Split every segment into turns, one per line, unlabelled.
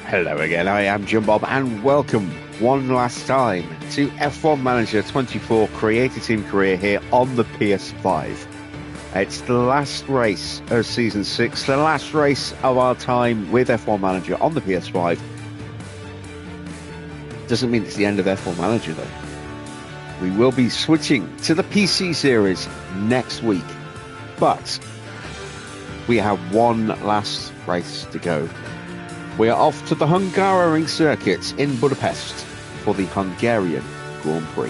Hello again, I am Jim Bob, and welcome one last time to F1 Manager 24 Creator Team Career here on the PS5. It's the last race of Season 6, the last race of our time with F1 Manager on the PS5. Doesn't mean it's the end of F1 Manager though. We will be switching to the PC series next week, but we have one last race to go. We are off to the Hungaroring circuit in Budapest for the Hungarian Grand Prix.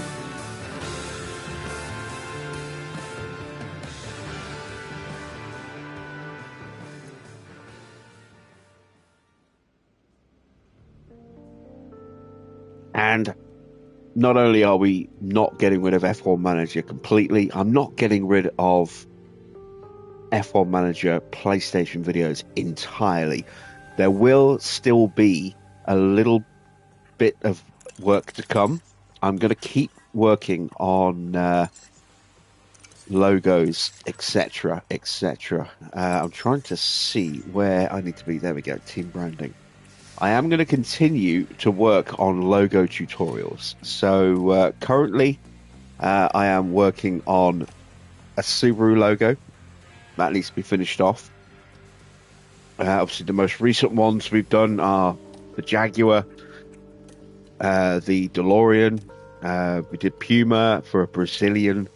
And not only are we not getting rid of F1 Manager completely, I'm not getting rid of F1 Manager PlayStation videos entirely. There will still be a little bit of work to come. I'm going to keep working on logos, etc., etc. I'm trying to see where I need to be. There we go, team branding. I am going to continue to work on logo tutorials. So currently, I am working on a Subaru logo. That needs to be finished off. Obviously, the most recent ones we've done are the Jaguar, the DeLorean. We did Puma for a Brazilian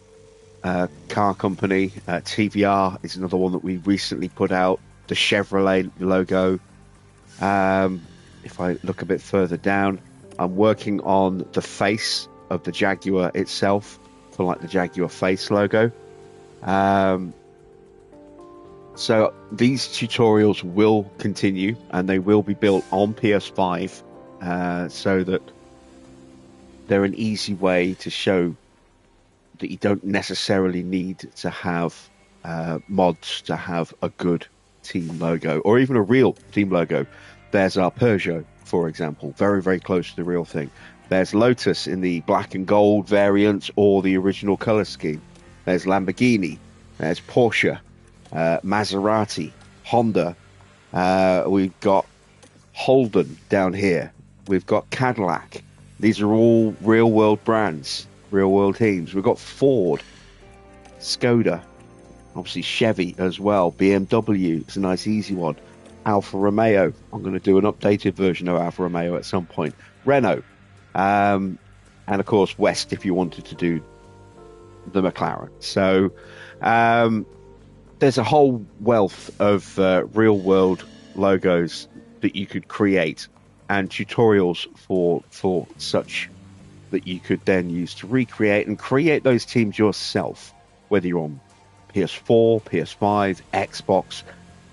car company. TVR is another one that we recently put out. The Chevrolet logo. If I look a bit further down, I'm working on the face of the Jaguar itself for like the Jaguar face logo. So these tutorials will continue, and they will be built on PS5 so that they're an easy way to show that you don't necessarily need to have mods to have a good team logo, or even a real team logo. There's our Peugeot, for example, very, very close to the real thing. There's Lotus in the black and gold variant or the original colour scheme. There's Lamborghini. There's Porsche. Maserati, Honda, we've got Holden down here, we've got Cadillac. These are all real world brands, real world teams. We've got Ford, Skoda, obviously Chevy as well, BMW, it's a nice easy one, Alfa Romeo, I'm going to do an updated version of Alfa Romeo at some point, Renault, and of course West if you wanted to do the McLaren. So there's a whole wealth of real-world logos that you could create and tutorials for such that you could then use to recreate and create those teams yourself, whether you're on PS4, PS5, Xbox,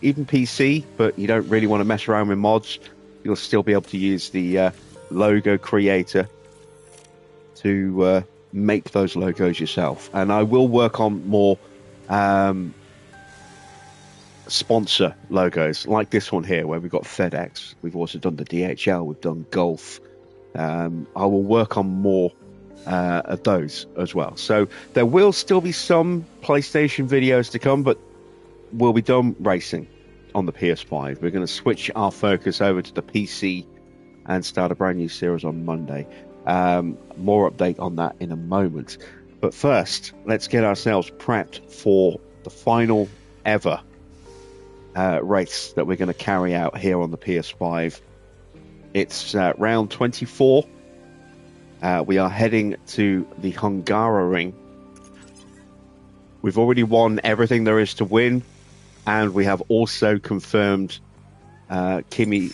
even PC, but you don't really want to mess around with mods. You'll still be able to use the logo creator to make those logos yourself. And I will work on more sponsor logos like this one here where we've got FedEx, we've also done the DHL, we've done Gulf. I will work on more of those as well. So there will still be some PlayStation videos to come, but we'll be done racing on the PS5. We're going to switch our focus over to the PC and start a brand new series on Monday. More update on that in a moment, but first let's get ourselves prepped for the final ever race that we're going to carry out here on the PS5. It's round 24. We are heading to the Hungaroring. We've already won everything there is to win, and we have also confirmed Gabby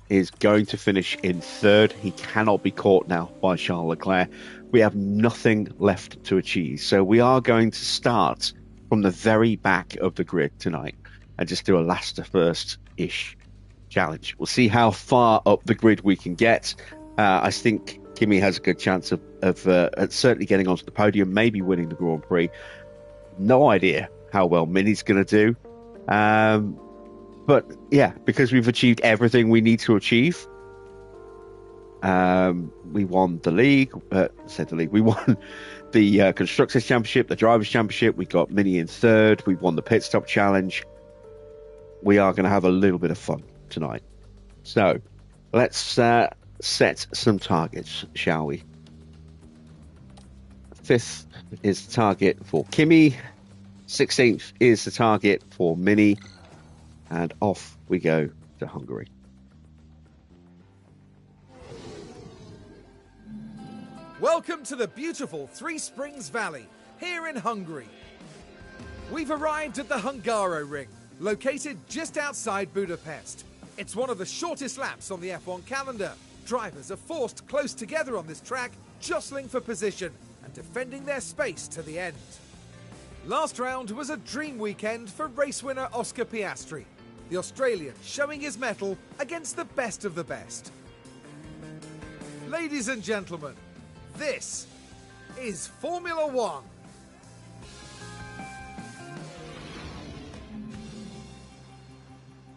is going to finish in third. He cannot be caught now by Charles Leclerc. We have nothing left to achieve, so we are going to start from the very back of the grid tonight and just do a last to first-ish challenge. We'll see how far up the grid we can get. I think Kimi has a good chance of certainly getting onto the podium, maybe winning the Grand Prix. No idea how well Mini's going to do. But yeah, because we've achieved everything we need to achieve. We won the league. We won the Constructors' Championship, the Drivers' Championship. We got Mini in third. We won the Pit Stop Challenge. We are going to have a little bit of fun tonight. So let's set some targets, shall we? 5th is the target for Kimmy. 16th is the target for Minnie. And off we go to Hungary.
Welcome to the beautiful Three Springs Valley, here in Hungary. We've arrived at the Hungaroring, located just outside Budapest. It's one of the shortest laps on the F1 calendar. Drivers are forced close together on this track, jostling for position and defending their space to the end. Last round was a dream weekend for race winner Oscar Piastri, the Australian showing his mettle against the best of the best. Ladies and gentlemen, this is Formula One.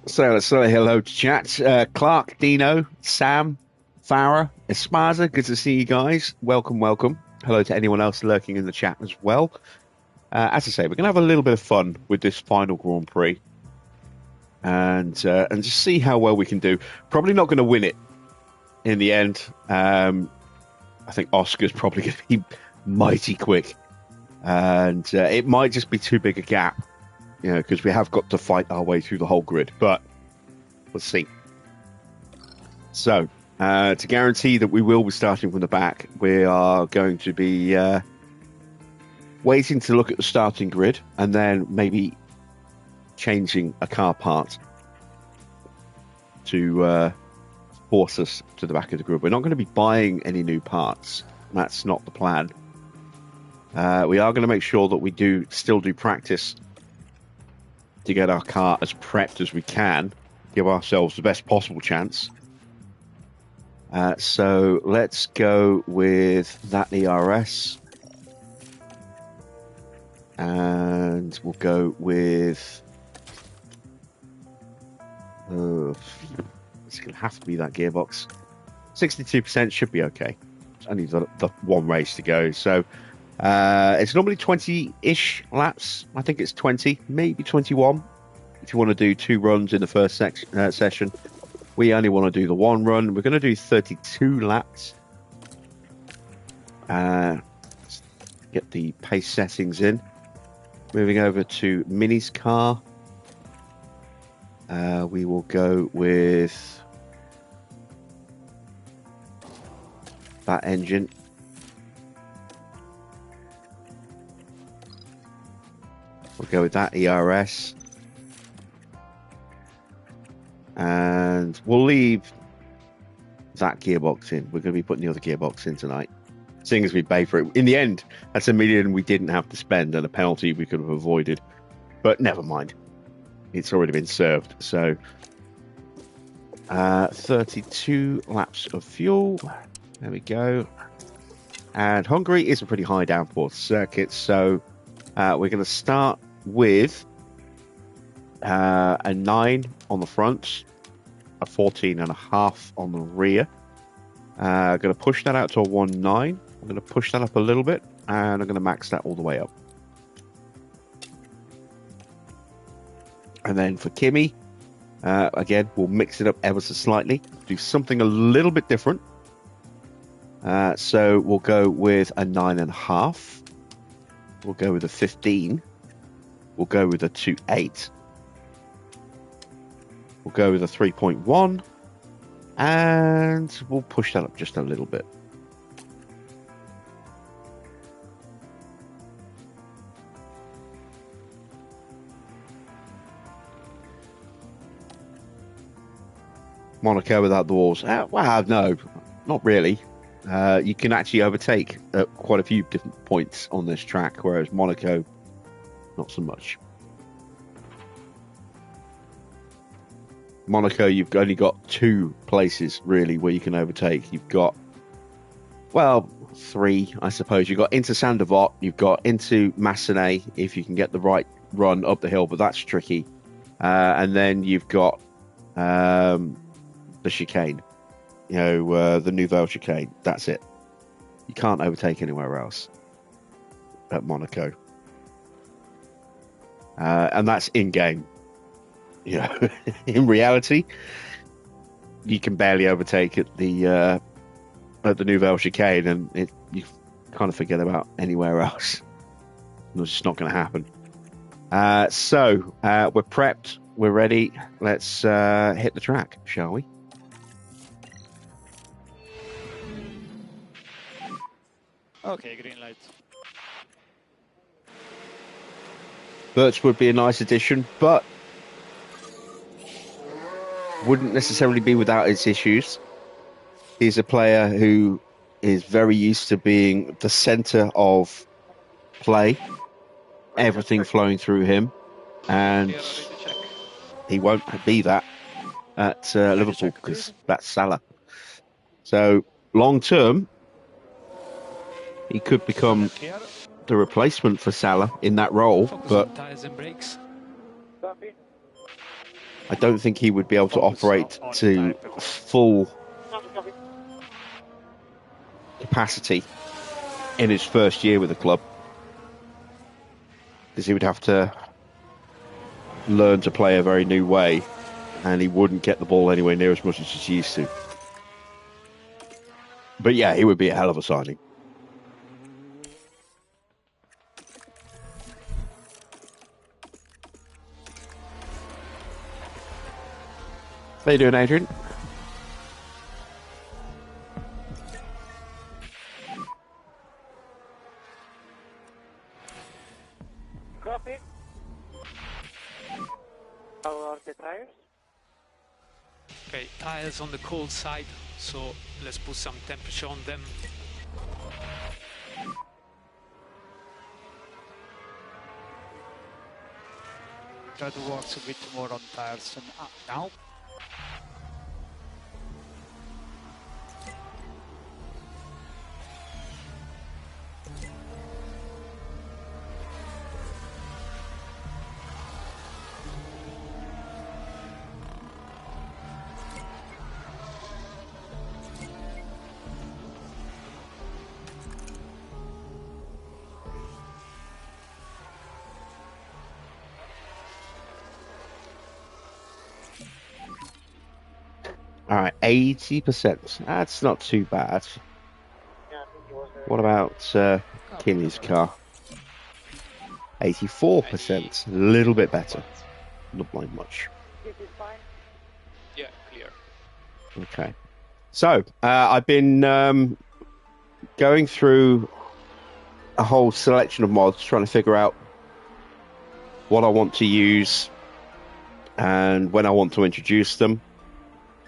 So let's say hello to chat. Clark, Dino, Sam, Farah, Esparza, good to see you guys. Welcome, welcome. Hello to anyone else lurking in the chat as well. As I say, we're going to have a little bit of fun with this final Grand Prix. And just see how well we can do. Probably not going to win it in the end. I think Oscar's probably going to be mighty quick. And it might just be too big a gap. You know, because we have got to fight our way through the whole grid, but let's see. So, to guarantee that we will be starting from the back, we are going to be waiting to look at the starting grid and then maybe changing a car part to force us to the back of the grid. We're not going to be buying any new parts. That's not the plan. We are going to make sure that we still do practice to get our car as prepped as we can, give ourselves the best possible chance. So let's go with that ERS. And we'll go with... it's going to have to be that gearbox. 62% should be okay. It's only the one race to go, so... it's normally 20-ish laps. I think it's 20, maybe 21. If you want to do 2 runs in the first session, we only want to do the 1 run. We're going to do 32 laps. Let's get the pace settings in. Moving over to Minnie's car. We will go with that engine. We'll go with that ERS. And we'll leave that gearbox in. We're going to be putting the other gearbox in tonight, seeing as we pay for it. In the end, that's $1 million we didn't have to spend and a penalty we could have avoided. But never mind. It's already been served. So, 32 laps of fuel. There we go. And Hungary is a pretty high downforce circuit, so we're going to start with a 9 on the front, a 14.5 on the rear. I'm going to push that out to a 1.9. I'm going to push that up a little bit, and I'm going to max that all the way up. And then for Kimmy, again, we'll mix it up ever so slightly, do something a little bit different. So we'll go with a 9.5. We'll go with a 15. We'll go with a 2.8. We'll go with a 3.1. And we'll push that up just a little bit. Monaco without the walls. Wow, no, not really. You can actually overtake at quite a few different points on this track, whereas Monaco, not so much. Monaco, you've only got 2 places, really, where you can overtake. You've got, well, 3, I suppose. You've got into Saint-Devote, you've got into Massenet, if you can get the right run up the hill, but that's tricky. And then you've got the chicane. You know, the Nouvelle chicane. That's it. You can't overtake anywhere else at Monaco. And that's in-game. You know, in reality, you can barely overtake at the Nouvelle Chicane, and you kind of forget about anywhere else. It's just not going to happen. So we're prepped, we're ready. Let's hit the track, shall we?
Okay, green light.
Birch would be a nice addition, but wouldn't necessarily be without its issues. He's a player who is very used to being the centre of play, everything flowing through him, and he won't be that at Liverpool because that's Salah. So long term, he could become the replacement for Salah in that role, but I don't think he would be able to operate to full capacity in his first year with the club, because he would have to learn to play a very new way, and he wouldn't get the ball anywhere near as much as he's used to. But yeah, he would be a hell of a signing. How you doing, Adrian?
Copy. How are the tires?
Okay, tires on the cold side, so let's put some temperature on them. Try to work a bit more on tires and now.
All right, 80%. That's not too bad. What about Kimmy's car? 84%. A little bit better. Not by much.
Yeah, clear.
Okay. So, I've been going through a whole selection of mods, trying to figure out what I want to use and when I want to introduce them.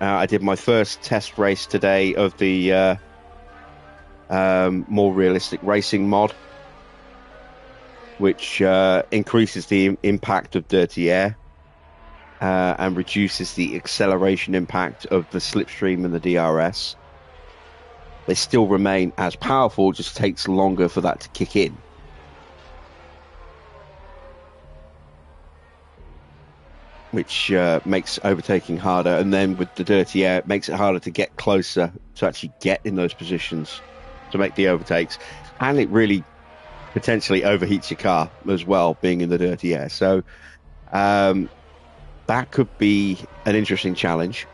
I did my first test race today of the more realistic racing mod, which increases the impact of dirty air and reduces the acceleration impact of the slipstream and the DRS. They still remain as powerful, just takes longer for that to kick in. Which makes overtaking harder, and then with the dirty air, it makes it harder to get closer, to actually get in those positions to make the overtakes, and it really potentially overheats your car as well, being in the dirty air. So that could be an interesting challenge.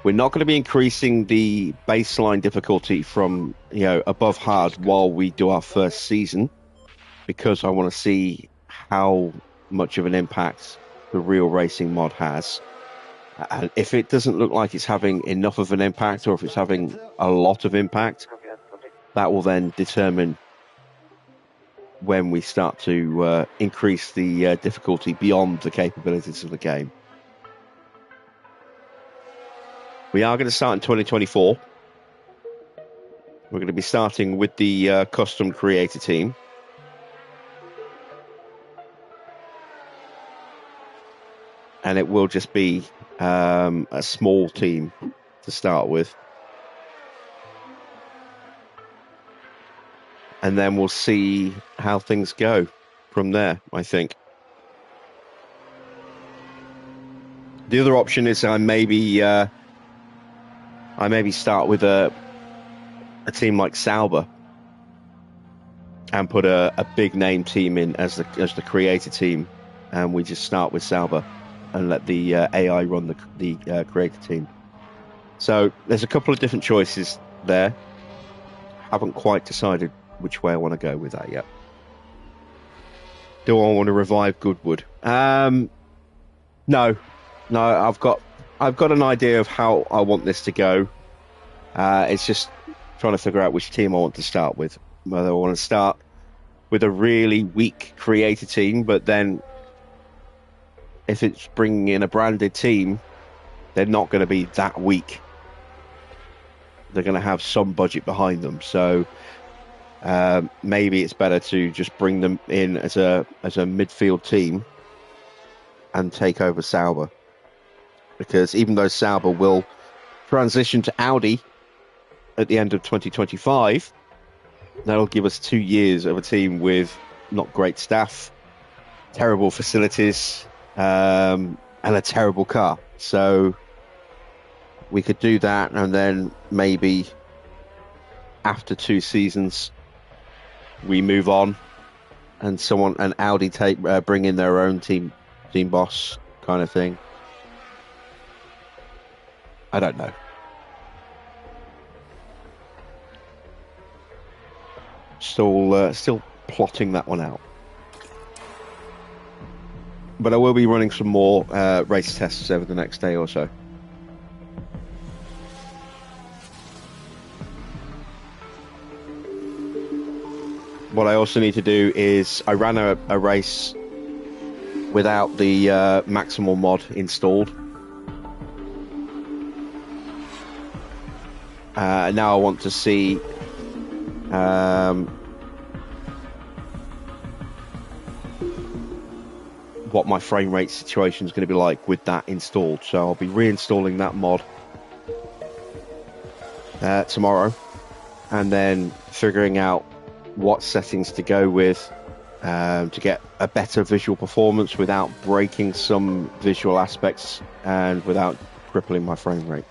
We're not going to be increasing the baseline difficulty from above hard while we do our first season, because I want to see how much of an impact the real racing mod has, and if it doesn't look like it's having enough of an impact, or if it's having a lot of impact, that will then determine when we start to increase the difficulty beyond the capabilities of the game. We are going to start in 2024. We're going to be starting with the custom creator team. And it will just be a small team to start with. And then we'll see how things go from there, I think. The other option is I maybe start with a team like Sauber and put a big name team in as the creator team, and we just start with Sauber and let the AI run the creator team. So there's a couple of different choices there. Haven't quite decided which way I want to go with that yet. Do I want to revive Goodwood? No. I've got an idea of how I want this to go. It's just trying to figure out which team I want to start with. Whether I want to start with a really weak creator team, but then if it's bringing in a branded team, they're not going to be that weak. They're going to have some budget behind them. So maybe it's better to just bring them in as a midfield team and take over Sauber. Because even though Sauber will transition to Audi at the end of 2025, that'll give us 2 years of a team with not great staff, terrible facilities, and a terrible car. So we could do that, and then maybe after 2 seasons we move on, and Audi bring in their own team boss kind of thing. I don't know. Still plotting that one out. But I will be running some more race tests over the next day or so. What I also need to do is I ran a race without the Maximal mod installed. Now I want to see what my frame rate situation is going to be like with that installed. So I'll be reinstalling that mod tomorrow, and then figuring out what settings to go with to get a better visual performance without breaking some visual aspects and without crippling my frame rate.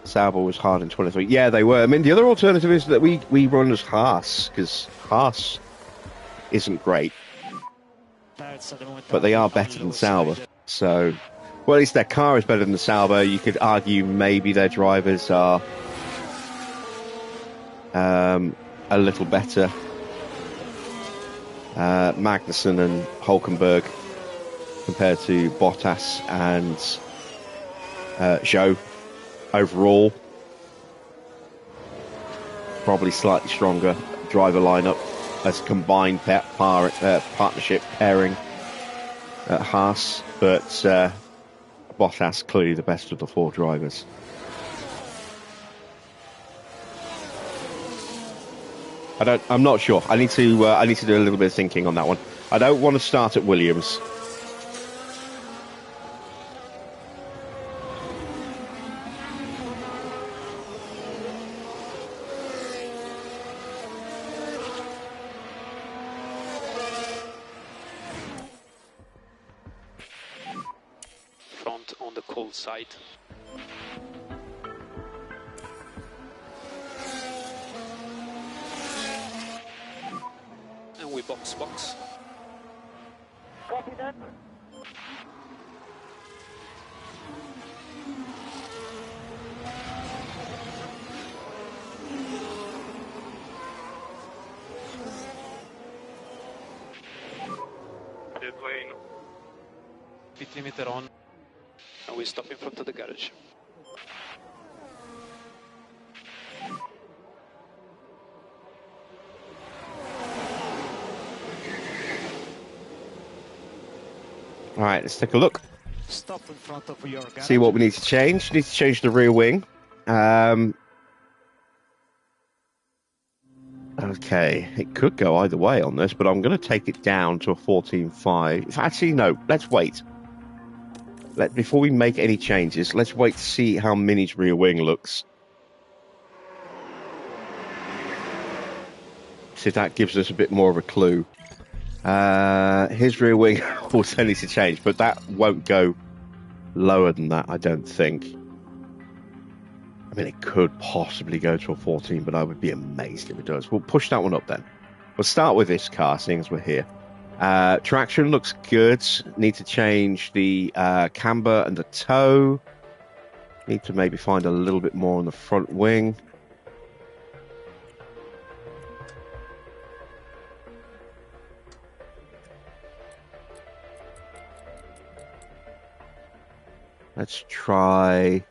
Sauber was hard in 23. Yeah, they were. I mean, the other alternative is that we run as Haas, because Haas isn't great, but they are better than Sauber. So, well, at least their car is better than Sauber. You could argue maybe their drivers are a little better. Magnussen and Hulkenberg compared to Bottas and Zhou. Overall, probably slightly stronger driver lineup as a combined partnership pairing at Haas, but Bottas clearly the best of the 4 drivers. I'm not sure. I need to do a little bit of thinking on that one. I don't want to start at Williams.
On the cold side. And we box.
Copy that.
Dead lane. Pit limiter on. And we stop in front of the garage.
All right, let's take a look.
Stop in front of your garage.
See what we need to change. We need to change the rear wing. Okay, it could go either way on this, but I'm going to take it down to a 14.5. Actually, no, let's wait. Before we make any changes, let's wait to see how Mini's rear wing looks. See if that gives us a bit more of a clue. His rear wing also needs to change, but that won't go lower than that, I don't think. I mean, it could possibly go to a 14, but I would be amazed if it does. We'll push that one up then. We'll start with this car, seeing as we're here. Traction looks good. Need to change the camber and the toe. Need to maybe find a little bit more on the front wing. Let's try...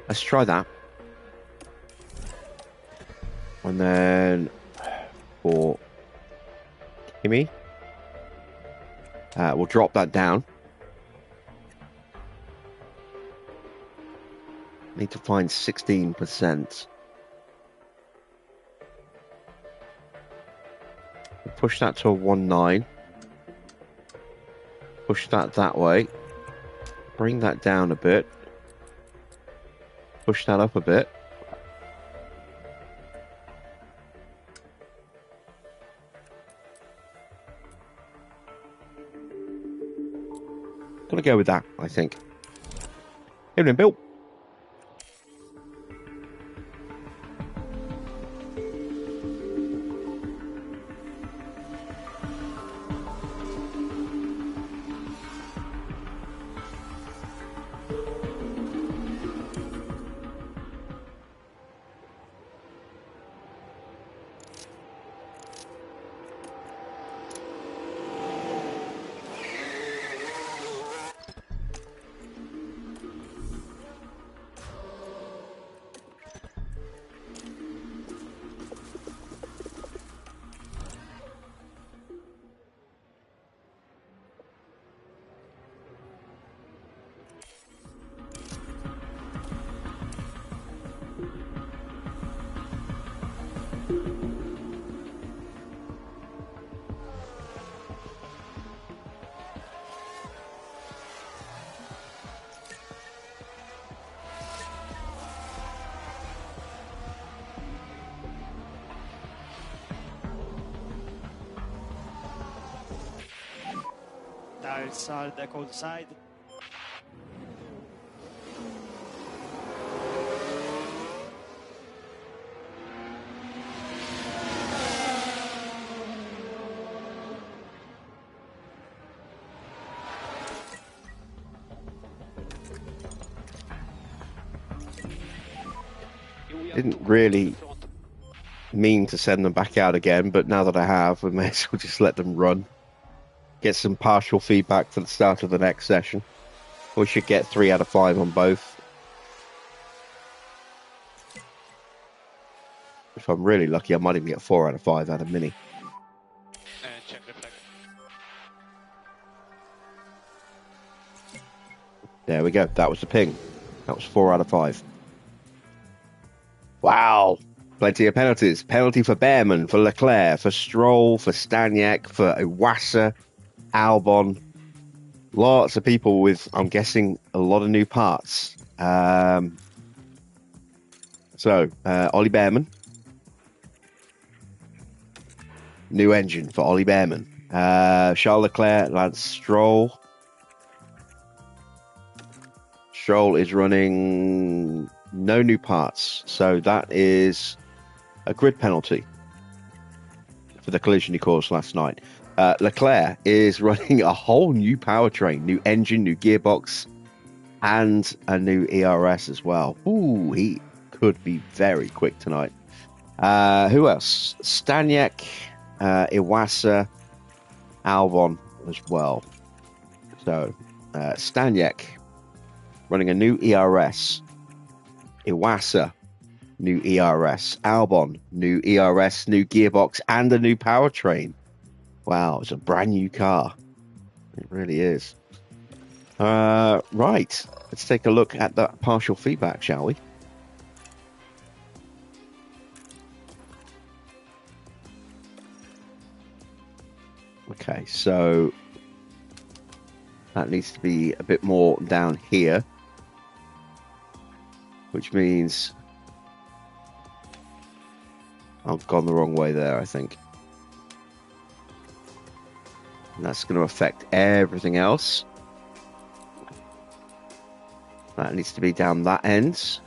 Let's try that. And then for Kimmy, we'll drop that down. Need to find 16%. Push that to a 1.9. Push that way. Bring that down a bit. Push that up a bit. Gonna go with that, I think. Evening, Bill.
Tires are the cold side.
Didn't really mean to send them back out again, but now that I have, we may as well just let them run. Get some partial feedback for the start of the next session. We should get 3 out of 5 on both. If I'm really lucky, I might even get 4 out of 5 out of Mini.
Check the flag.
There we go. That was the ping. That was 4 out of 5. Wow. Plenty of penalties. Penalty for Behrman, for Leclerc, for Stroll, for Staniak, for Iwasa, Albon. Lots of people with, I'm guessing, a lot of new parts. Ollie Behrman. New engine for Ollie Behrman. Charles Leclerc, Lance Stroll. Stroll is running no new parts, so that is a grid penalty for the collision he caused last night. Leclerc is running a whole new powertrain, new engine, new gearbox, and a new ERS as well. Ooh, he could be very quick tonight. Who else? Staniak, Iwasa, Albon as well. So, Staniak running a new ERS. Iwasa, new ERS. Albon, new ERS, new gearbox, and a new powertrain. Wow, it's a brand new car. It really is. Right, let's take a look at that partial feedback, shall we? Okay, so that needs to be a bit more down here, which means I've gone the wrong way there, I think. And that's going to affect everything else. That needs to be down that end.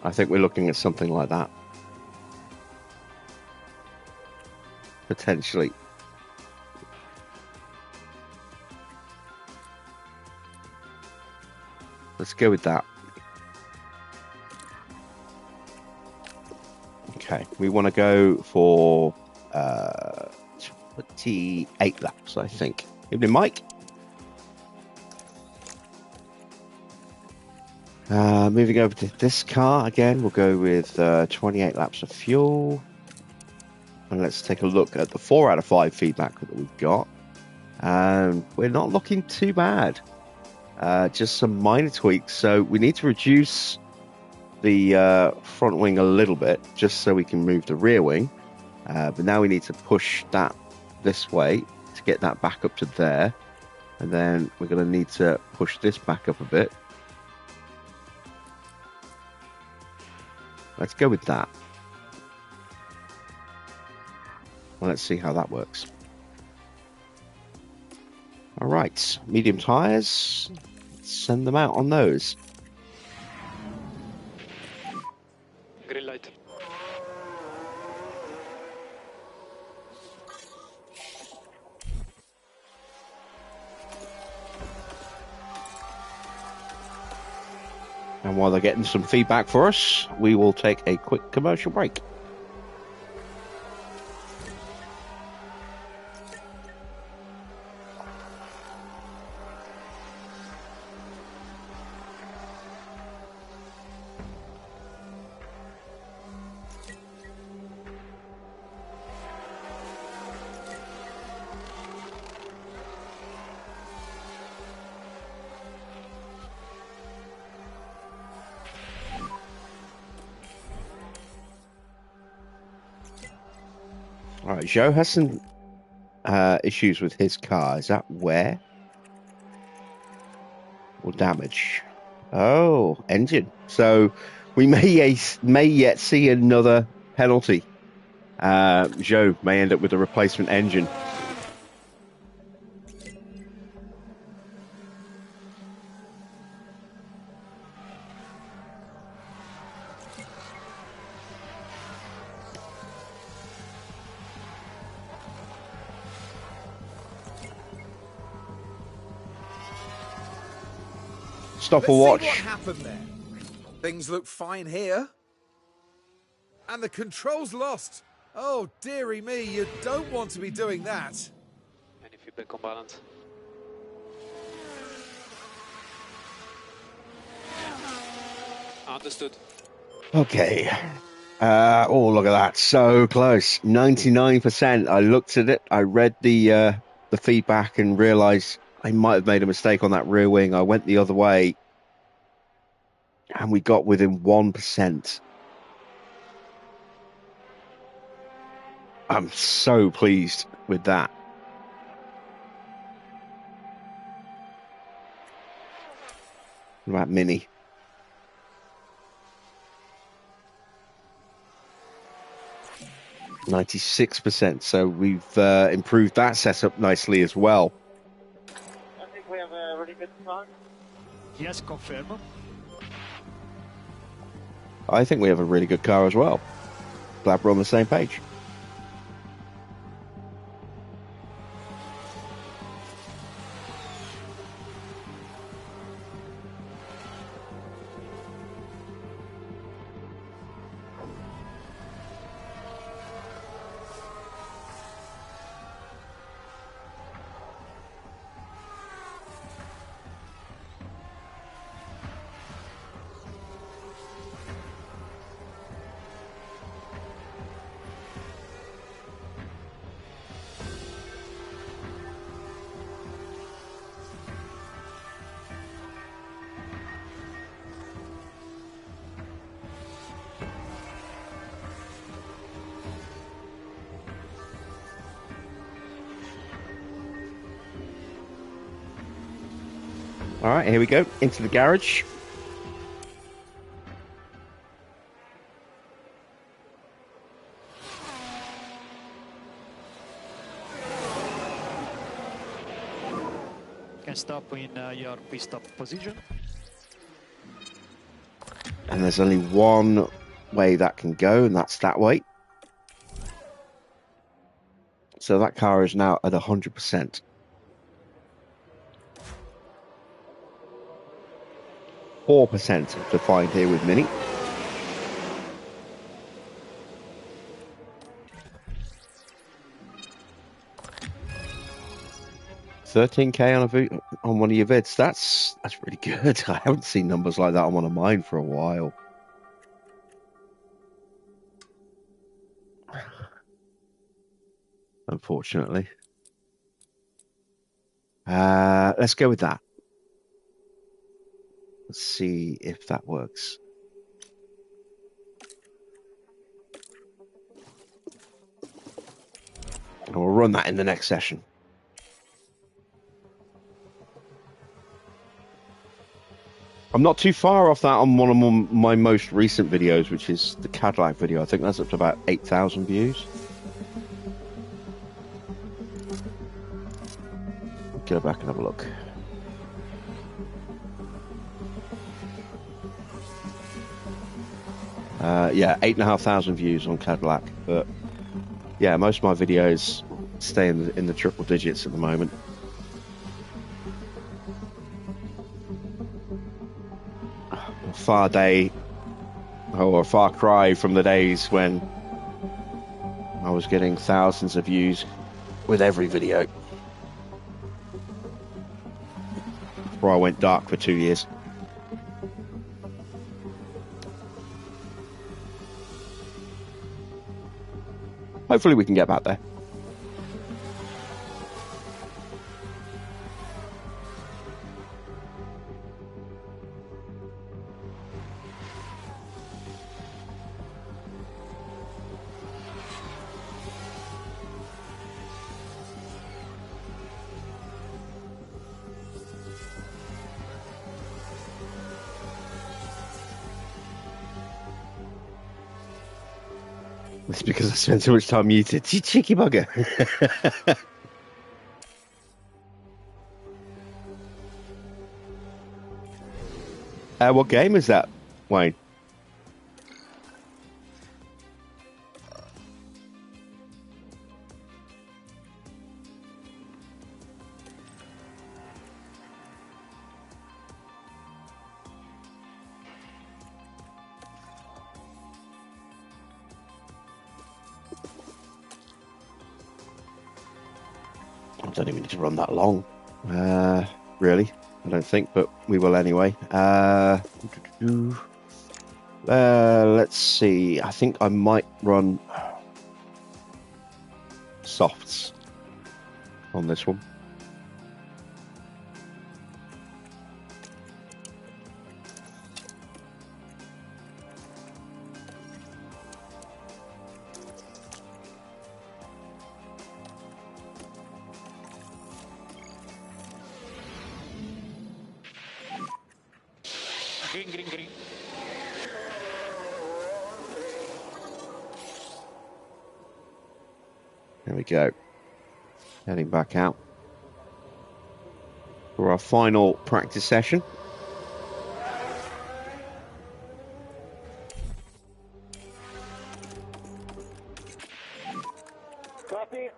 I think we're looking at something like that. Potentially. Let's go with that. Okay, we want to go for 28 laps, I think. Evening, Mike. Moving over to this car again, we'll go with 28 laps of fuel. And let's take a look at the 4 out of 5 feedback that we've got. We're not looking too bad. Just some minor tweaks. So we need to reduce the front wing a little bit just so we can move the rear wing. But now we need to push that this way to get that back up to there. And then we're going to need to push this back up a bit. Let's go with that. Well, let's see how that works. All right, medium tires. Send them out on those.
Green light.
And while they're getting some feedback for us, we will take a quick commercial break. All right, Joe has some issues with his car. Is that wear or damage? Oh, engine. So we may yet see another penalty. Joe may end up with a replacement engine. Stop
Let's
or watch.
see what happened there. Things look fine here. And the control's lost. Oh, dearie me, you don't want to be doing that.
Any feedback on balance? Understood.
Okay. Oh, look at that. So close. 99%. I looked at it. I read the feedback and realized I might have made a mistake on that rear wing. I went the other way. And we got within 1%. I'm so pleased with that. What about Mini? %96%. So we've improved that setup nicely as well.
I think we have a really good car.
Yes, confirm.
I think we have a really good car as well. Glad we're on the same page. All right, here we go. Into the garage.
Can stop in your pit stop position.
And there's only one way that can go, and that's that way. So that car is now at 100%. 4% to find here with Mini. $13K on one of your vids. That's really good. I haven't seen numbers like that on one of mine for a while. Unfortunately. Let's go with that. Let's see if that works. And we'll run that in the next session. I'm not too far off that on one of my most recent videos, which is the Cadillac video. I think that's up to about 8,000 views. Go back and have a look. Yeah, 8,500 views on Cadillac. But yeah, most of my videos stay in the triple digits at the moment. A far cry from the days when I was getting thousands of views with every video. Before I went dark for 2 years. Hopefully we can get back there. It's because I spent so much time muted. You cheeky bugger. What game is that, Wayne? I don't even need to run that long, really. I don't think, but we will anyway. Let's see. I think I might run softs on this one.
Green.
There we go. Heading back out for our final practice session.
Copy.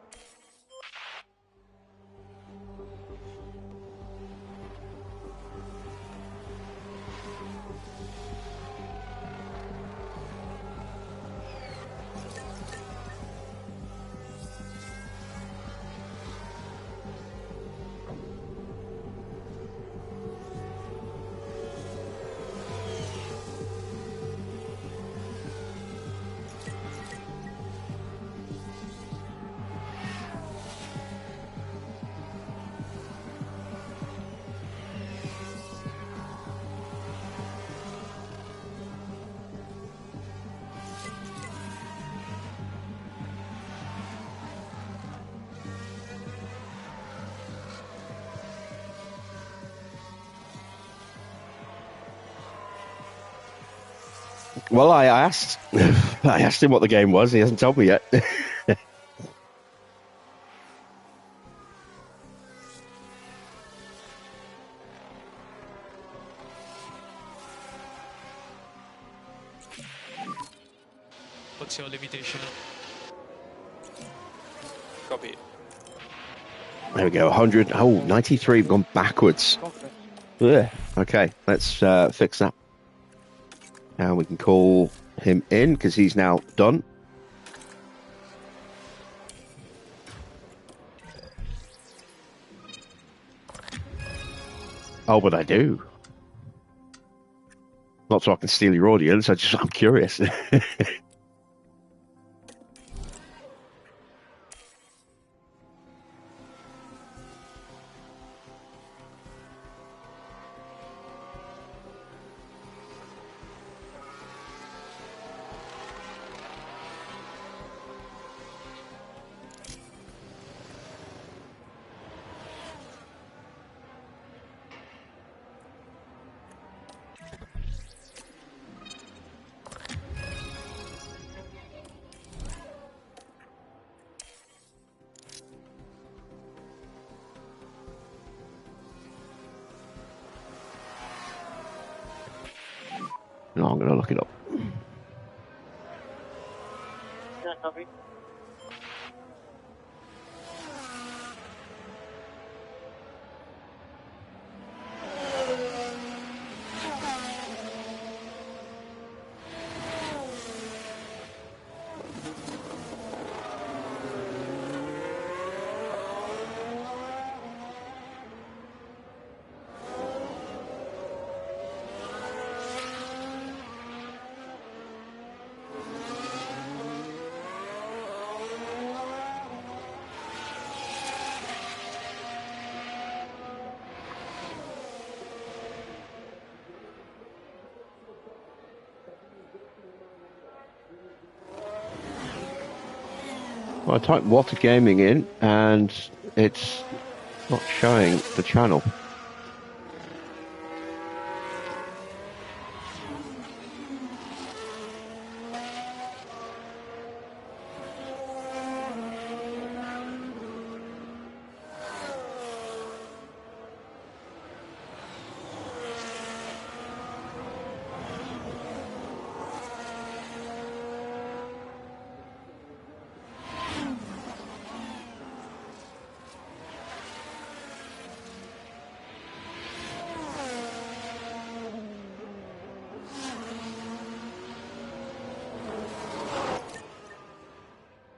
Well, I asked. I asked him what the game was. He hasn't told me yet.
What's your limitation?
Copy.
There we go. 100. Oh, 93. We've gone backwards. Ugh. Okay, let's fix that. And we can call him in because he's now done. Oh, but I do. Not so I can steal your audience. I'm curious. No, I'm going to look it up.
Yeah, copy.
Well, I typed Water Gaming in, and it's not showing the channel.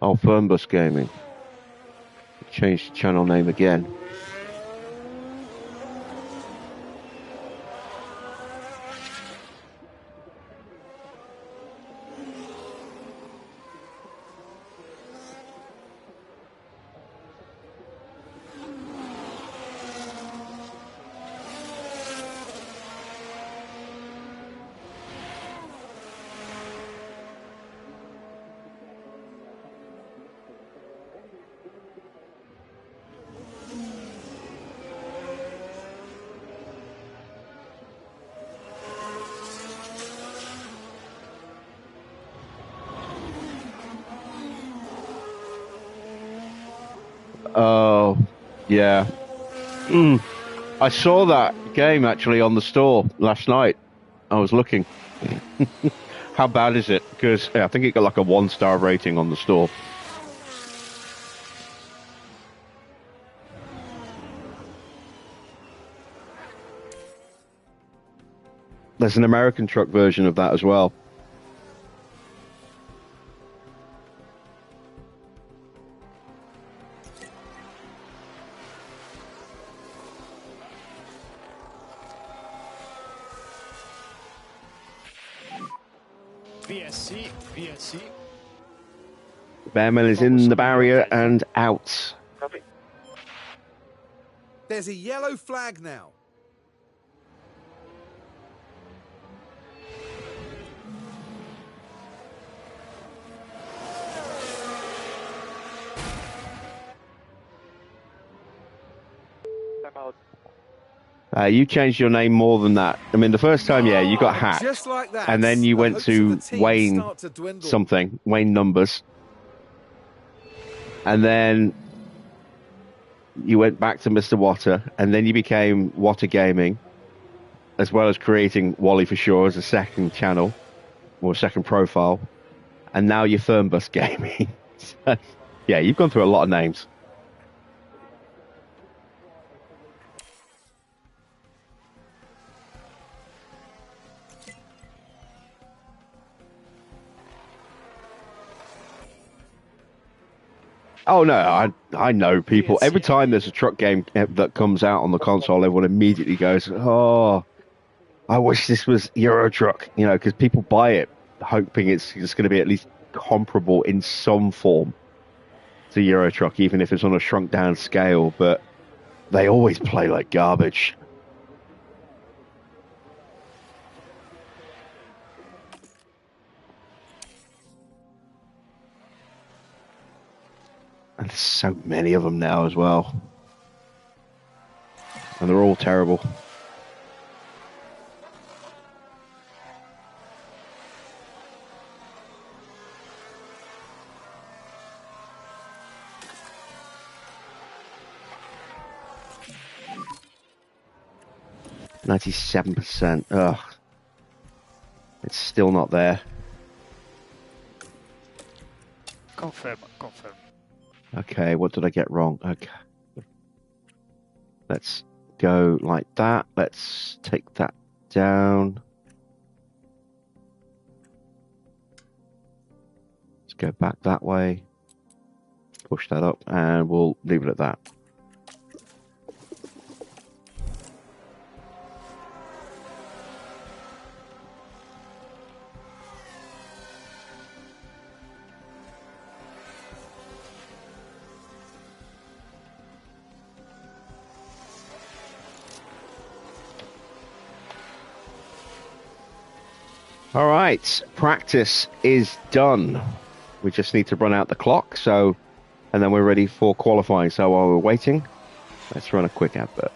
Oh, Fernbus Gaming. Changed the channel name again. Oh, yeah. I saw that game actually on the store last night. I was looking. How bad is it? Because I think it got like a 1-star rating on the store. There's an American truck version of that as well.
VSC, VSC.
Bearman is in the barrier and out.
Copy.
There's a yellow flag now.
I'm out.
You changed your name more than that. I mean, the first time, yeah, you got hacked.
Just like that.
And then you
the
went
hopes
to
of the team
Wayne
start to dwindle.
something, Wayne Numbers. And then you went back to Mr. Water, and then you became Water Gaming, as well as creating Wally for Sure as a second channel, or a second profile. And now you're Fernbus Gaming. So, yeah, you've gone through a lot of names. Oh no, I know people. Every time there's a truck game that comes out on the console, everyone immediately goes, "Oh, I wish this was Euro Truck," you know, because people buy it hoping it's going to be at least comparable in some form to Euro Truck, even if it's on a shrunk down scale. But they always play like garbage. And there's so many of them now as well. And they're all terrible. %. Ugh. It's still not there.
Confirm.
Okay, what did I get wrong? Okay. Let's go like that. Let's take that down. Let's go back that way. Push that up, and we'll leave it at that. All right, practice is done. We just need to run out the clock, and then we're ready for qualifying. So while we're waiting, let's run a quick advert.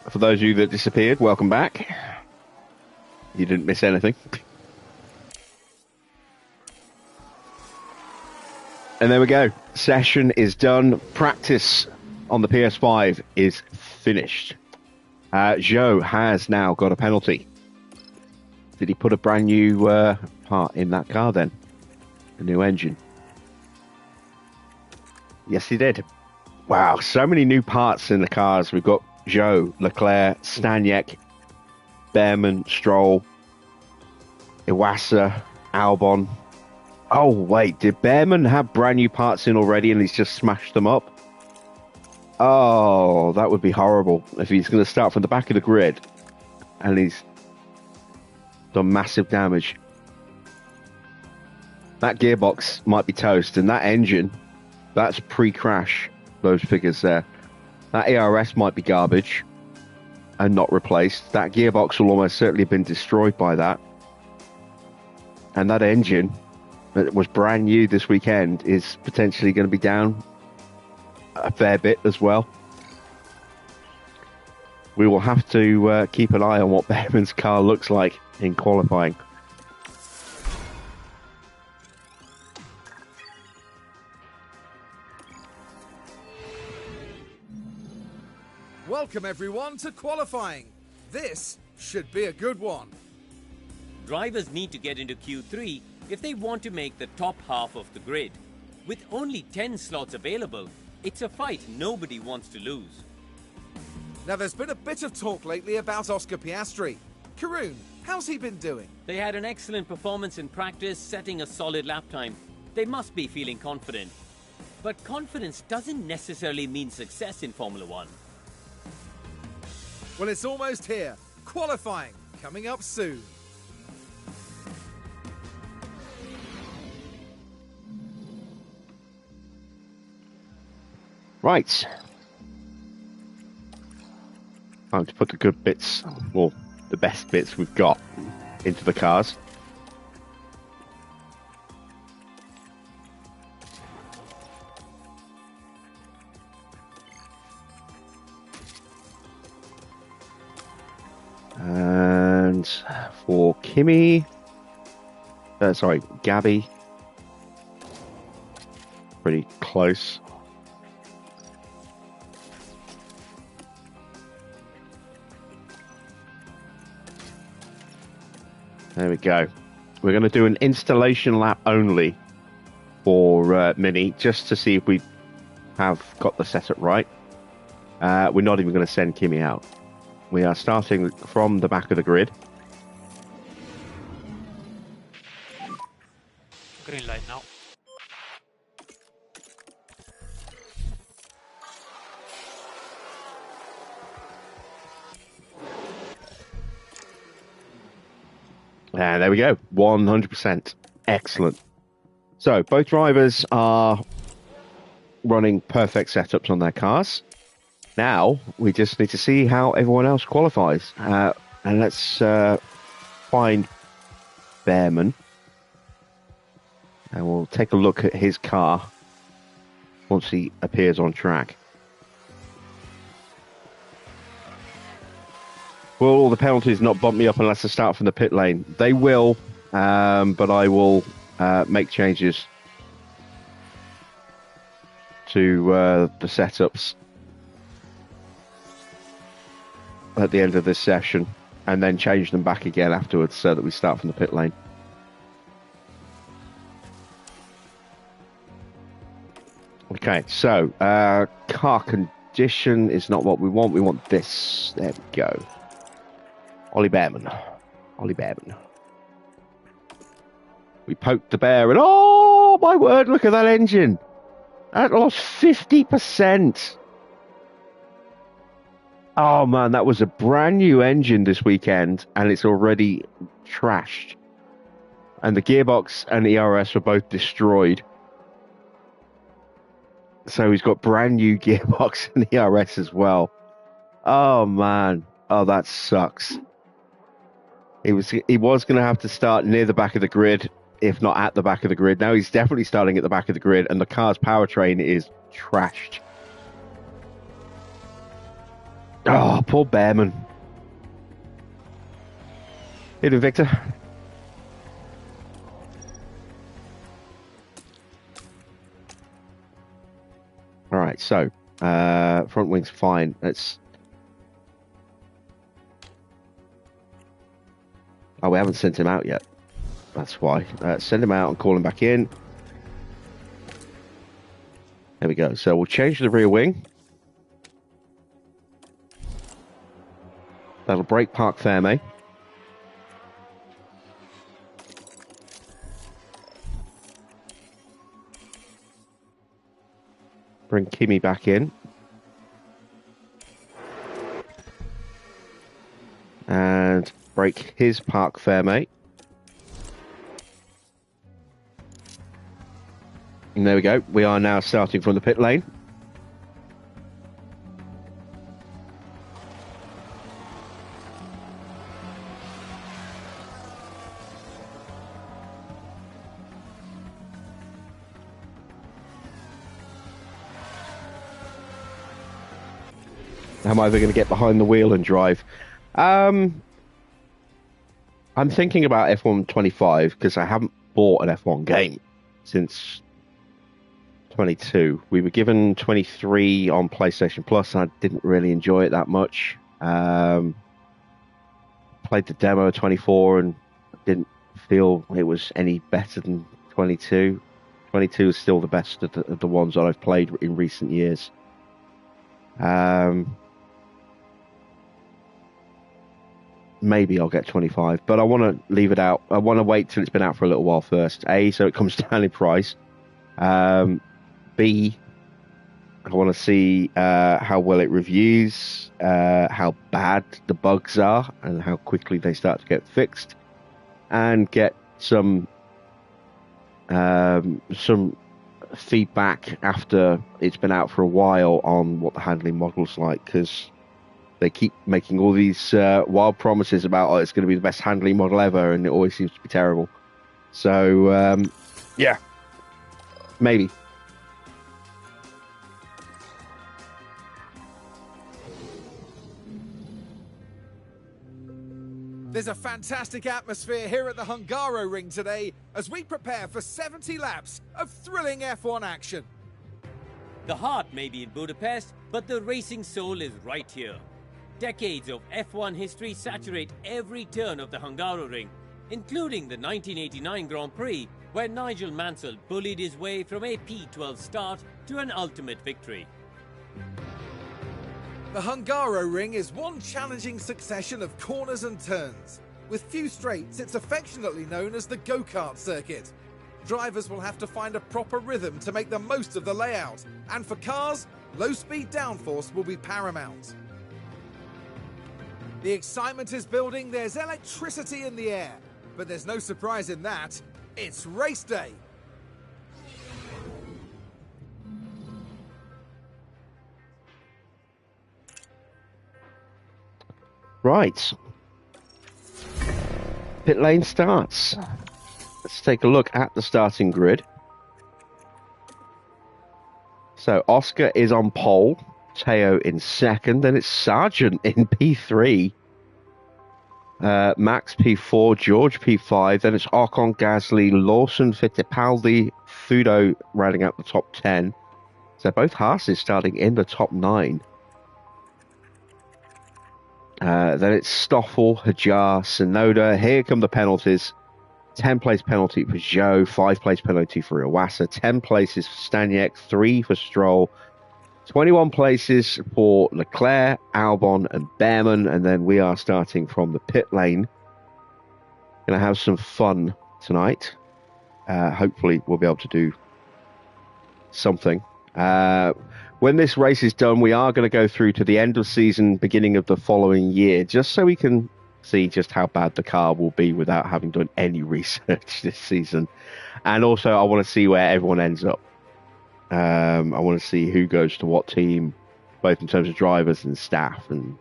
For those of you that disappeared, welcome back. You didn't miss anything. And there we go. Session is done. Practice on the PS5 is finished. Joe has now got a penalty. Did he put a brand new part in that car then? A new engine? Yes, he did. Wow, so many new parts in the cars. We've got Joe, Leclerc, Staniek, Behrman, Stroll, Iwasa, Albon. Oh, wait, did Behrman have brand new parts in already and he's just smashed them up? Oh, that would be horrible if he's going to start from the back of the grid and he's done massive damage. That gearbox might be toast, and that engine, that's pre-crash, those figures there. That ARS might be garbage and not replaced. That gearbox will almost certainly have been destroyed by that. And that engine that was brand new this weekend is potentially going to be down a fair bit as well. We will have to keep an eye on what Behrman's car looks like in qualifying.
Welcome everyone to qualifying. This should be a good one.
Drivers need to get into Q3 if they want to make the top half of the grid. With only 10 slots available, it's a fight nobody wants to lose.
Now there's been a bit of talk lately about Oscar Piastri. Karun, how's he been doing?
They had an excellent performance in practice, setting a solid lap time. They must be feeling confident. But confidence doesn't necessarily mean success in Formula One.
Well, it's almost here. Qualifying coming up soon.
Right. Time to put the good bits, or the best bits we've got, into the cars. And for Kimmy, sorry, Gabby, pretty close. There we go. We're going to do an installation lap only for Mini, just to see if we have got the setup right. We're not even going to send Kimmy out. We are starting from the back of the grid.
Green light now.
And there we go, 100%. Excellent. So both drivers are running perfect setups on their cars. Now we just need to see how everyone else qualifies. And let's find Behrman. And we'll take a look at his car once he appears on track. Will all the penalties not bump me up unless I start from the pit lane? They will, but I will make changes to the setups at the end of this session, and then change them back again afterwards so that we start from the pit lane. Okay, so car condition is not what we want. We want this. There we go. Ollie Behrman. Ollie Behrman. We poked the bear and oh my word, look at that engine. That lost 50%. Oh man, that was a brand new engine this weekend and it's already trashed. And the gearbox and the ERS were both destroyed. So he's got brand new gearbox and ERS as well. Oh man. Oh, that sucks. He was going to have to start near the back of the grid, if not at the back of the grid. Now he's definitely starting at the back of the grid, and the car's powertrain is trashed. Oh, poor Behrman. Hit him, Victor. All right, so front wing's fine. Let's. Oh, we haven't sent him out yet. That's why. Send him out and call him back in. There we go. So we'll change the rear wing. That'll break Park Ferme. Bring Kimmy back in. And break his Park Ferme. And there we go. We are now starting from the pit lane. I'm either going to get behind the wheel and drive. I'm thinking about F1 25 because I haven't bought an F1 game since 22. We were given 23 on PlayStation Plus and I didn't really enjoy it that much. Played the demo of 24 and didn't feel it was any better than 22. 22 is still the best of the ones that I've played in recent years. Maybe I'll get 25, but I want to leave it out. I want to wait till it's been out for a little while first. A, so it comes down in price. B, I want to see how well it reviews, how bad the bugs are, and how quickly they start to get fixed, and get some feedback after it's been out for a while on what the handling model's like, because they keep making all these wild promises about, oh, it's going to be the best handling model ever, and it always seems to be terrible. So, yeah, maybe.
There's a fantastic atmosphere here at the Hungaroring today as we prepare for 70 laps of thrilling F1 action.
The heart may be in Budapest, but the racing soul is right here. Decades of F1 history saturate every turn of the Hungaroring, including the 1989 Grand Prix, where Nigel Mansell bullied his way from a P12 start to an ultimate victory.
The Hungaroring is one challenging succession of corners and turns. With few straights, it's affectionately known as the go-kart circuit. Drivers will have to find a proper rhythm to make the most of the layout, and for cars, low-speed downforce will be paramount. The excitement is building, there's electricity in the air, but there's no surprise in that. It's race day.
Right. Pit lane starts. Let's take a look at the starting grid. So Oscar is on pole, Teo in second, then it's Sargent in P3, Max P4, George P5, then it's Ocon, Gasly, Lawson, Fittipaldi, Thudo rounding out the top 10. So both Haas starting in the top 9. Then it's Stoffel, Hajar, Sonoda. Here come the penalties. 10-place penalty for Zhou, 5-place penalty for Iwasa, 10 places for Staniek, 3 for Stroll, 21 places for Leclerc, Albon and Behrman, and then we are starting from the pit lane. Going to have some fun tonight. Hopefully we'll be able to do something. When this race is done, we are going to go through to the end of season, beginning of the following year, just so we can see just how bad the car will be without having done any research this season. And also, I want to see where everyone ends up. I want to see who goes to what team, both in terms of drivers and staff and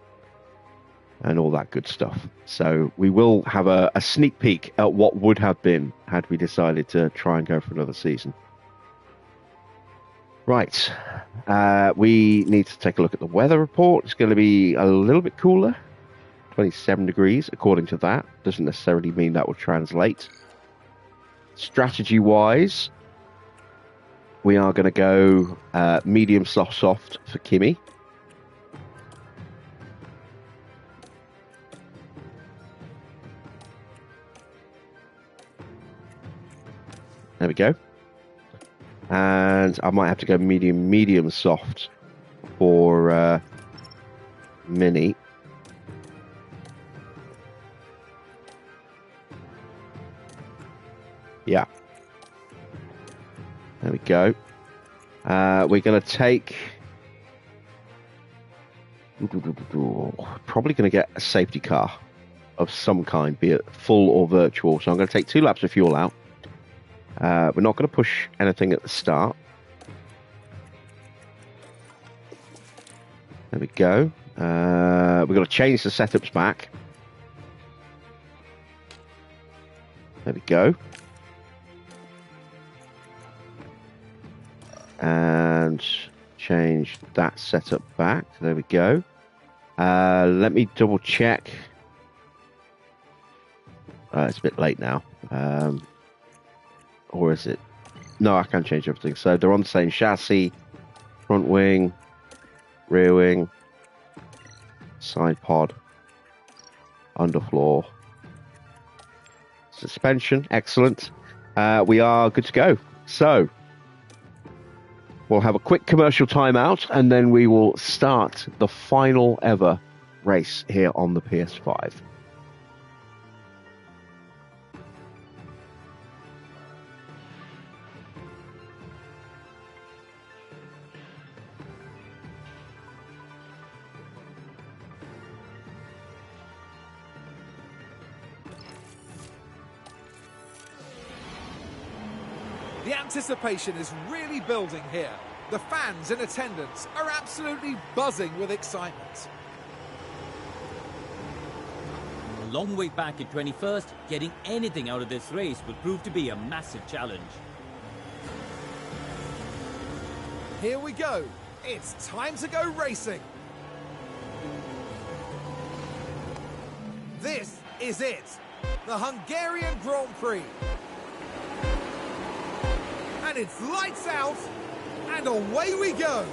all that good stuff. So we will have a sneak peek at what would have been had we decided to try and go for another season. Right, we need to take a look at the weather report. It's going to be a little bit cooler, 27 degrees according to that. Doesn't necessarily mean that will translate. Strategy-wise, we are going to go medium soft for Kimi. There we go. And I might have to go medium soft for Mini. Yeah. There we go. We're going to take... Probably going to get a safety car of some kind, be it full or virtual. So I'm going to take 2 laps of fuel out. We're not going to push anything at the start. There we go. We're going to change the setups back. There we go. And change that setup back. There we go. Let me double check. It's a bit late now. Or is it? No, I can change everything. So they're on the same chassis, front wing, rear wing, side pod, underfloor, suspension. Excellent. We are good to go. So we'll have a quick commercial timeout and then we will start the final ever race here on the PS5.
The anticipation is really building here. The fans in attendance are absolutely buzzing with excitement.
A long way back in 21st, getting anything out of this race will prove to be a massive challenge.
Here we go. It's time to go racing. This is it. The Hungarian Grand Prix. And it's lights out, and away we go.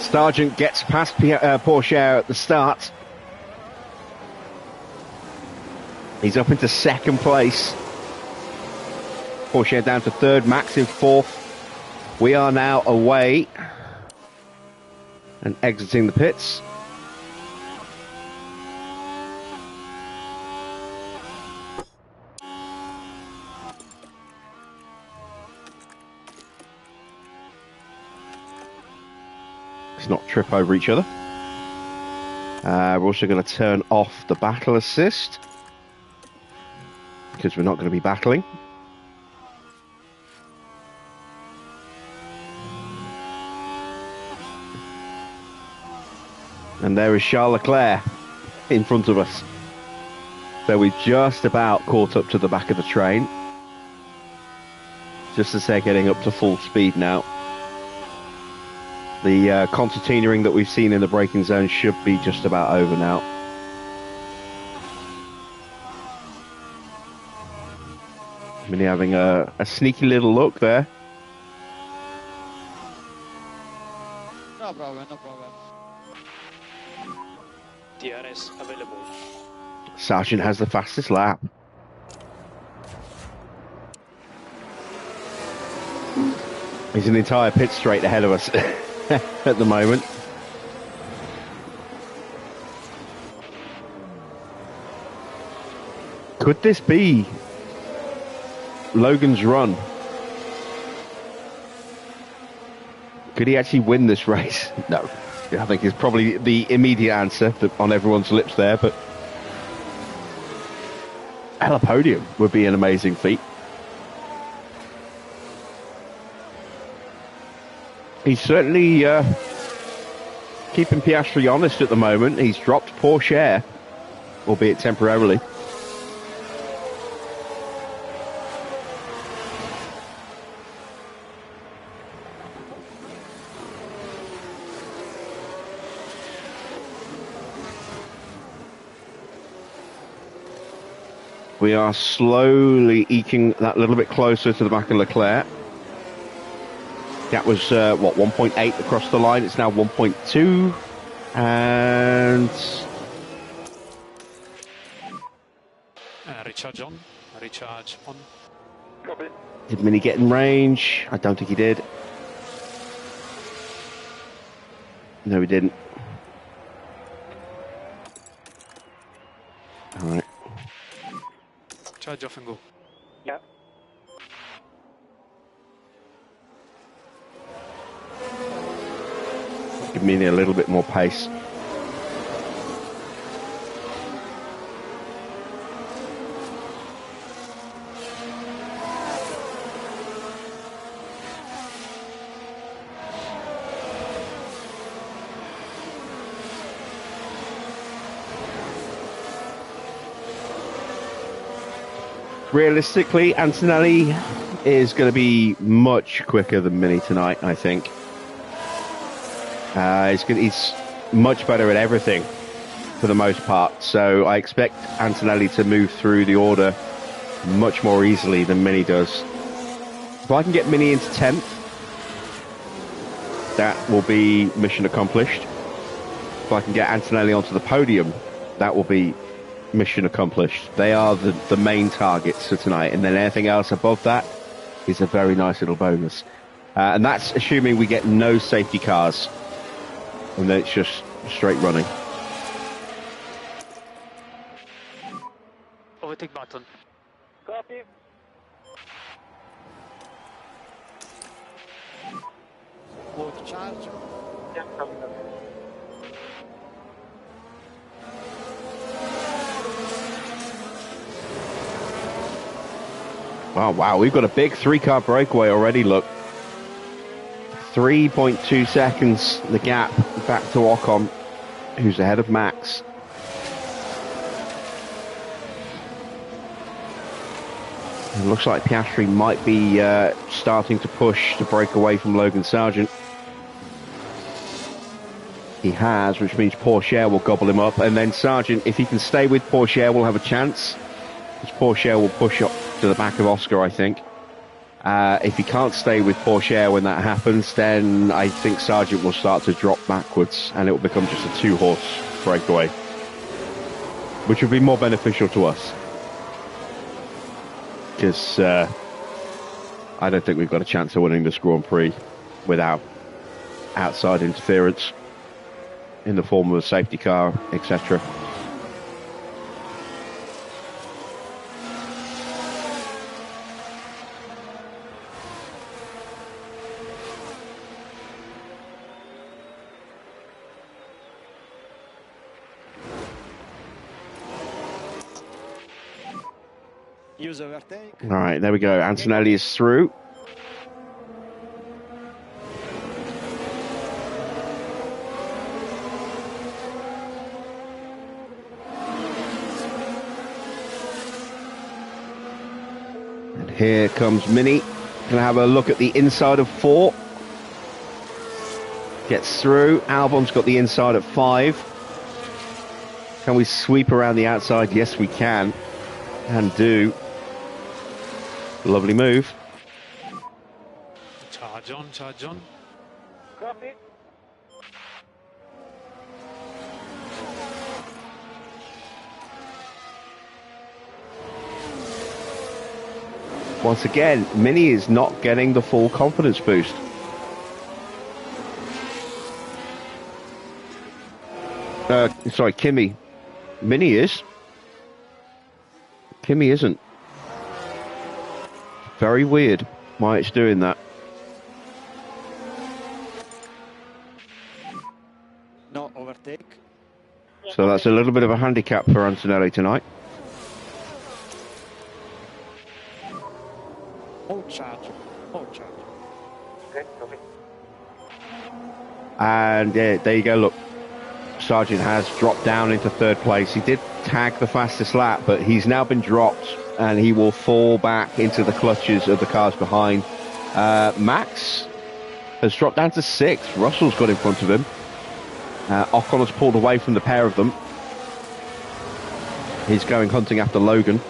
Sargent gets past Porsche at the start. He's up into second place. Porsche down to third, Max in fourth. We are now away and exiting the pits. Let's not trip over each other. We're also going to turn off the battle assist because we're not going to be battling. And there is Charles Leclerc in front of us. So we've just about caught up to the back of the train. Just as they're getting up to full speed now. The concertinaing that we've seen in the braking zone should be just about over now. Mini having a sneaky little look there.
No problem, no problem.
DRS available.
Sargent has the fastest lap. He's an entire pit straight ahead of us at the moment. Could this be Logan's run? Could he actually win this race? No. I think it's probably the immediate answer on everyone's lips there, but hell, a podium would be an amazing feat. He's certainly keeping Piastri honest at the moment. He's dropped Porsche, albeit temporarily. We are slowly eking that little bit closer to the back of Leclerc. That was, 1.8 across the line. It's now 1.2. And...
Recharge on. Recharge on.
Copy.
Did Mini get in range? I don't think he did. No, he didn't. All right.
Charge off and go.
Yeah.
Give Mini a little bit more pace. Realistically, Antonelli is going to be much quicker than Mini tonight, I think. He's much better at everything for the most part, so I expect Antonelli to move through the order much more easily than Mini does. If I can get Mini into 10th, that will be mission accomplished. If I can get Antonelli onto the podium, that will be mission accomplished. They are the main targets for tonight, and then anything else above that is a very nice little bonus. And that's assuming we get no safety cars, and then it's just straight running.
Overtake button.
Copy.
Both charge.
Yeah, copy.
Oh, wow. We've got a big 3-car breakaway already, look. 3.2 seconds, the gap back to Ocon, who's ahead of Max. It looks like Piastri might be starting to push to break away from Logan Sargent. He has, which means Pourchaire will gobble him up, and then Sargent, if he can stay with Pourchaire, will have a chance. Because Pourchaire will push up to the back of Oscar, I think. If he can't stay with Pourchaire when that happens, then I think Sargent will start to drop backwards, and it will become just a 2-horse breakaway, which would be more beneficial to us. Because I don't think we've got a chance of winning this Grand Prix without outside interference in the form of a safety car, etc.
Use overtake.
All right, there we go. Antonelli is through. And here comes Mini. Gonna have a look at the inside of 4. Gets through. Albon's got the inside at 5. Can we sweep around the outside? Yes, we can. And do. Lovely move.
Charge on, charge on.
Copy.
Once again, Mini is not getting the full confidence boost. Sorry, Kimi. Mini is. Kimi isn't. Very weird why it's doing that.
No overtake.
So that's a little bit of a handicap for Antonelli tonight.
Oh charge. Oh charge.
Okay, copy.
And yeah, there you go, look. Sargent has dropped down into 3rd place. He did tag the fastest lap, but he's now been dropped and he will fall back into the clutches of the cars behind. Max has dropped down to 6th. Russell's got in front of him. Ocon has pulled away from the pair of them. He's going hunting after Logan.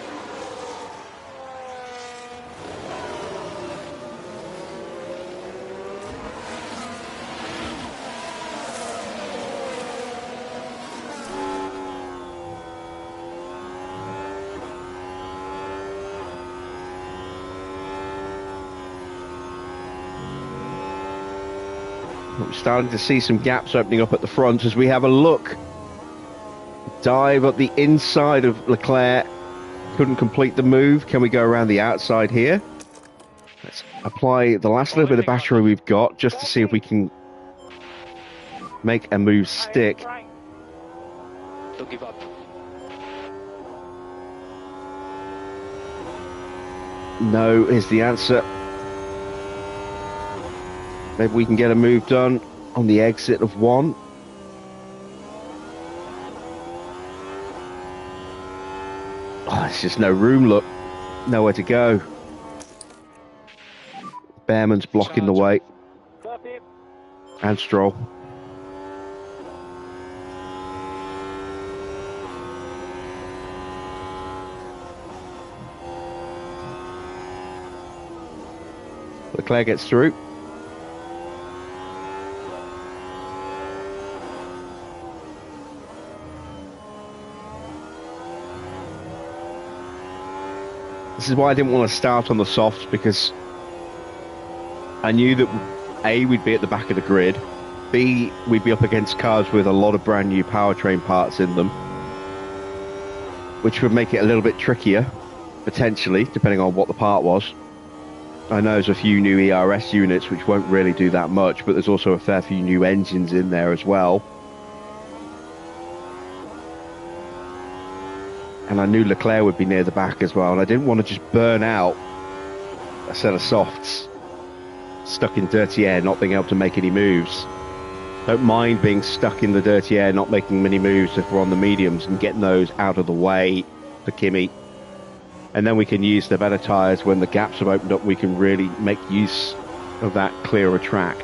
We're starting to see some gaps opening up at the front as we have a look. Dive up the inside of Leclerc. Couldn't complete the move. Can we go around the outside here? Let's apply the last little bit of battery we've got just to see if we can make a move stick.
Don't give up.
No is the answer. Maybe we can get a move done on the exit of 1. Oh, there's just no room, look. Nowhere to go. Behrman's blocking the way.
Copy.
And Stroll. Leclerc gets through. This is why I didn't want to start on the softs, because I knew that A, we'd be at the back of the grid, B, we'd be up against cars with a lot of brand new powertrain parts in them, which would make it a little bit trickier, potentially, depending on what the part was. I know there's a few new ERS units which won't really do that much, but there's also a fair few new engines in there as well. And I knew Leclerc would be near the back as well, and I didn't want to just burn out a set of softs, stuck in dirty air, not being able to make any moves. Don't mind being stuck in the dirty air, not making many moves if we're on the mediums, and getting those out of the way for Kimmy. And then we can use the better tyres when the gaps have opened up. We can really make use of that clearer track.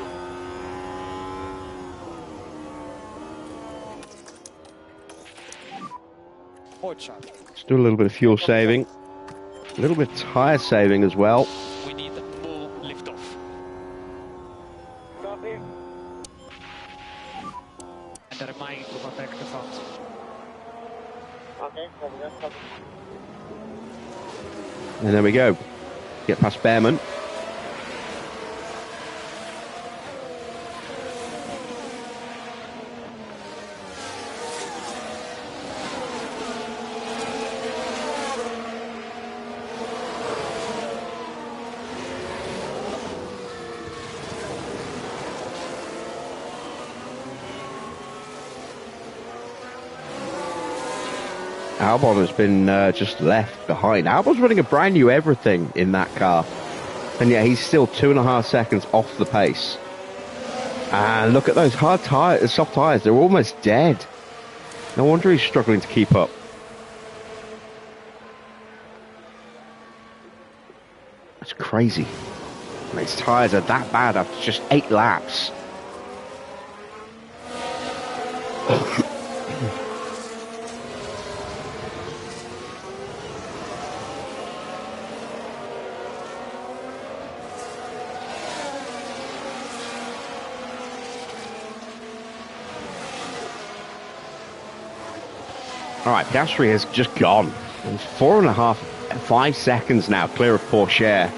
Let's do a little bit of fuel saving, a little bit of tyre saving as well.
We need more liftoff.
Copy.
And remind to protect the front.
Okay, copy that, copy.
And there we go. Get past Behrman. Albon has been just left behind. Albon's running a brand new everything in that car. And yet he's still 2.5 seconds off the pace. And look at those hard tyres, soft tyres. They're almost dead. No wonder he's struggling to keep up. That's crazy. And his tyres are that bad after just 8 laps. All right, Piastri has just gone. It's 4.5, 5 seconds now, clear of Porsche.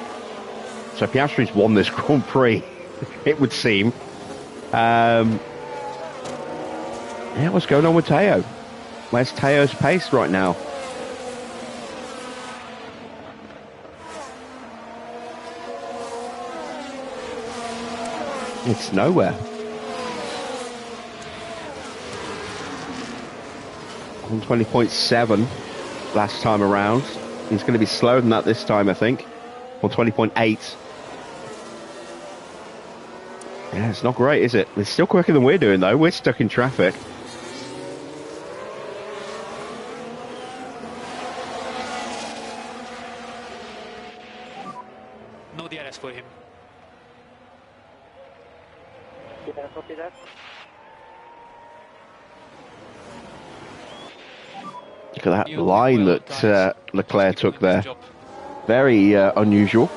So Piastri's won this Grand Prix, it would seem. Yeah, what's going on with Teo? Where's Teo's pace right now? It's nowhere. 120.7 last time around. He's going to be slower than that this time, I think. 120.8. Yeah, it's not great, is it? It's still quicker than we're doing, though. We're stuck in traffic.
No DRS for him.
Can I copy that?
Look at that
You
line
will,
that
guys.
Leclerc
Keep doing
took there.
this job.
Very unusual.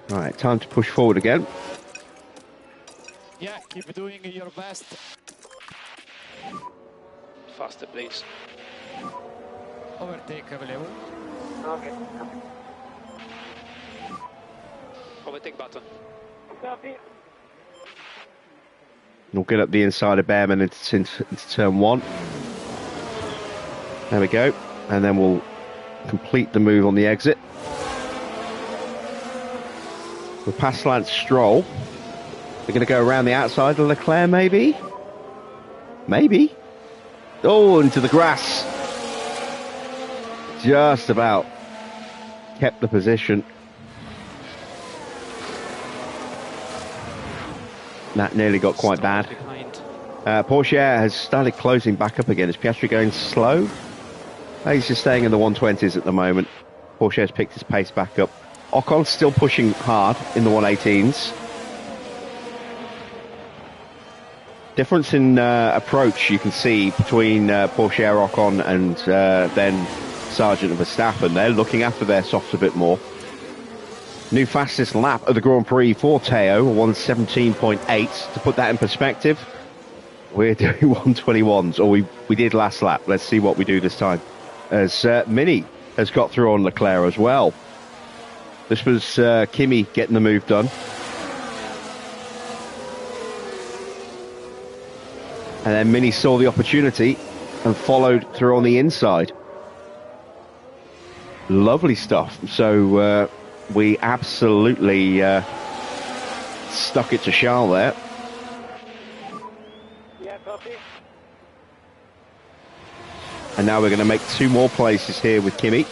All right, time to push forward again.
Yeah, keep doing your best.
Faster, please.
Overtake, volevo.
Okay.
Overtake button.
Copy.
We'll get up the inside of Behrman into turn 1. There we go. And then we'll complete the move on the exit. We'll pass Lance Stroll. We're going to go around the outside of Leclerc, maybe? Maybe. Oh, into the grass. Just about kept the position. That nearly got quite bad.
Behind.
Porsche has started closing back up again. Is Piastri going slow? Oh, he's just staying in the 120s at the moment. Porsche has picked his pace back up. Ocon's still pushing hard in the 118s. Difference in approach you can see between Porsche Ocon and then Sargent and Verstappen. They're looking after their softs a bit more. New fastest lap of the Grand Prix for Teo, 117.8. To put that in perspective, we're doing 121s, or we did last lap. Let's see what we do this time. As Mini has got through on Leclerc as well. This was Kimi getting the move done. And then Mini saw the opportunity and followed through on the inside. Lovely stuff. So we absolutely stuck it to Charles there.
Yeah, copy.
And now we're going to make 2 more places here with Kimi.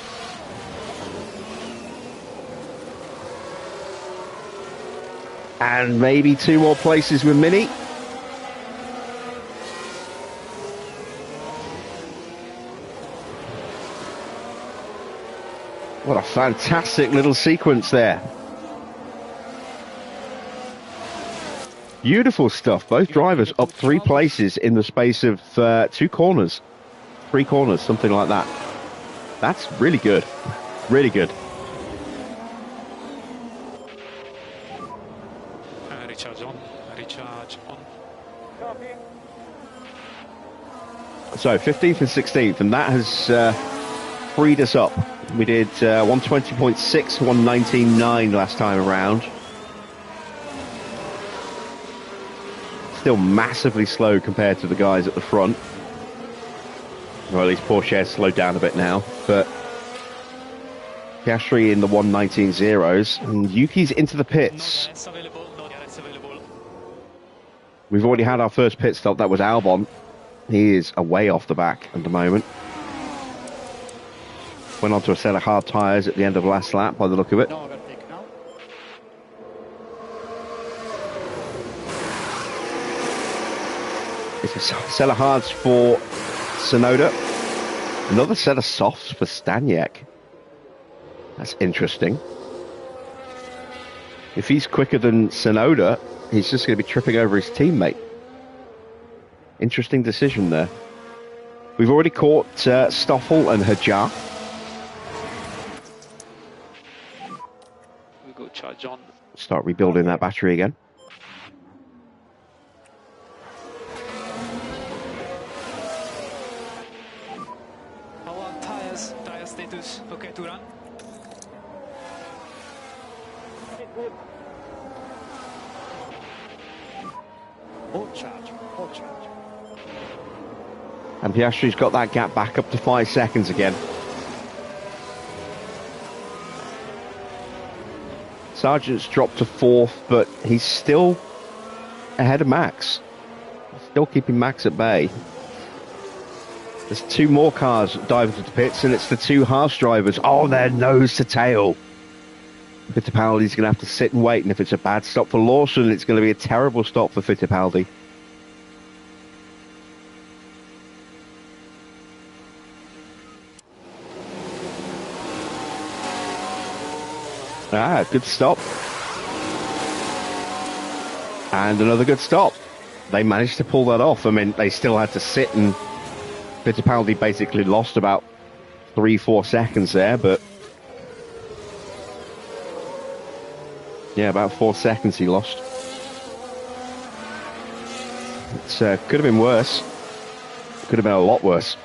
And maybe 2 more places with Mini. What a fantastic little sequence there. Beautiful stuff. Both drivers up 3 places in the space of 2 corners. 3 corners, something like that. That's really good. Really good.
Recharge on. Recharge on.
Copy.
So 15th and 16th, and that has freed us up. We did 120.6, 119.9 last time around. Still massively slow compared to the guys at the front. Or at least Porsche has slowed down a bit now. But Piastri in the 119 zeros. And Yuki's into the pits. We've already had our first pit stop. That was Albon. He is away off the back at the moment. Went on to a set of hard tyres at the end of last lap by the look of it.
No overtake now.
It's a set of hards for Tsunoda. Another set of softs for Staniek. That's interesting. If he's quicker than Tsunoda, he's just going to be tripping over his teammate. Interesting decision there. We've already caught Stoffel and Hajar.
We go charge on.
Start rebuilding that battery again.
How are tires? Tire status. Okay to run.
Good.
Full charge. Full charge.
And Piastri's got that gap back up to 5 seconds again. Sargent's dropped to 4th, but he's still ahead of Max. Still keeping Max at bay. There's 2 more cars diving to the pits, and it's the 2 Haas drivers. Oh, they're nose to tail. Fittipaldi's going to have to sit and wait, and if it's a bad stop for Lawson, it's going to be a terrible stop for Fittipaldi. Ah, good stop. And another good stop. They managed to pull that off. I mean, they still had to sit, and Fittipaldi basically lost about 3-4 seconds there, but yeah, about 4 seconds he lost. It could have been worse. Could have been a lot worse.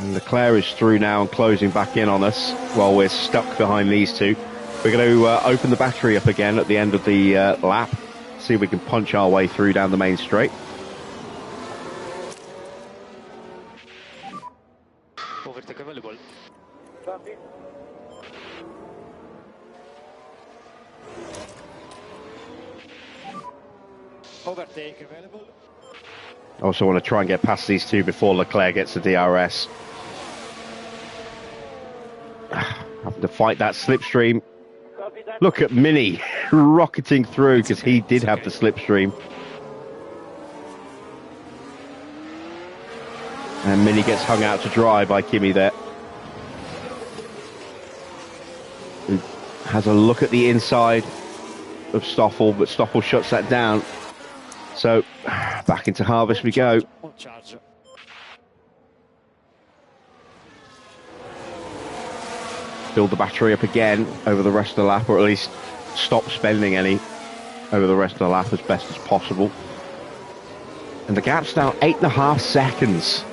And Leclerc is through now and closing back in on us while we're stuck behind these 2. We're going to open the battery up again at the end of the lap. See if we can punch our way through down the main straight.
Overtake available.
Copy.
Overtake available.
I also want to try and get past these 2 before Leclerc gets the DRS. Having to fight that slipstream.
Copy that.
Look at Mini rocketing through because he did have the slipstream. And Mini gets hung out to dry by Kimi there. Who has a look at the inside of Stoffel, but Stoffel shuts that down. So, back into harvest we go.
On charge.
Build the battery up again over the rest of the lap, or at least stop spending any over the rest of the lap as best as possible. And the gap's now 8.5 seconds.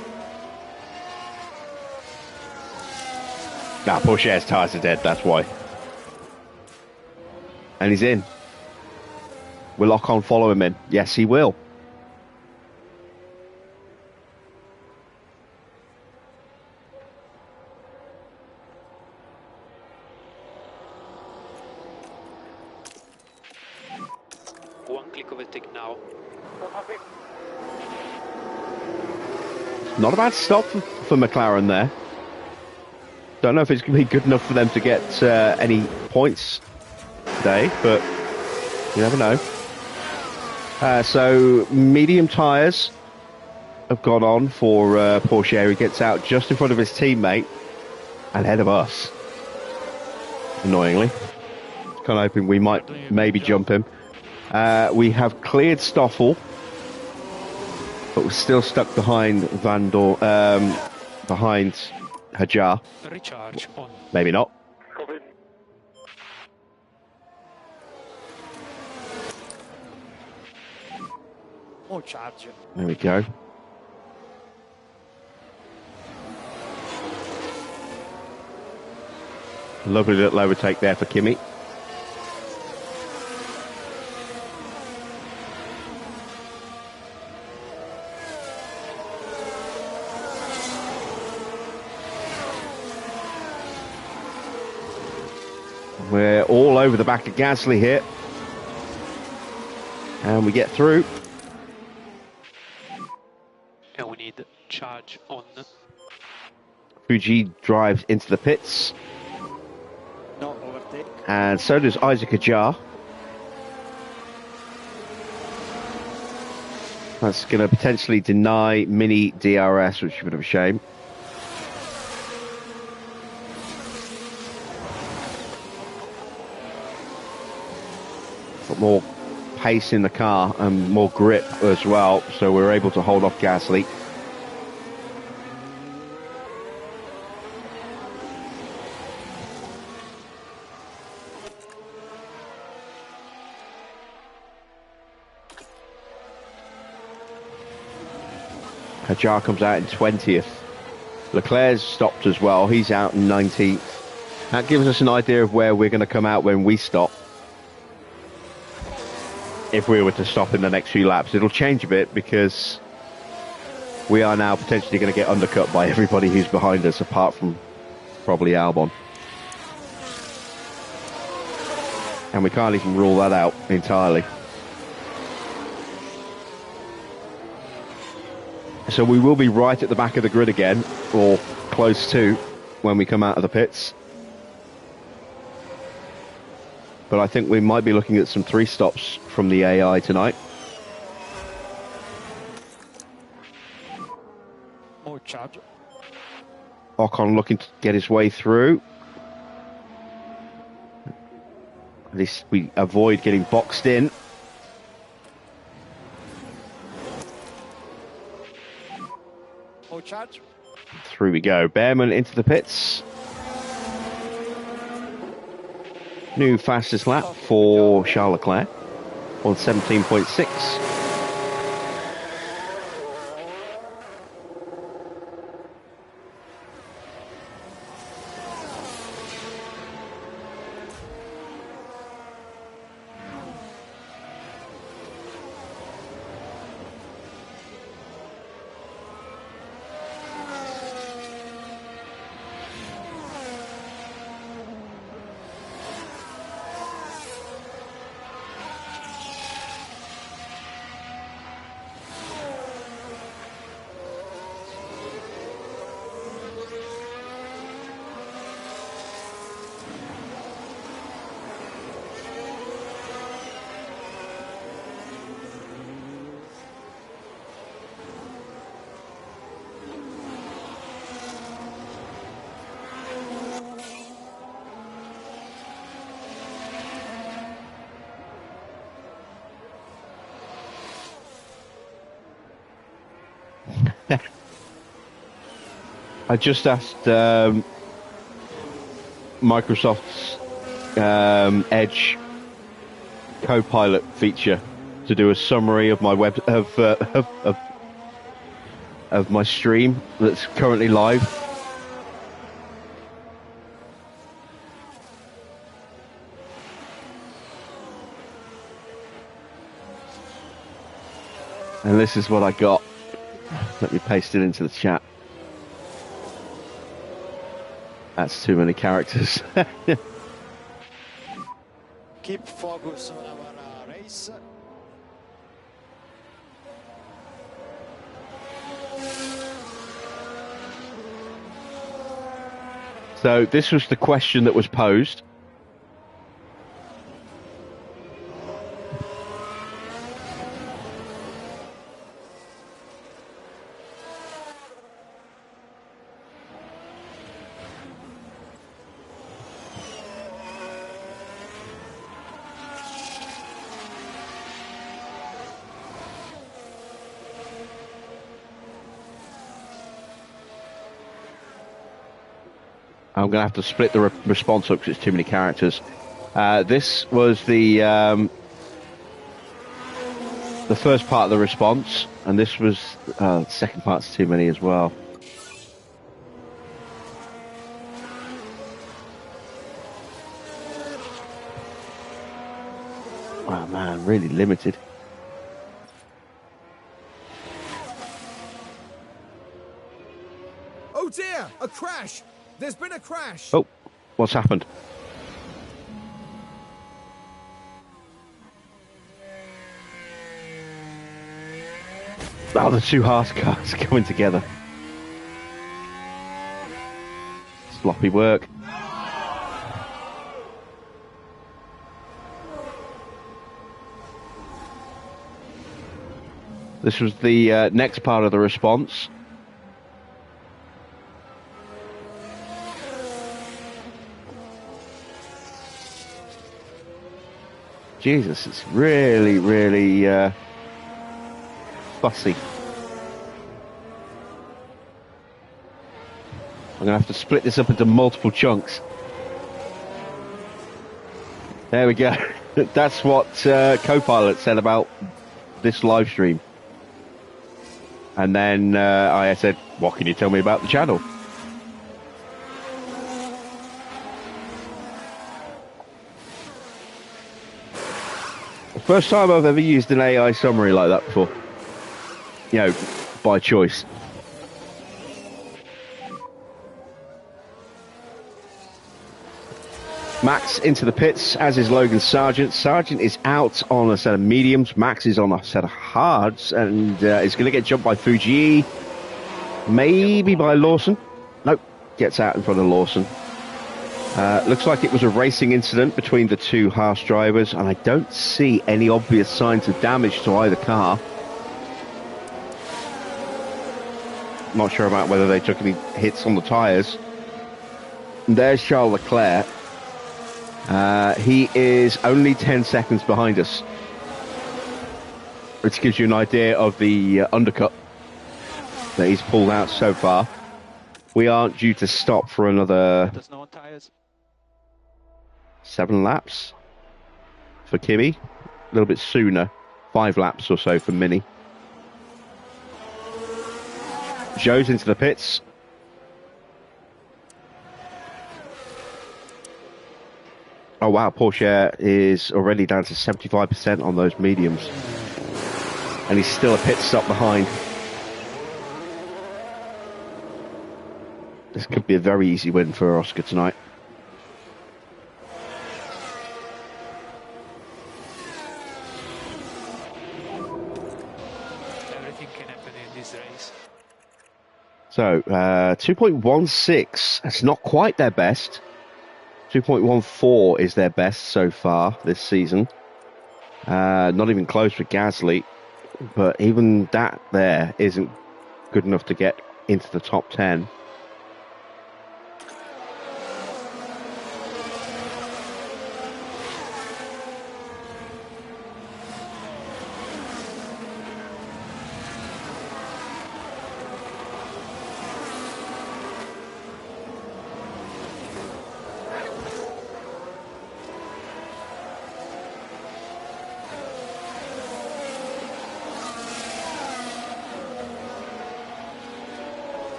Nah, Pourchaire's tyres are dead, that's why. And he's in. Will Ocon follow him in? Yes, he will.
One click overtake now.
Not a bad stop for McLaren there. Don't know if it's going to be good enough for them to get any points today, but you never know. So medium tyres have gone on for Pourchaire. He gets out just in front of his teammate and ahead of us. Annoyingly. Kind of hoping we might maybe jump him. We have cleared Stoffel, but we're still stuck behind behind Hajar.
Recharge on.
Maybe not.
On charge.
There we go. Lovely little overtake there for Kimi. We're all over the back of Gasly here. And we get through.
And we need charge on.
Fuji drives into the pits.
No overtake.
And so does Isaac Ajar. That's going to potentially deny Mini DRS, which is a bit of a shame. Got more pace in the car and more grip as well, so we're able to hold off Gasly. Hajar comes out in 20th. Leclerc's stopped as well. He's out in 19th. That gives us an idea of where we're going to come out when we stop. If we were to stop in the next few laps, it'll change a bit because we are now potentially going to get undercut by everybody who's behind us, apart from probably Albon. And we can't even rule that out entirely. So we will be right at the back of the grid again, or close to, when we come out of the pits. But I think we might be looking at some 3 stops from the AI tonight.
More charge.
Ocon looking to get his way through. At least we avoid getting boxed in.
More charge.
Through we go. Behrman into the pits. New fastest lap for Charles Leclerc on 17.6. I just asked Microsoft's Edge Copilot feature to do a summary of my of my stream that's currently live. And this is what I got. Let me paste it into the chat. That's too many characters.
Keep focus on our race.
So this was the question that was posed. I'm going to have to split the response up because it's too many characters. This was the first part of the response, and this was the second part's too many as well. Wow, man, really limited.
Oh dear, a crash! There's been a crash!
Oh, what's happened? Oh, the two Haas cars coming together. Sloppy work. This was the next part of the response. Jesus, it's really, really fussy. I'm going to have to split this up into multiple chunks. There we go. That's what Copilot said about this live stream. And then I said, what can you tell me about the channel? First time I've ever used an AI summary like that before. You know, by choice. Max into the pits, as is Logan Sargent. Sargent is out on a set of mediums. Max is on a set of hards, and is going to get jumped by Fuji. Maybe by Lawson. Nope, gets out in front of Lawson. Looks like it was a racing incident between the two Haas drivers, and I don't see any obvious signs of damage to either car. Not sure about whether they took any hits on the tyres. And there's Charles Leclerc. He is only 10 seconds behind us, which gives you an idea of the undercut that he's pulled out so far. We aren't due to stop for another...
There's no tires.
7 laps for Kimi. A little bit sooner. 5 laps or so for Mini. Joe's into the pits. Oh wow, Porsche is already down to 75% on those mediums. And he's still a pit stop behind. This could be a very easy win for Oscar tonight.
Everything can happen in this race.
So, 2.16. That's not quite their best. 2.14 is their best so far this season. Not even close for Gasly. But even that there isn't good enough to get into the top 10.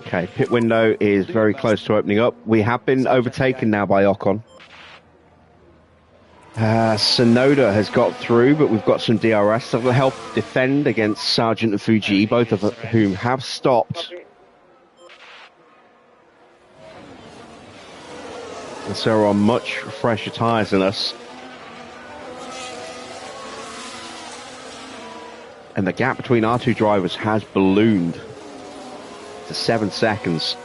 Okay, pit window is very close to opening up. We have been overtaken now by Ocon. Sonoda has got through, but we've got some DRS that will help defend against Sargent and Fuji, both of whom have stopped. And so are much fresher tyres than us. And the gap between our two drivers has ballooned to 7 seconds.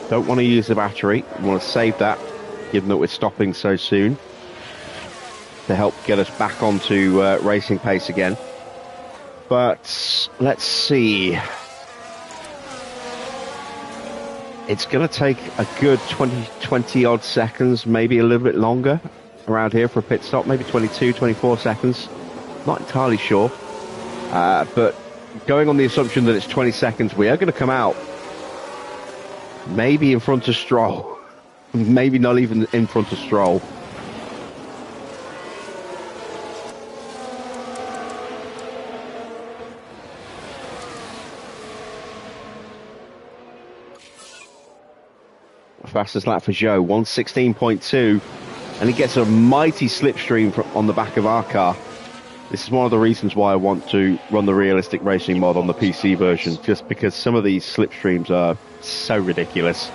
Don't want to use the battery. We want to save that, given that we're stopping so soon, to help get us back onto racing pace again. But let's see. It's going to take a good 20 odd seconds, maybe a little bit longer around here for a pit stop, maybe 22, 24 seconds. Not entirely sure. But going on the assumption that it's 20 seconds, we are going to come out maybe in front of Stroll. Maybe not even in front of Stroll. Fastest lap for Joe, 1:16.2, and he gets a mighty slipstream on the back of our car. This is one of the reasons why I want to run the realistic racing mod on the PC version, just because some of these slipstreams are so ridiculous.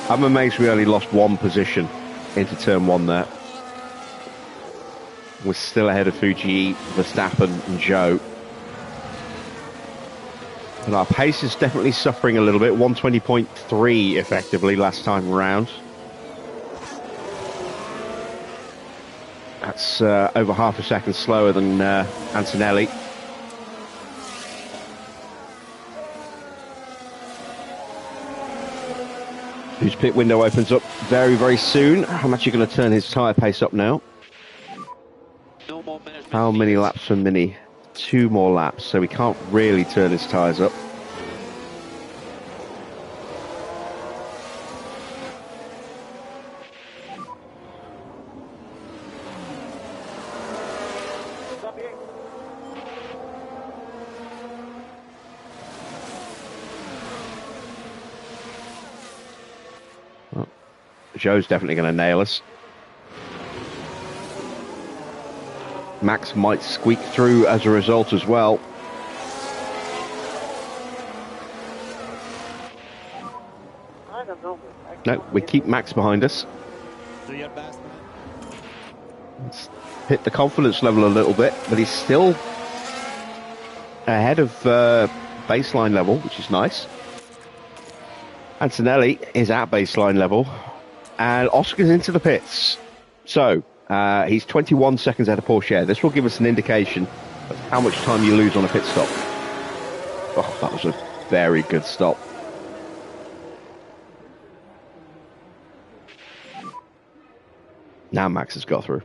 I'm amazed we only lost one position into turn one there. We're still ahead of Fuji, Verstappen and Joe. And our pace is definitely suffering a little bit. 120.3 effectively last time around. That's over half a second slower than Antonelli. Whose pit window opens up very, very soon. I'm actually going to turn his tyre pace up now.
No more management.
How many laps for Mini? 2 more laps, so we can't really turn his tyres up. Well, Joe's definitely going to nail us. Max might squeak through as a result as well.
I don't know.
No, we keep Max behind us.
Do your best, man.
Let's hit the confidence level a little bit, but he's still ahead of baseline level, which is nice. Antonelli is at baseline level, and Oscar's into the pits. So, he's 21 seconds ahead of Porsche. This will give us an indication of how much time you lose on a pit stop. Oh, that was a very good stop. Now Max has got through.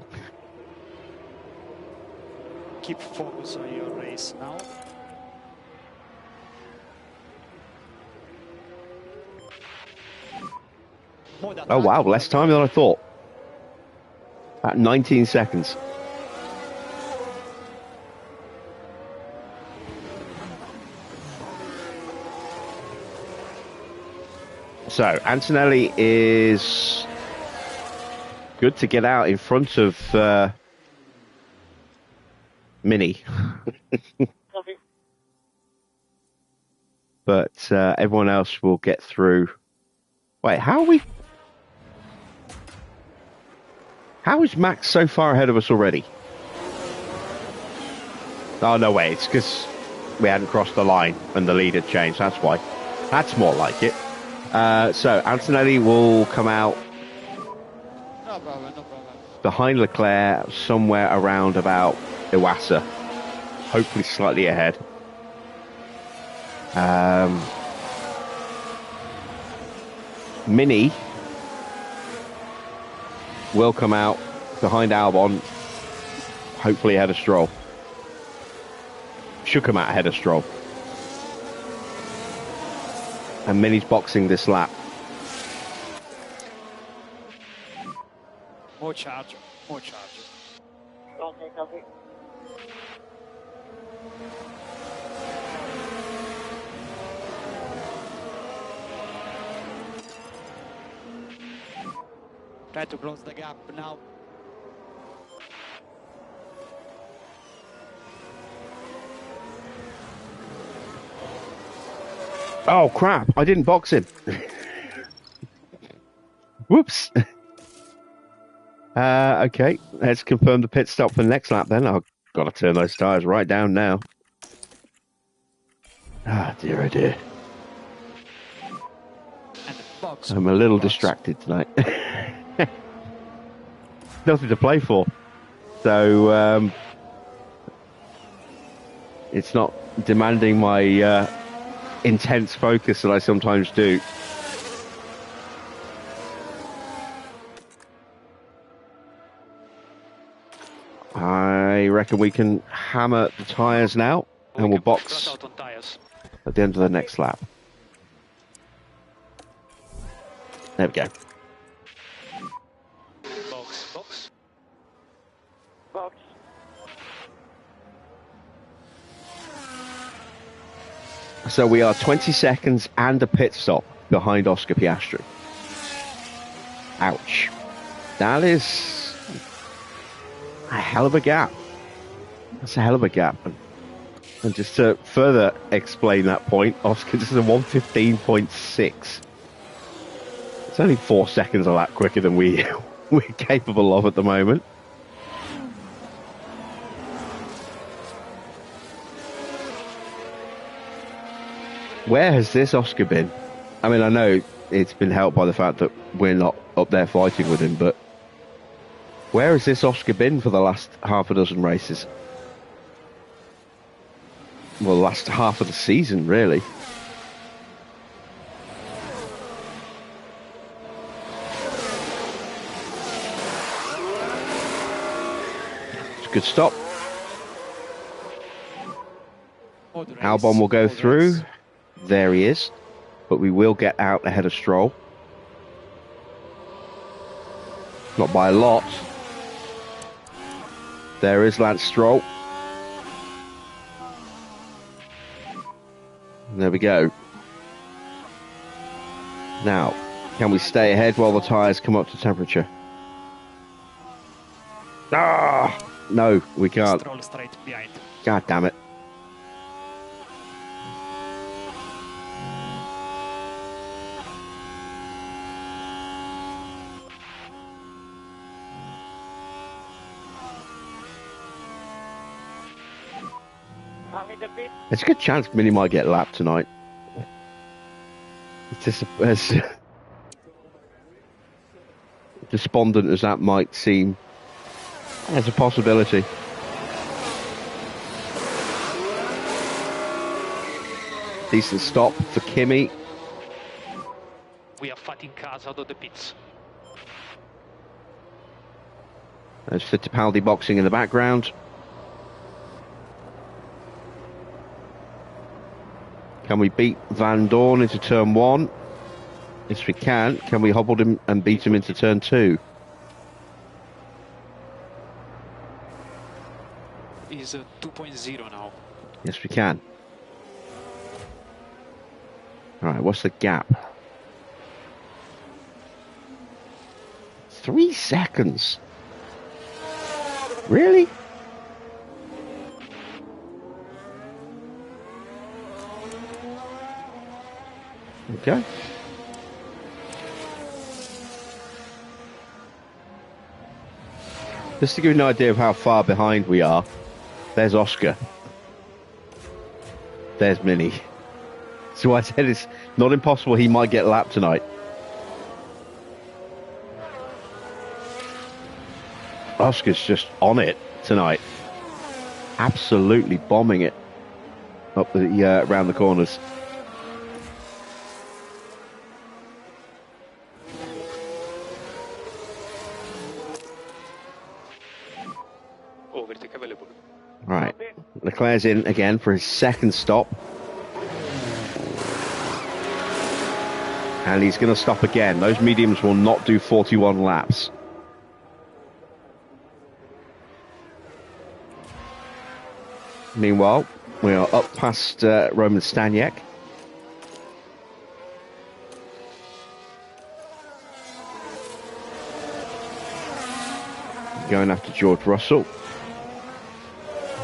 Keep focus on your race now.
Oh wow, less time than I thought. At 19 seconds. So, Antonelli is good to get out in front of Mini. But everyone else will get through. Wait, how is Max so far ahead of us already? Oh, no way. It's because we hadn't crossed the line and the lead had changed. That's why. That's more like it. So, Antonelli will come out
No problem, no problem.
behind Leclerc, somewhere around about Iwasa. Hopefully slightly ahead. Mini will come out behind Albon, hopefully ahead of Stroll. Should come out ahead of Stroll. And Mini's boxing this lap.
More charger, more charger.
Okay, copy.
Try to close the gap now.
Oh crap, I didn't box him. Whoops. Okay, let's confirm the pit stop for the next lap then. I've got to turn those tyres right down now. Ah, dear, oh dear.
And the box.
I'm a little distracted tonight. Nothing to play for. So, it's not demanding my intense focus that I sometimes do. I reckon we can hammer the tyres now, and we'll box
Out on tires.
at the end of the next lap. There we go.
Box, box.
Box.
So we are 20 seconds and a pit stop behind Oscar Piastri. Ouch. That is a hell of a gap. That's a hell of a gap. And just to further explain that point, Oscar, this is a 1:15.6. It's only 4 seconds a lap quicker than we're capable of at the moment. Where has this Oscar been? I mean, I know it's been helped by the fact that we're not up there fighting with him, but where has this Oscar been for the last half a dozen races? Well, the last half of the season, really. It's a good stop. Albon will go through. There he is. But we will get out ahead of Stroll. Not by a lot. There is Lance Stroll. There we go. Now, can we stay ahead while the tyres come up to temperature? Ah! No, we can't.
Stroll straight behind.
God damn it.
I'm in the pit.
It's a good chance Mini might get lapped tonight. It's just as despondent as that might seem, there's a possibility. Decent stop for Kimi.
We are fighting cars out of the pits.
There's Fittipaldi boxing in the background. Can we beat Van Dorn into turn 1? Yes, we can. Can we hobble him and beat him into turn 2?
Is 2.0 now.
Yes, we can. Alright, what's the gap? 3 seconds. Really? Okay. Just to give you an idea of how far behind we are, there's Oscar. There's Mini. So I said it's not impossible he might get lapped tonight. Oscar's just on it tonight. Absolutely bombing it up the around the corners.
overtake available.
Right. Leclerc's in again for his second stop. And he's going to stop again. Those mediums will not do 41 laps. Meanwhile, we are up past Roman Staniek. Going after George Russell.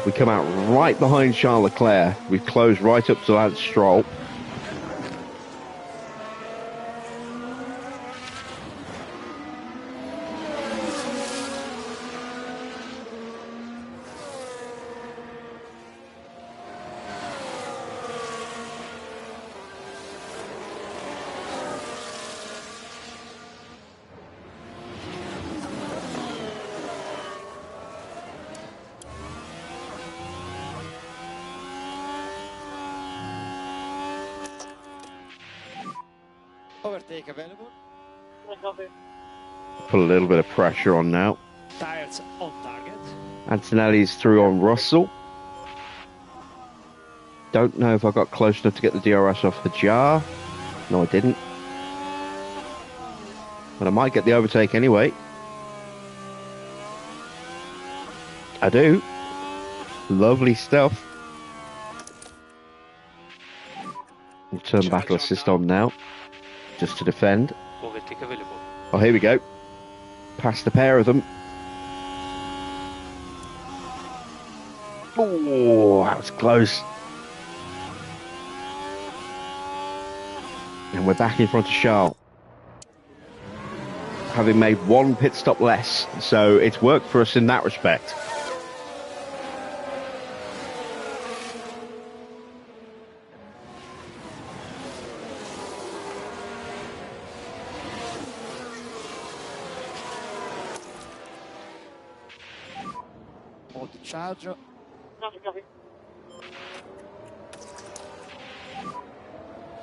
We come out right behind Charles Leclerc. We've closed right up to Lance Stroll.
Overtake available.
Copy.
Put a little bit of pressure on now.
Tires on target.
Antonelli's through on Russell. Don't know if I got close enough to get the DRS off the jar. No, I didn't. But I might get the overtake anyway. I do. Lovely stuff. We'll turn battle assist on now, just to defend.
Overtake available.
Oh, here we go. Past the pair of them. Oh, that was close. And we're back in front of Charles, having made one pit stop less. So it's worked for us in that respect.
Mode charge.
Copy.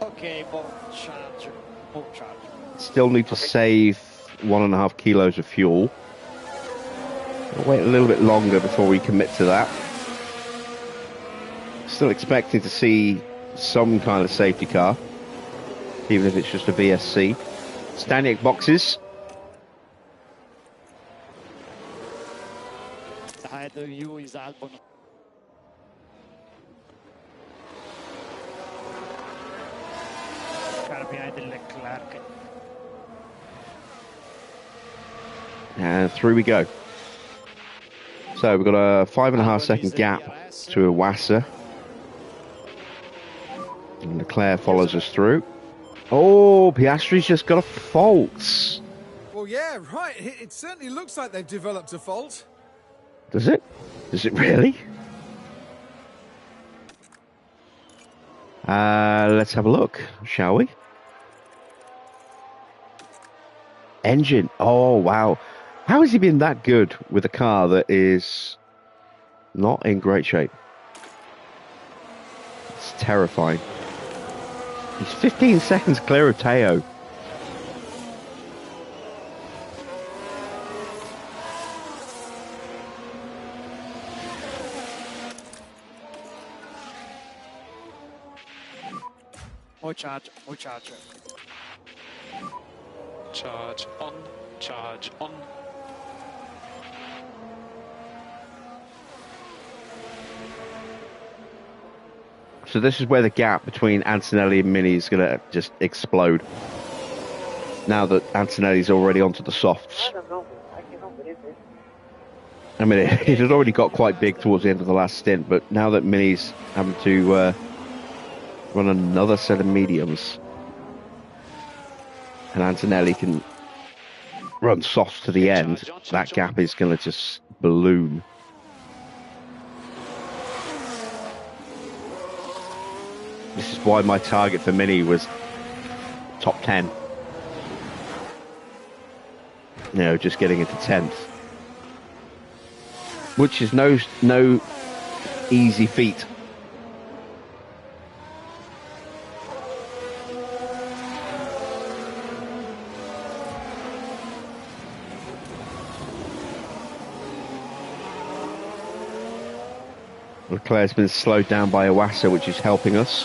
Okay, mode charge. Mode charge.
Still need to save 1.5 kilos of fuel. We'll wait a little bit longer before we commit to that. Still expecting to see some kind of safety car, even if it's just a VSC. Staniek boxes.
Ahead of you is Albon. Car behind Leclerc.
And through we go. So we've got a 5.5 second gap to Iwasa. And Leclerc follows us through. Oh, Piastri's just got a fault.
Well, yeah, right. It certainly looks like they've developed a fault.
Does it? Does it really? Let's have a look, shall we? Engine. Oh, wow. How has he been that good with a car that is not in great shape? It's terrifying. He's 15 seconds clear of Teo.
More charge, more charge.
Charge on, charge on.
So this is where the gap between Antonelli and Mini is going to just explode. Now that Antonelli's already onto the softs.
I don't know. I cannot believe this.
I mean, it had already got quite big towards the end of the last stint, but now that Mini's having to run another set of mediums, and Antonelli can run softs to the end, that gap is going to just balloon. This is why my target for Mini was top 10. You know, just getting into 10th. Which is no easy feat. Leclerc's been slowed down by Iwasa, which is helping us.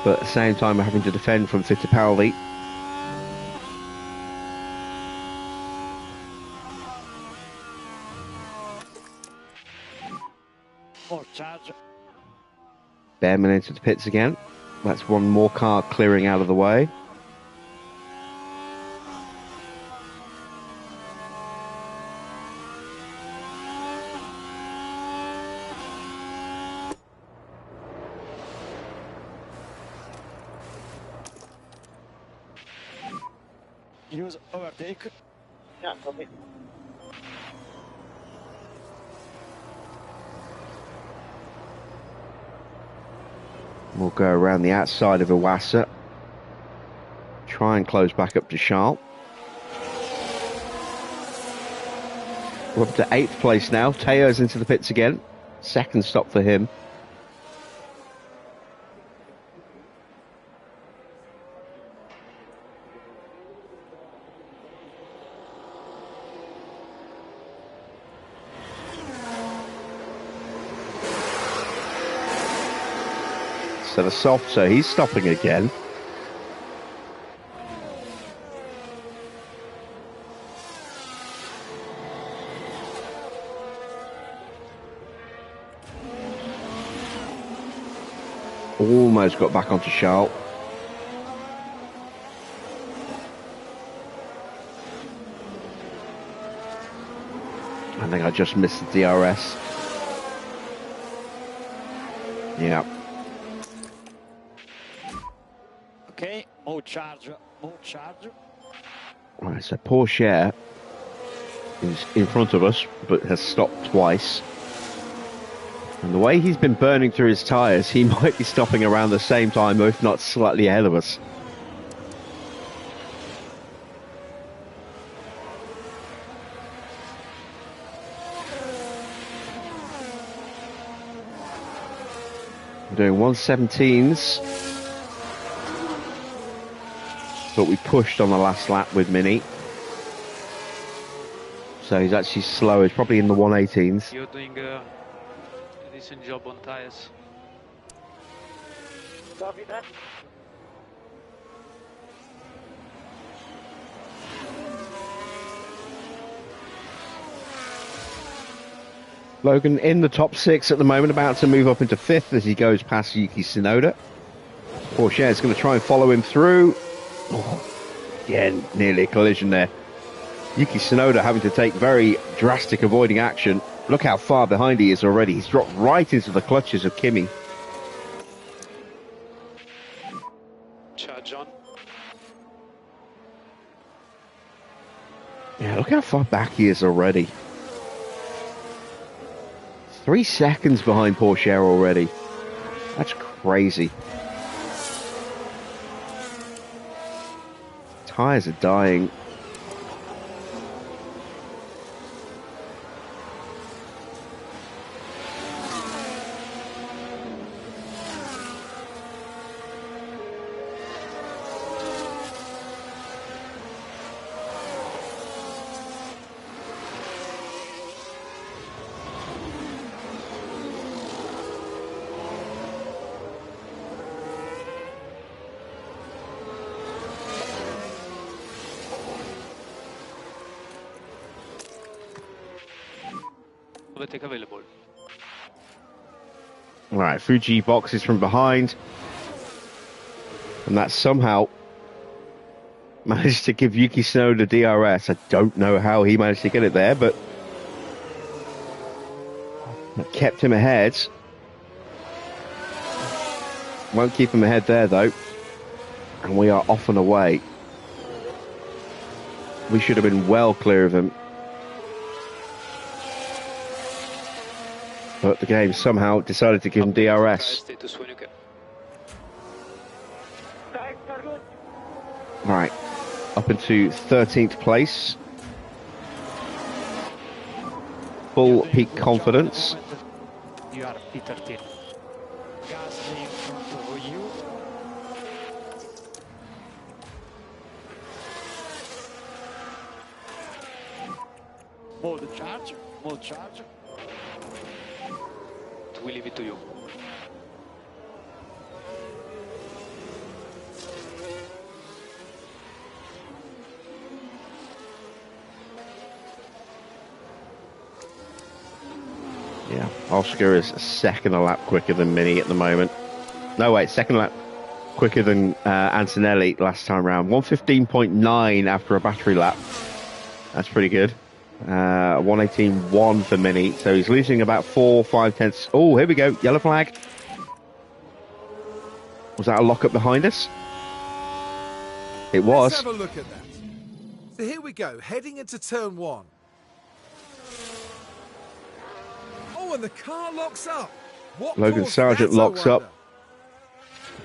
But at the same time, we're having to defend from Fittipaldi.
More charge.
Behrman into the pits again. That's one more car clearing out of the way.
Use overtake.
Yeah, copy.
We'll go around the outside of Iwasa. Try and close back up to Charles. We're up to 8th place now. Teo's into the pits again. Second stop for him. Instead of soft, so he's stopping again. Almost got back onto Charles. I think I just missed the DRS. Yeah.
Okay, more charge, more charge.
Right, so Porsche is in front of us, but has stopped twice. And the way he's been burning through his tyres, he might be stopping around the same time, if not slightly ahead of us. We're doing 117s. But we pushed on the last lap with Mini. So he's actually slow. He's probably in the 118s.
You're doing a decent job on tires.
Copy that.
Logan in the top 6 at the moment, about to move up into 5th as he goes past Yuki Tsunoda. Porsche is going to try and follow him through. Oh, yeah, nearly a collision there. Yuki Tsunoda having to take very drastic avoiding action. Look how far behind he is already. He's dropped right into the clutches of Kimi.
Charge on.
Yeah, look how far back he is already. 3 seconds behind Porsche already. That's crazy. Tyres are dying.
Overtake available.
Right, Fuji boxes from behind. And that somehow managed to give Yuki Tsunoda DRS. I don't know how he managed to get it there, but that kept him ahead. Won't keep him ahead there, though. And we are off and away. We should have been well clear of him. But the game somehow decided to give him DRS.
Status when you can.
Tires are good.
Right, up into 13th place. Full peak confidence.
You are P13. Gasly in front of you. Mode charge. Mode charge.
We leave it to you.
Yeah, Oscar is a second a lap quicker than Mini at the moment. No, wait, second lap quicker than Antonelli last time round. 1:15.9 after a battery lap. That's pretty good. 1:18.1 for Mini, so he's losing about 4-5 tenths. Oh, here we go, yellow flag. Was that a lock-up behind us? It was.
Let's have a look at that. So here we go, heading into turn 1. Oh, and the car locks up. What
Logan
caused
Sargent
that, I
locks
wonder?
up.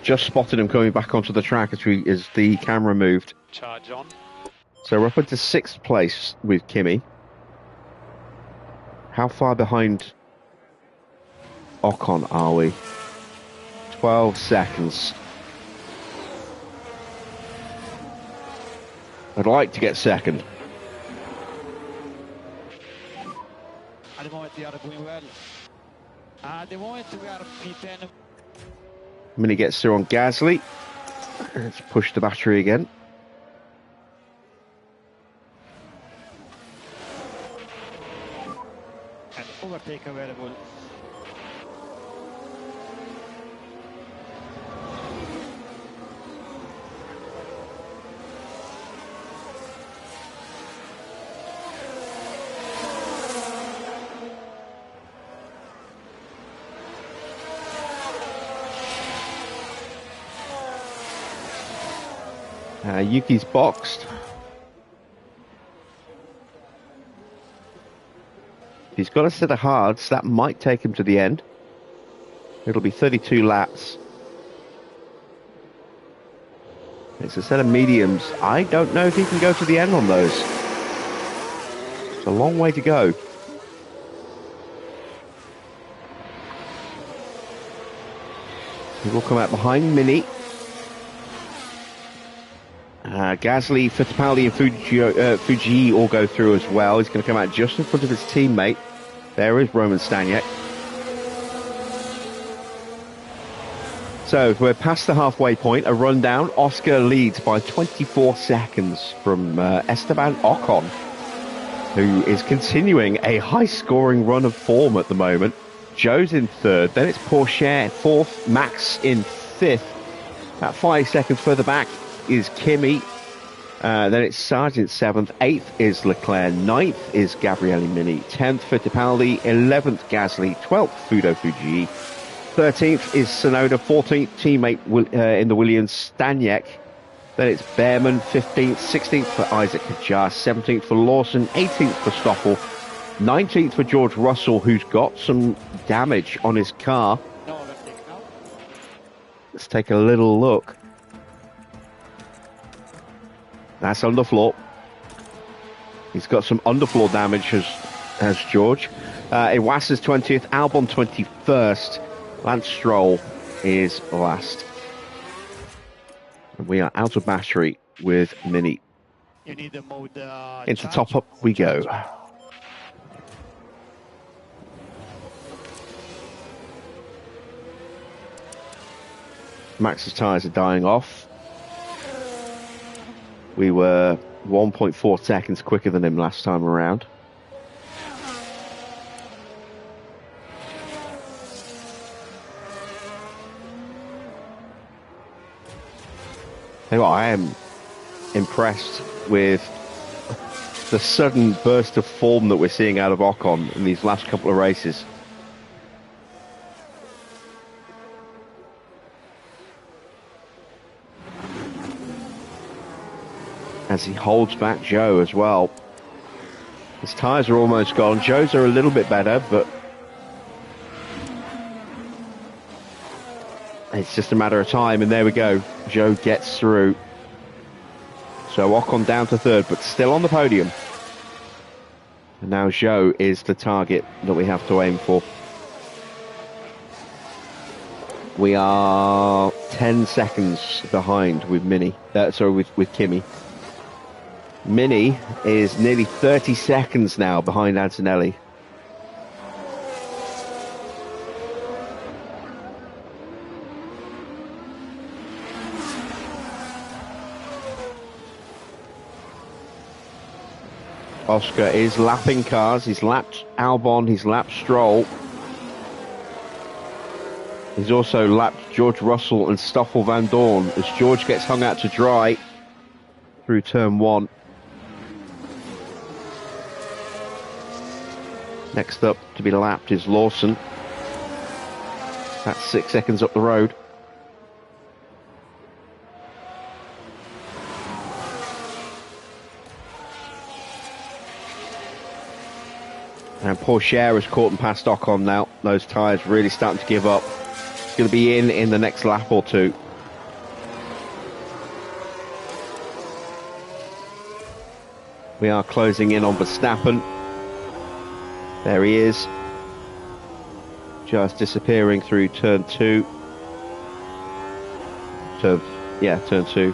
Just spotted him coming back onto the track as the camera moved.
Charge on.
So we're up into 6th place with Kimi. How far behind Ocon are we? 12 seconds. I'd like to get second.
At the moment, they are going well. At the moment, we are P10.
Mini gets through on Gasly. Let's push the battery again.
And overtake available.
Yuki's boxed. He's got a set of hards. That might take him to the end. It'll be 32 laps. It's a set of mediums. I don't know if he can go to the end on those. It's a long way to go. He will come out behind Mini. Gasly, Fittipaldi and Fuji all go through as well. He's going to come out just in front of his teammate. There is Roman Staniek. So we're past the halfway point. A rundown. Oscar leads by 24 seconds from Esteban Ocon, who is continuing a high-scoring run of form at the moment. Joe's in 3rd. Then it's Porsche 4th. Max in 5th. About 5 seconds further back is Kimi. Then it's Sargent 7th. 8th is Leclerc. 9th is Gabriele Mini. 10th Fittipaldi. 11th Gasly. 12th Fudo Fuji. 13th is Sonoda. 14th teammate in the Williams, Staniek. Then it's Behrman. 15th. 16th for Isaac Hajar. 17th for Lawson. 18th for Stoffel. 19th for George Russell, who's got some damage on his car.
No overtake now.
Let's take a little look. That's underfloor. He's got some underfloor damage as George. Iwasa is 20th, Albon 21st, Lance Stroll is last. And we are out of battery with Mini.
You need the mode.
Into
charge.
top up we go. Max's tyres are dying off. We were 1.4 seconds quicker than him last time around. Hey, well, I am impressed with the sudden burst of form that we're seeing out of Ocon in these last couple of races. As he holds back Joe as well. His tyres are almost gone. Joe's are a little bit better, but it's just a matter of time. And there we go. Joe gets through. So Ocon down to 3rd, but still on the podium. And now Joe is the target that we have to aim for. We are 10 seconds behind with Kimi. Mini is nearly 30 seconds now behind Antonelli. Oscar is lapping cars. He's lapped Albon, he's lapped Stroll. He's also lapped George Russell and Stoffel Van Dorn as George gets hung out to dry through turn 1. Next up to be lapped is Lawson. That's 6 seconds up the road. And Pourchaire has caught and passed Ocon now. Those tyres really starting to give up. It's going to be in the next lap or two. We are closing in on Verstappen. There he is. Just disappearing through turn 2. Turn 2.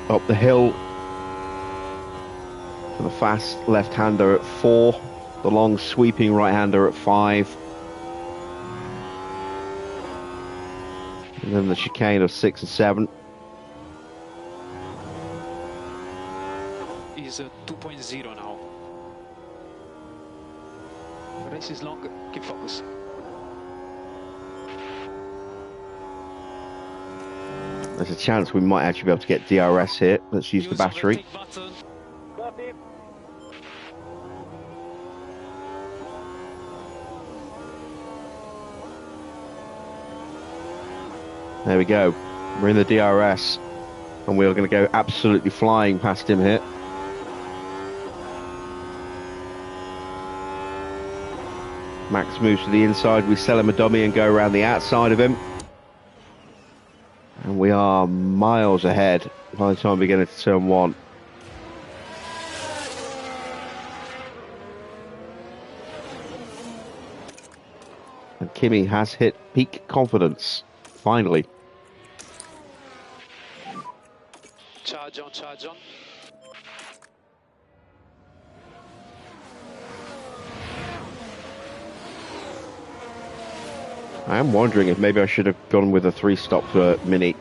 Up the hill. For the fast left-hander at 4. The long sweeping right-hander at 5. And then the chicane of 6 and 7.
Is 2.0 now. The race is long. Keep focus.
There's a chance we might actually be able to get DRS here. Let's use the battery.
Copy.
There we go. We're in the DRS. And we're going to go absolutely flying past him here. Max moves to the inside. We sell him a dummy and go around the outside of him. And we are miles ahead by the time we get into turn 1. And Kimi has hit peak confidence. Finally.
Charge on.
I am wondering if maybe I should have gone with a 3-stop for Mini.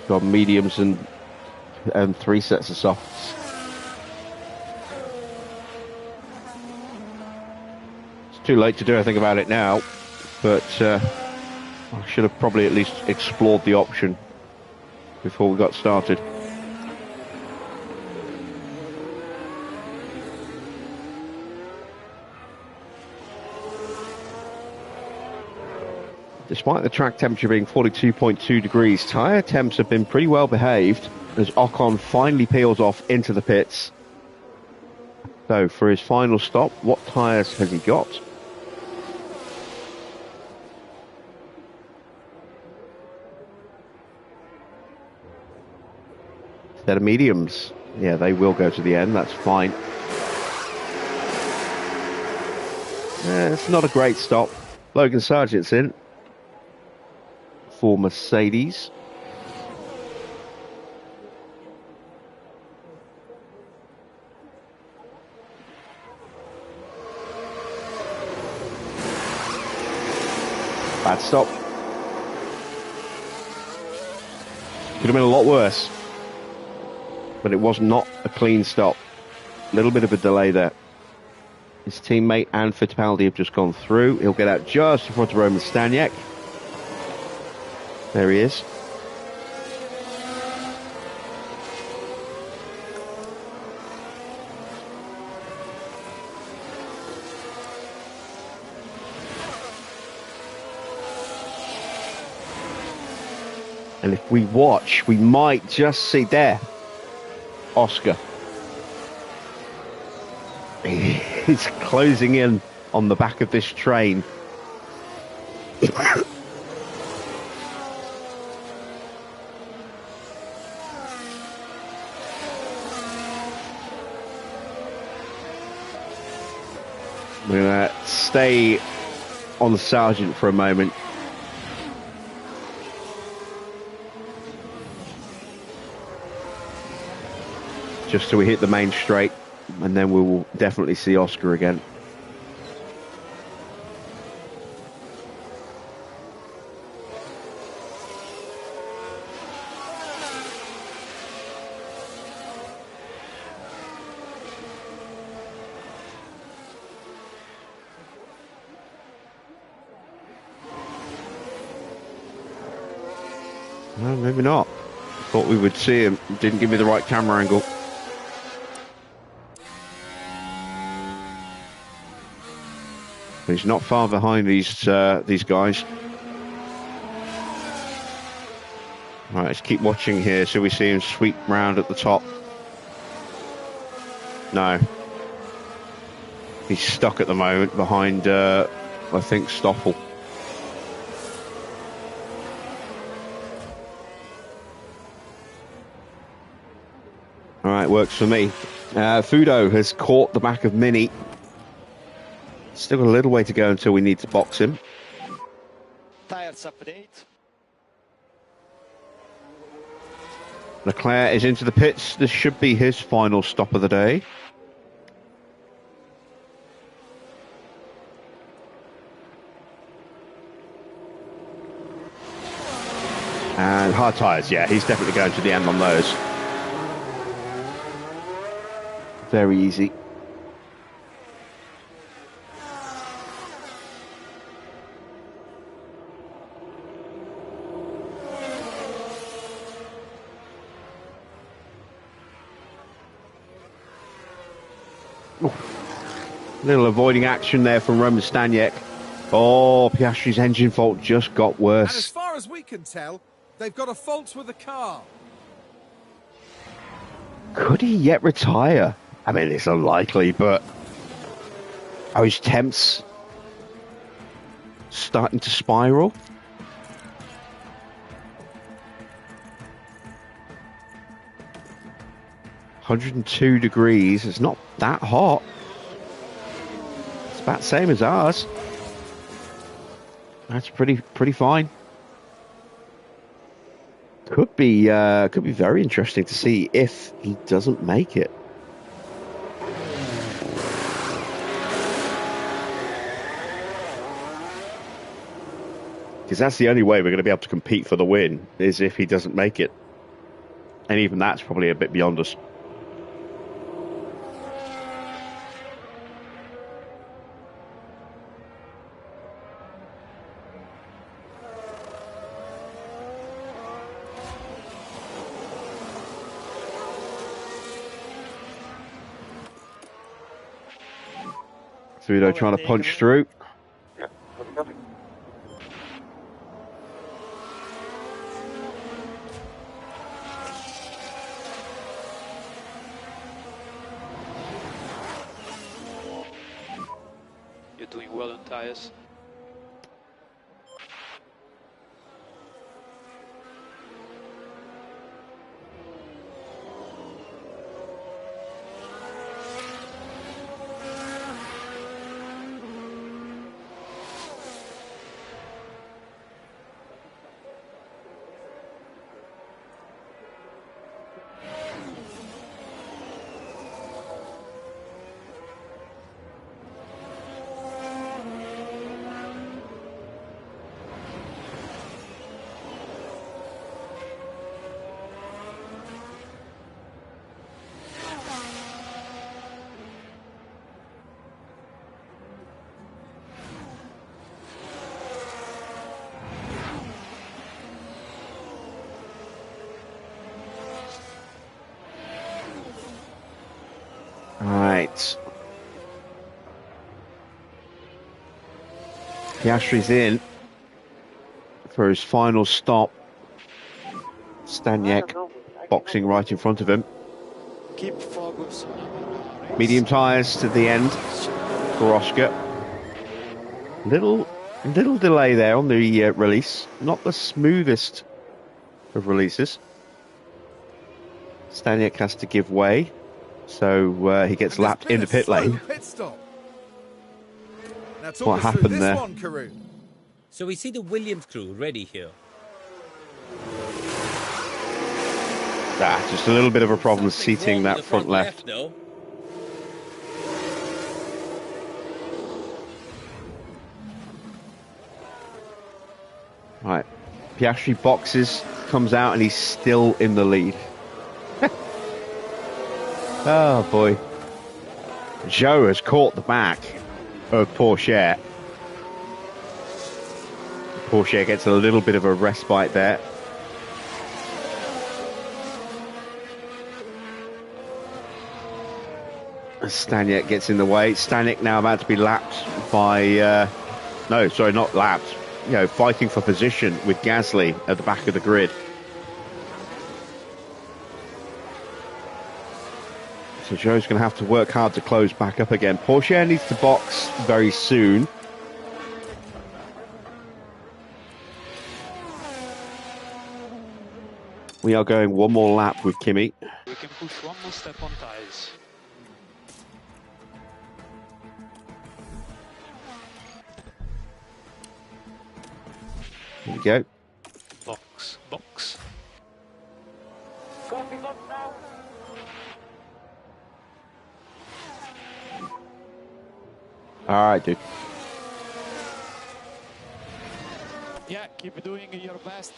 Got mediums and 3 sets of softs. It's too late to do anything about it now, but I should have probably at least explored the option before we got started. Despite the track temperature being 42.2 degrees, tyre temps have been pretty well behaved as Ocon finally peels off into the pits. So for his final stop, what tyres has he got? Set of mediums. Yeah, they will go to the end, that's fine. It's not a great stop. Logan Sargent's in for Mercedes. Bad stop. Could have been a lot worse. But it was not a clean stop. A little bit of a delay there. His teammate and Fittipaldi have just gone through. He'll get out just in front of Roman Staniek. There he is. And if we watch, we might just see there. Oscar. He's closing in on the back of this train. We're going to stay on Sargent for a moment. just so we hit the main straight, and then we will definitely see Oscar again. No, maybe not. Thought we would see him. Didn't give me the right camera angle. He's not far behind these guys. Right, let's keep watching here so we see him sweep round at the top. No. He's stuck at the moment behind, I think, Stoffel. All right, works for me. Fudo has caught the back of Mini. Still got a little way to go until we need to box him.
Tires update.
Leclerc is into the pits. This should be his final stop of the day. And hard tyres, yeah, he's definitely going to the end on those. Very easy. Little avoiding action there from Roman Staniek. Oh, Piastri's engine fault just got worse.
And as far as we can tell, they've got a fault with the car.
Could he yet retire? I mean, it's unlikely, but are his temps starting to spiral? (102 degrees). It's not that hot. It's about the same as ours. That's pretty fine. Could be very interesting to see if he doesn't make it. Because that's the only way we're going to be able to compete for the win, is if he doesn't make it. And even that's probably a bit beyond us. Fudo trying to punch through.
You're doing well on tires. Right. Piastri's in for his final stop. Staniek boxing right in front of him.
Keep focus.
Medium tyres to the end for Oscar. Little delay there on the release. Not the smoothest of releases. Staniek has to give way. So he gets lapped in the pit lane.
Pit stop. Now talk
What
us through
happened
this
there?
one, Karun.
So we see the Williams crew ready here.
Just a little bit of a problem
Something's
seating
wrong
that
with the
front left.
though.
Right. Piastri boxes, comes out, and he's still in the lead. Oh, boy. Joe has caught the back of Porsche. Porsche gets a little bit of a respite there. Staniek gets in the way. Staniek now about to be lapped by... no, sorry, not lapped. You know, fighting for position with Gasly at the back of the grid. So Joe's going to have to work hard to close back up again. Porsche needs to box very soon. We are going one more lap with Kimi.
We can push one more step on tyres.
Here we go.
Box, box.
Copy, box now.
All right, dude.
Yeah, keep doing your best.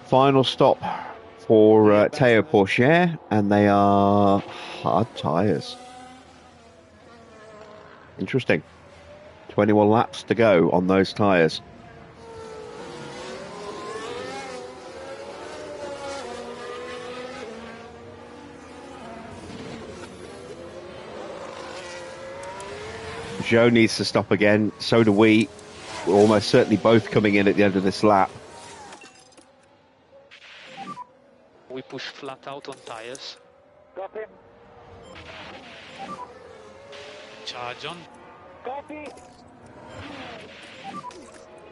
Final stop for Teo Porsche, and they are hard tyres. Interesting. 21 laps to go on those tyres. Joe needs to stop again. So do we. We're almost certainly both coming in at the end of this lap.
We push flat out on tyres.
Copy.
Charge on.
Copy.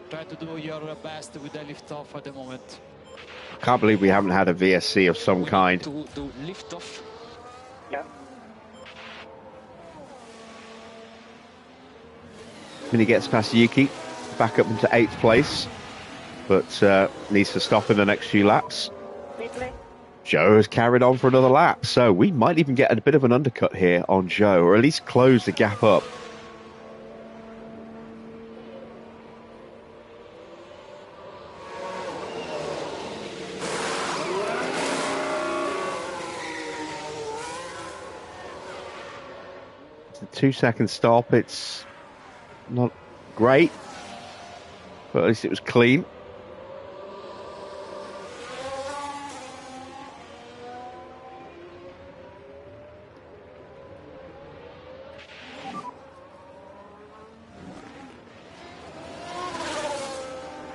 Try to do your best with the lift off at the moment.
I can't believe we haven't had a VSC of some kind.
To do lift off.
Yeah.
When he gets past Yuki, back up into 8th place, but needs to stop in the next few laps.
Pit.
Joe has carried on for another lap, so we might even get a bit of an undercut here on Joe, or at least close the gap up. It's a 2-second stop. It's not great, but at least it was clean.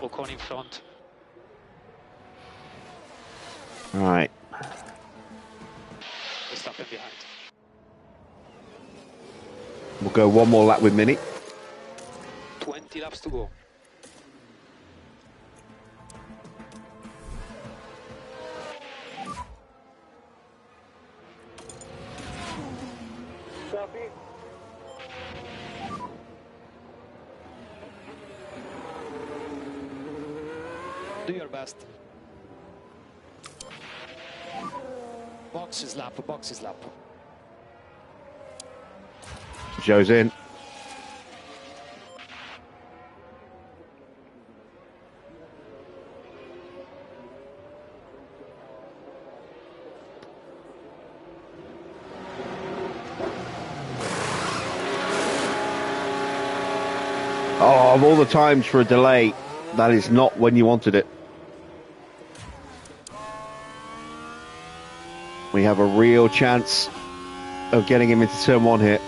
Ocon in front.
All right.
Verstappen behind.
We'll go one more lap with Mini.
20 laps to go.
Copy.
Do your best. Box is lap, box is lap.
Joe's in. Oh, of all the times for a delay, that is not when you wanted it. We have a real chance of getting him into turn 1 here.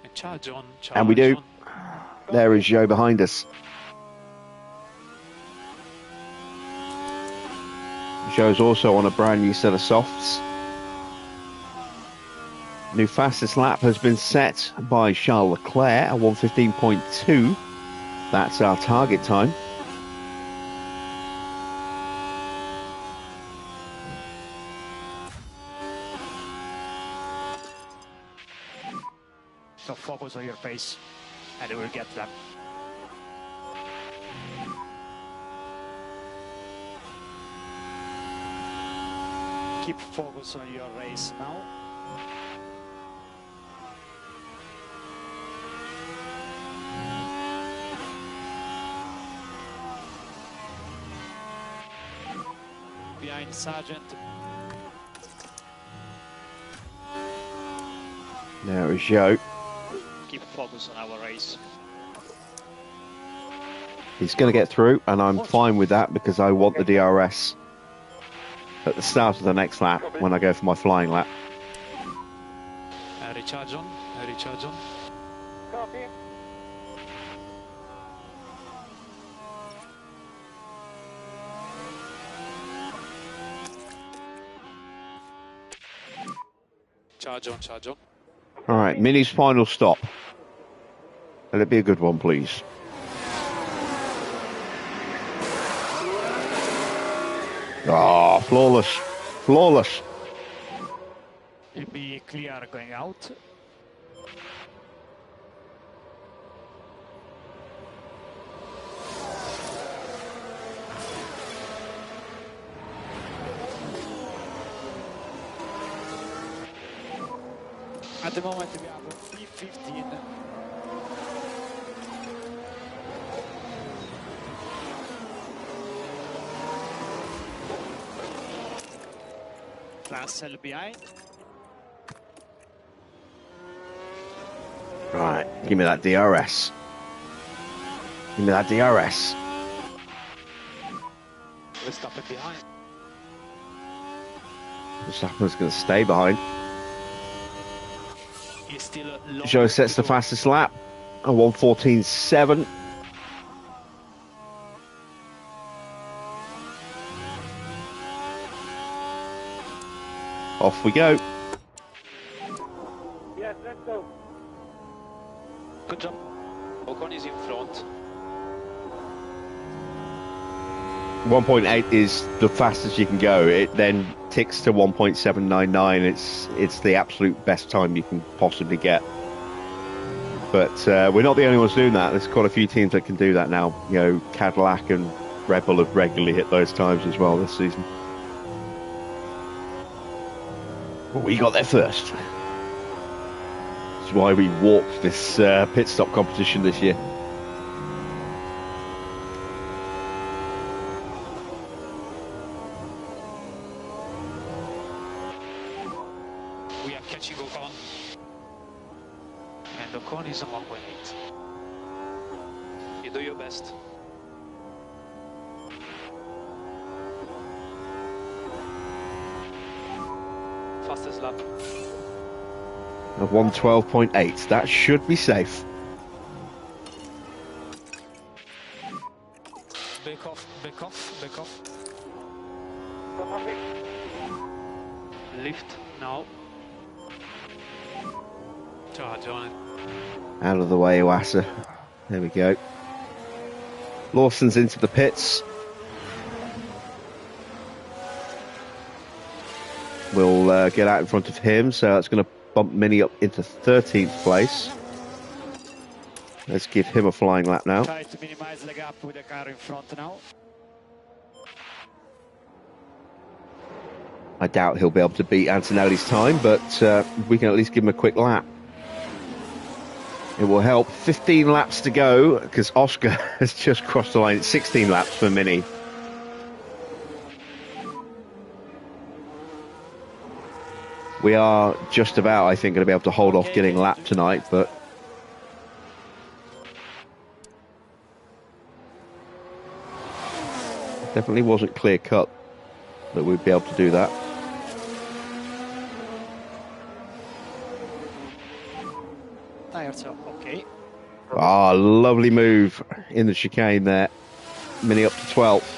And charge on. Charge
And we do.
on.
There is Joe behind us. Joe's also on a brand new set of softs. New fastest lap has been set by Charles Leclerc at 1:15.2. That's our target time.
So focus on your pace and you will get them. Keep focus on your race now. Behind Sergeant.
There is Joe.
Keep focus on our race.
He's going to get through, and I'm fine with that because I want the DRS at the start of the next lap when I go for my flying lap.
Recharge on, recharge on.
Copy.
Charge on, charge on.
All right, Mini's final stop. Let it be a good one, please. Ah, flawless. Flawless.
You'll be clear going out. At the moment we have P15. Russell behind.
Right, give me that DRS. Give me that DRS.
Verstappen behind.
Verstappen's going to stay behind.
He's still long.
Joe sets the fastest lap. A 1:14.7. Off we go.
Yes, let's go.
Good job. Ocon is in front.
1.8 is the fastest you can go. It then ticks to 1.799. It's the absolute best time you can possibly get. But we're not the only ones doing that. There's quite a few teams that can do that now. You know, Cadillac and Red Bull have regularly hit those times as well this season. But we got there first. That's why we walked this pit stop competition this year.
We are catching Ocon. And Ocon is on 1.8. You do your best. Fastest lap.
A 112.8. That should be safe.
Back off, back off, back off.
Copy.
Lift now. Charge on it.
Out of the way, Iwasa. There we go. Lawson's into the pits. We'll get out in front of him, so that's going to bump Mini up into 13th place. Let's give him a flying lap now.
Try to minimize the gap with the car in front now.
I doubt he'll be able to beat Antonelli's time, but we can at least give him a quick lap. It will help. 15 laps to go, because Oscar has just crossed the line. It's 16 laps for Mini. We are just about, I think, going to be able to hold off getting lapped tonight, but definitely wasn't clear cut that we'd be able to do that.
Tires are okay.
Ah, lovely move in the chicane there. Mini up to 12th.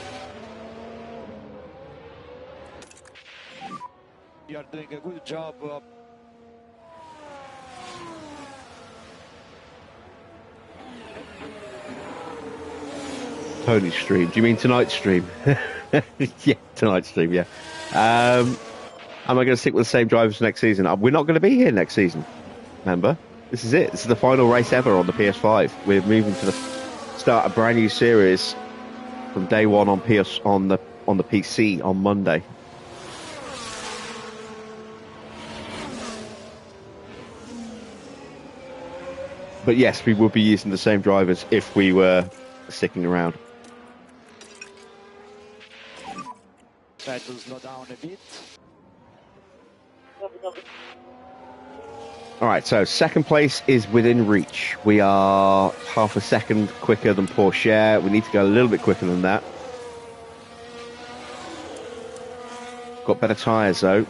You are doing a good job.
Tony's stream. Do you mean tonight's stream? Yeah, tonight's stream, yeah. Am I going to stick with the same drivers next season? We're not going to be here next season, remember? This is it. This is the final race ever on the PS5. We're moving to the start a brand new series from day one on the PC on Monday. But yes, we would be using the same drivers if we were sticking around.
Try to slow down a bit.
All right, so second place is within reach. We are half a second quicker than Porsche. We need to go a little bit quicker than that. Got better tyres though.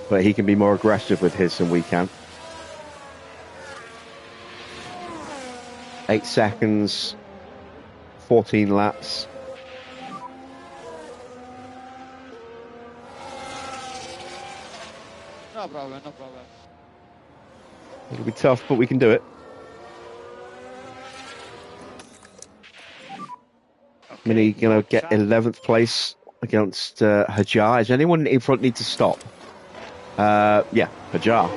But he can be more aggressive with his than we can. 8 seconds, 14 laps.
No problem, no problem.
It'll be tough, but we can do it.
Okay.
Mini going to get 11th place against Hajar. Does anyone in front need to stop? Yeah, Hajar.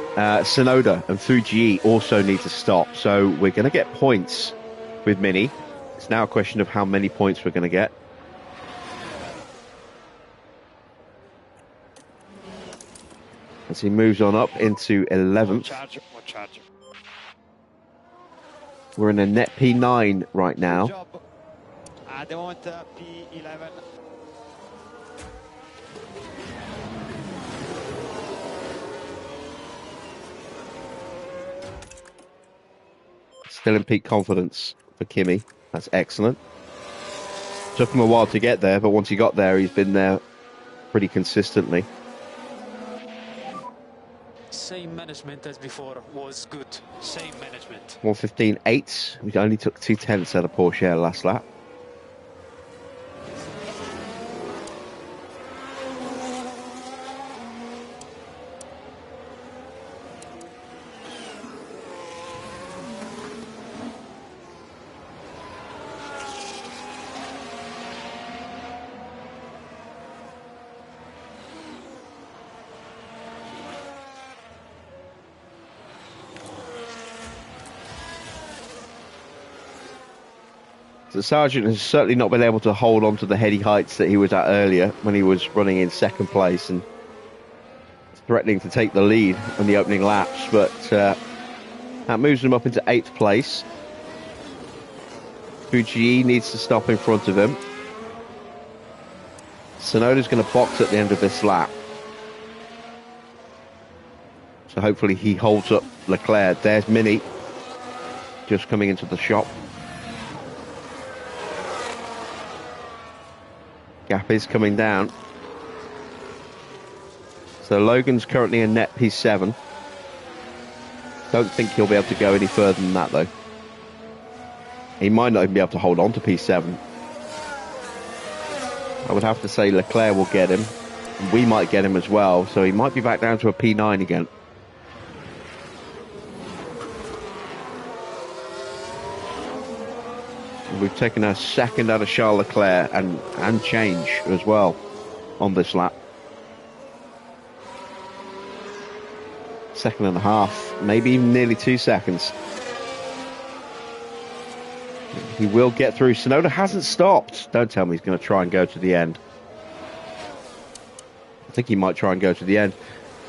Sonoda and Fuji also need to stop. So we're going to get points with Mini. It's now a question of how many points we're going to get. As he moves on up into 11th.
More charge.
We're in a net P9 right now.
Good job. They want P11.
Still in peak confidence for Kimi. That's excellent. Took him a while to get there, but once he got there, he's been there pretty consistently.
Same management as before was good. Same management.
1:15.8. We only took 2/10 out of Porsche last lap. The Sergeant has certainly not been able to hold on to the heady heights that he was at earlier when he was running in second place and threatening to take the lead on the opening laps, but that moves him up into 8th place. Fuji needs to stop in front of him. Sonoda's going to box at the end of this lap. So hopefully he holds up Leclerc. There's Mini just coming into the shop. Gap is coming down. So Logan's currently in net P7. Don't think he'll be able to go any further than that though. He might not even be able to hold on to P7. I would have to say Leclerc will get him. We might get him as well, so he might be back down to a P9 again. We've taken a second out of Charles Leclerc and change as well on this lap. Second and a half, maybe even nearly 2 seconds. He will get through. Sonoda hasn't stopped. Don't tell me he's going to try and go to the end. I think he might try and go to the end.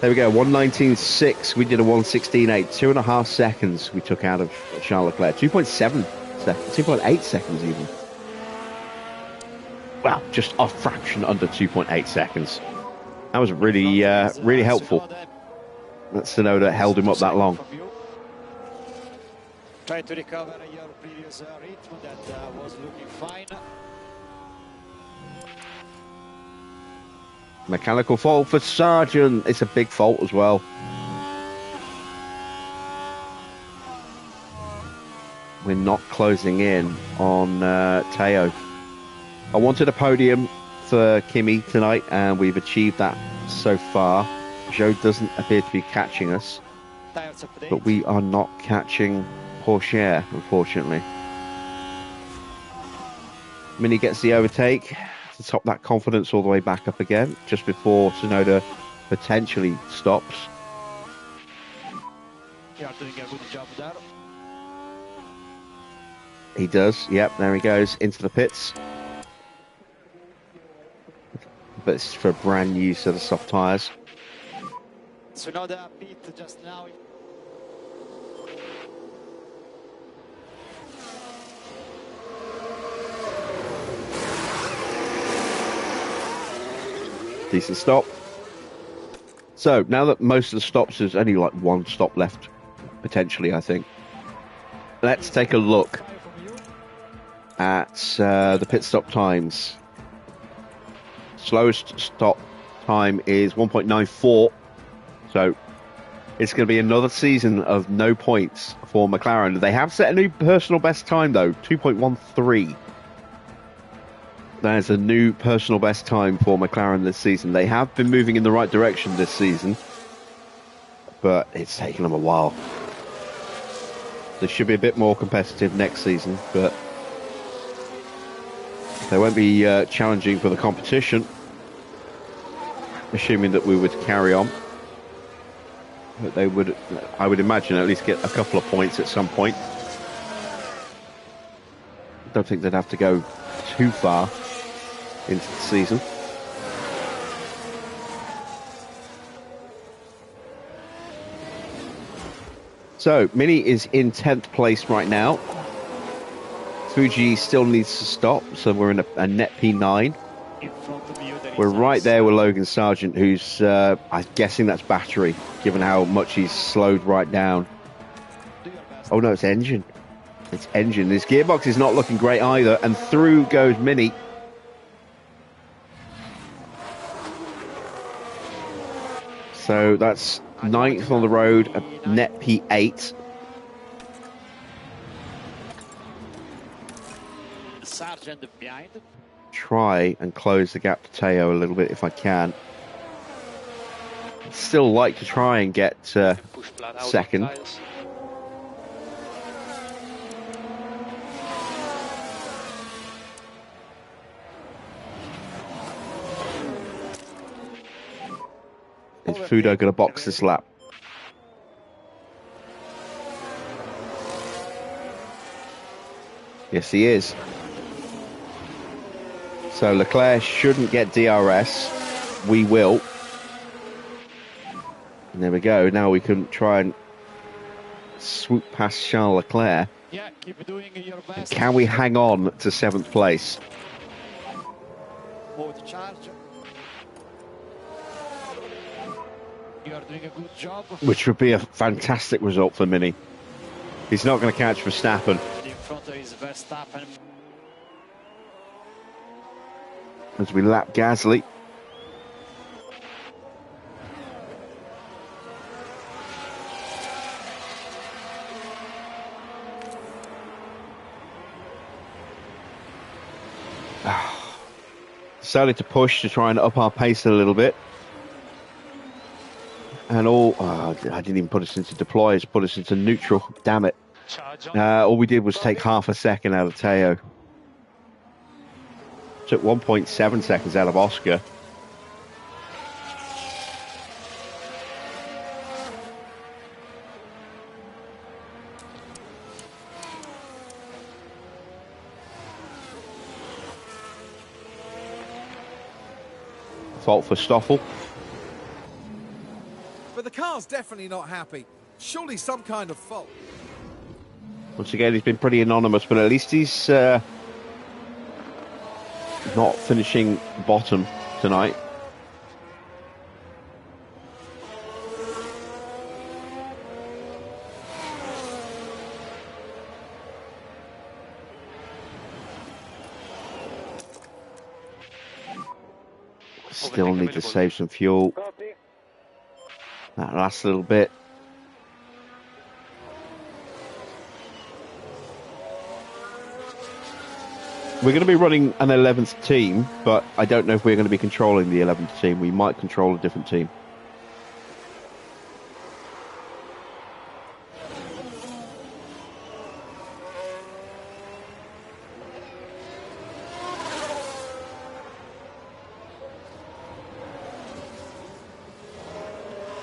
There we go, 1:19.6. We did a 1:16.8. 2.5 seconds we took out of Charles Leclerc. 2.7 seconds, 2.8 seconds even. Well, just a fraction under 2.8 seconds. That was really, really helpful. That Sonoda held him up that long.
Try to recover your previous rhythm that was looking fine.
Mechanical fault for Sargent. It's a big fault as well. We're not closing in on Teo. I wanted a podium for Kimi tonight, and we've achieved that so far. Joe doesn't appear to be catching us, but we are not catching Porsche, unfortunately. Mini gets the overtake to top that confidence all the way back up again, just before Tsunoda potentially stops.
You are doing a good job there.
He does, yep, there he goes into the pits. But it's for a brand new set of soft tyres.
Tsunoda pit just now.
Decent stop. So now that most of the stops, there's only like one stop left, potentially, I think. Let's take a look at the pit stop times. Slowest stop time is 1.94. So it's going to be another season of no points for McLaren. They have set a new personal best time, though, 2.13. There's a new personal best time for McLaren this season. They have been moving in the right direction this season, but it's taken them a while. They should be a bit more competitive next season, but they won't be challenging for the competition, assuming that we would carry on. But they would, I would imagine, at least get a couple of points at some point. Don't think they'd have to go too far into the season. So, Mini is in 10th place right now. Fuji still needs to stop, so we're in a net P9. We're right there with Logan Sargent, who's, I'm guessing that's battery, given how much he's slowed right down. Oh no, it's engine. It's engine. This gearbox is not looking great either, and through goes Mini. So that's 9th on the road, a net P8.
Sargent behind.
Try and close the gap to Teo a little bit if I can. Still like to try and get second. Is Fudo going to box this lap? Yes, he is. So Leclerc shouldn't get DRS. We will. And there we go. Now we can try and swoop past Charles Leclerc.
Yeah, keep doing your best.
Can we hang on to 7th place?
Mode charge. You are doing a good job.
Which would be a fantastic result for Mini. He's not going to catch Verstappen.
In front of his Verstappen.
As we lap Gasly. Started to push to try and up our pace a little bit. And I didn't even put us into deploy, it's put us into neutral. Damn it. All we did was take half a second out of Teo. Took 1.7 seconds out of Oscar. Fault for Stoffel.
But the car's definitely not happy. Surely some kind of fault.
Once again, he's been pretty anonymous, but at least he's not finishing bottom tonight. Still need to save some fuel.
Copy.
That last little bit. We're going to be running an 11th team, but I don't know if we're going to be controlling the 11th team. We might control a different team.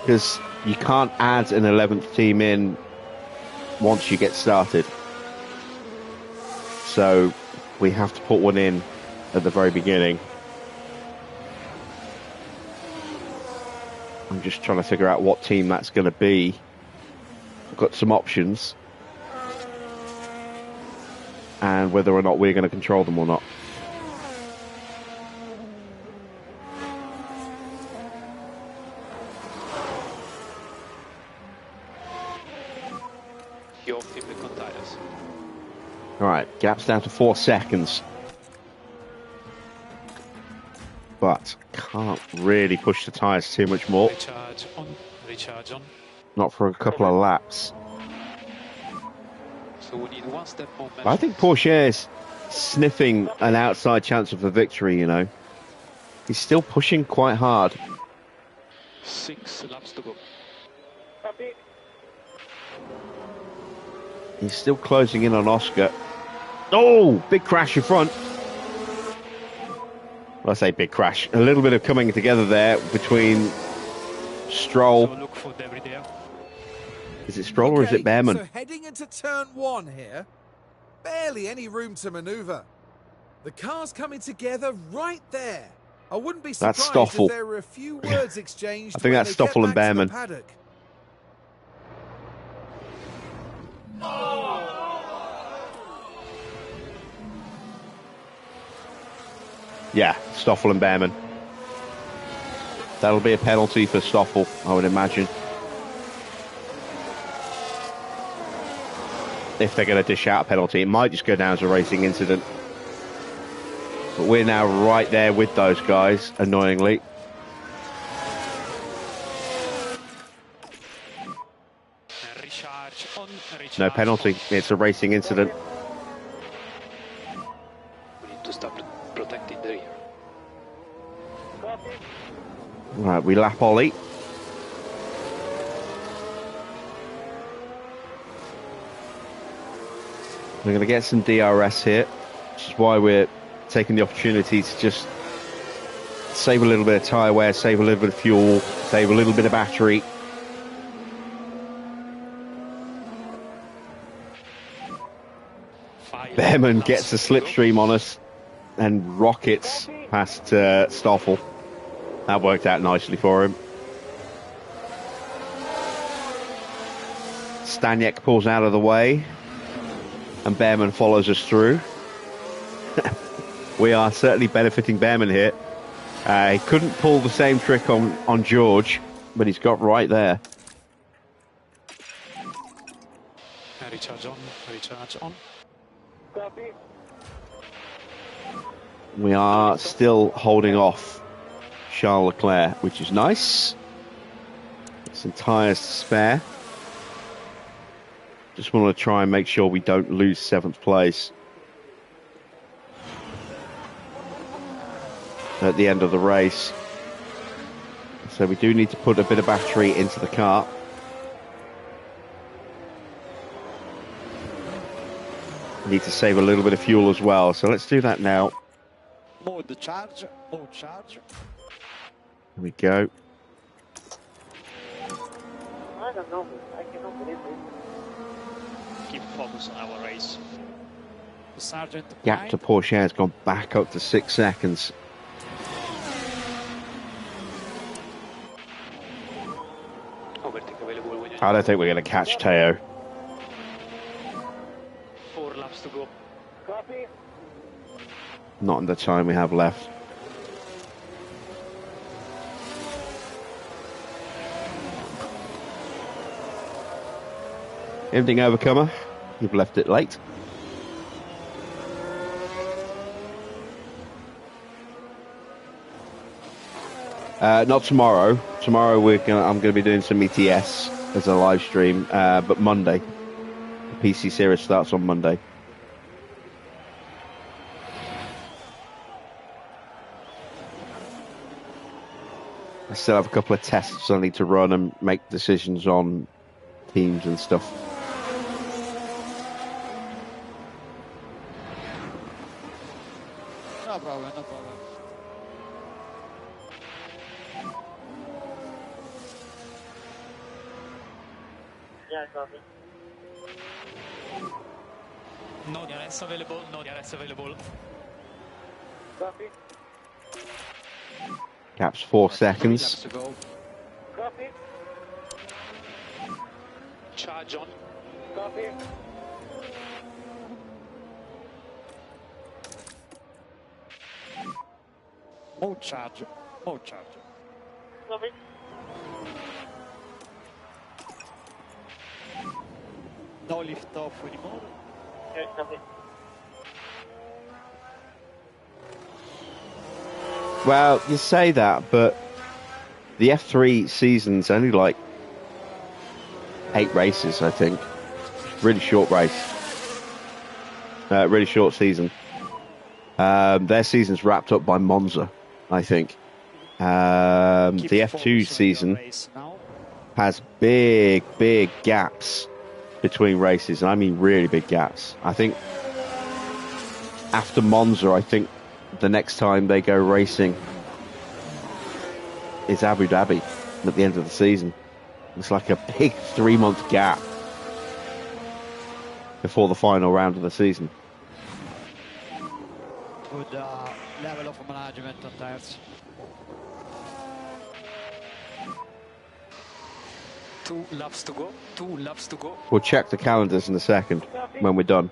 because you can't add an 11th team in once you get started. So we have to put one in at the very beginning. I'm just trying to figure out what team that's going to be. I've got some options. And whether or not we're going to control them or not.
Your team con tires.
Alright, gap's down to 4 seconds. But can't really push the tyres too much more.
Recharge on, recharge on.
Not for a couple of laps.
So we need one step more.
I think Porsche is sniffing an outside chance of a victory, you know. He's still pushing quite hard.
6 laps to go.
Copy.
He's still closing in on Oscar. Oh, big crash in front. Well, I say big crash. A little bit of coming together there between Stroll.
So look for debris there.
Is it Stroll or is it Behrman?
So heading into turn 1 here. Barely any room to manoeuvre. The car's coming together right there. I wouldn't be surprised
That's Stoffel.
if there were a few words exchanged.
I think
when
that's
they
Stoffel
get
and
back to the
Behrman.
paddock.
Yeah, Stoffel and Behrman. That'll be a penalty for Stoffel, I would imagine. If they're going to dish out a penalty, it might just go down as a racing incident. But we're now right there with those guys, annoyingly.
Recharge on, recharge
No penalty,
on.
it's a racing incident.
We need to stop protecting the rear.
Copy.
Right, we lap Ollie. We're going to get some DRS here, which is why we're taking the opportunity to just save a little bit of tyre wear, save a little bit of fuel, save a little bit of battery. Behrman gets a slipstream on us and rockets past Stoffel. That worked out nicely for him. Staniek pulls out of the way and Behrman follows us through. We are certainly benefiting Behrman here. He couldn't pull the same trick on George, but he's got right there.
Recharge on, recharge on.
Copy.
We are still holding off Charles Leclerc, which is nice. Some tyres to spare. Just want to try and make sure we don't lose 7th place at the end of the race. So we do need to put a bit of battery into the car. We need to save a little bit of fuel as well. So let's do that now.
Mode charge, mode charge.
Here we go.
I don't know. I cannot believe it.
Keep focus on our race. The sergeant
Gap to Porsche has gone back up to 6 seconds.
Overtake available when you
I don't think we're going to catch Teo.
4 laps to go.
Copy.
Not in the time we have left. Evening, Overcomer. You've left it late. Not tomorrow. Tomorrow I'm going to be doing some ETS as a live stream, but Monday. The PC series starts on Monday. I still have a couple of tests I need to run and make decisions on teams and stuff.
No problem, no problem.
Yeah, copy.
No DRS available, no DRS available.
Copy.
Gaps 4
Laps
seconds.
to go.
Copy.
Charge on.
Copy.
Mode charge. Mode charge.
Copy.
No lift off anymore.
Okay, copy.
Well, you say that, but the F3 season's only like 8 races, I think. Really short race. Really short season. Their season's wrapped up by Monza, I think. The F2 season has big gaps between races, and I mean really big gaps. I think after Monza, I think the next time they go racing is Abu Dhabi at the end of the season. It's like a big 3-month gap before the final round of the season.
Good level of management on tires.
2 laps to go. 2 laps to go.
We'll check the calendars in a second when we're done.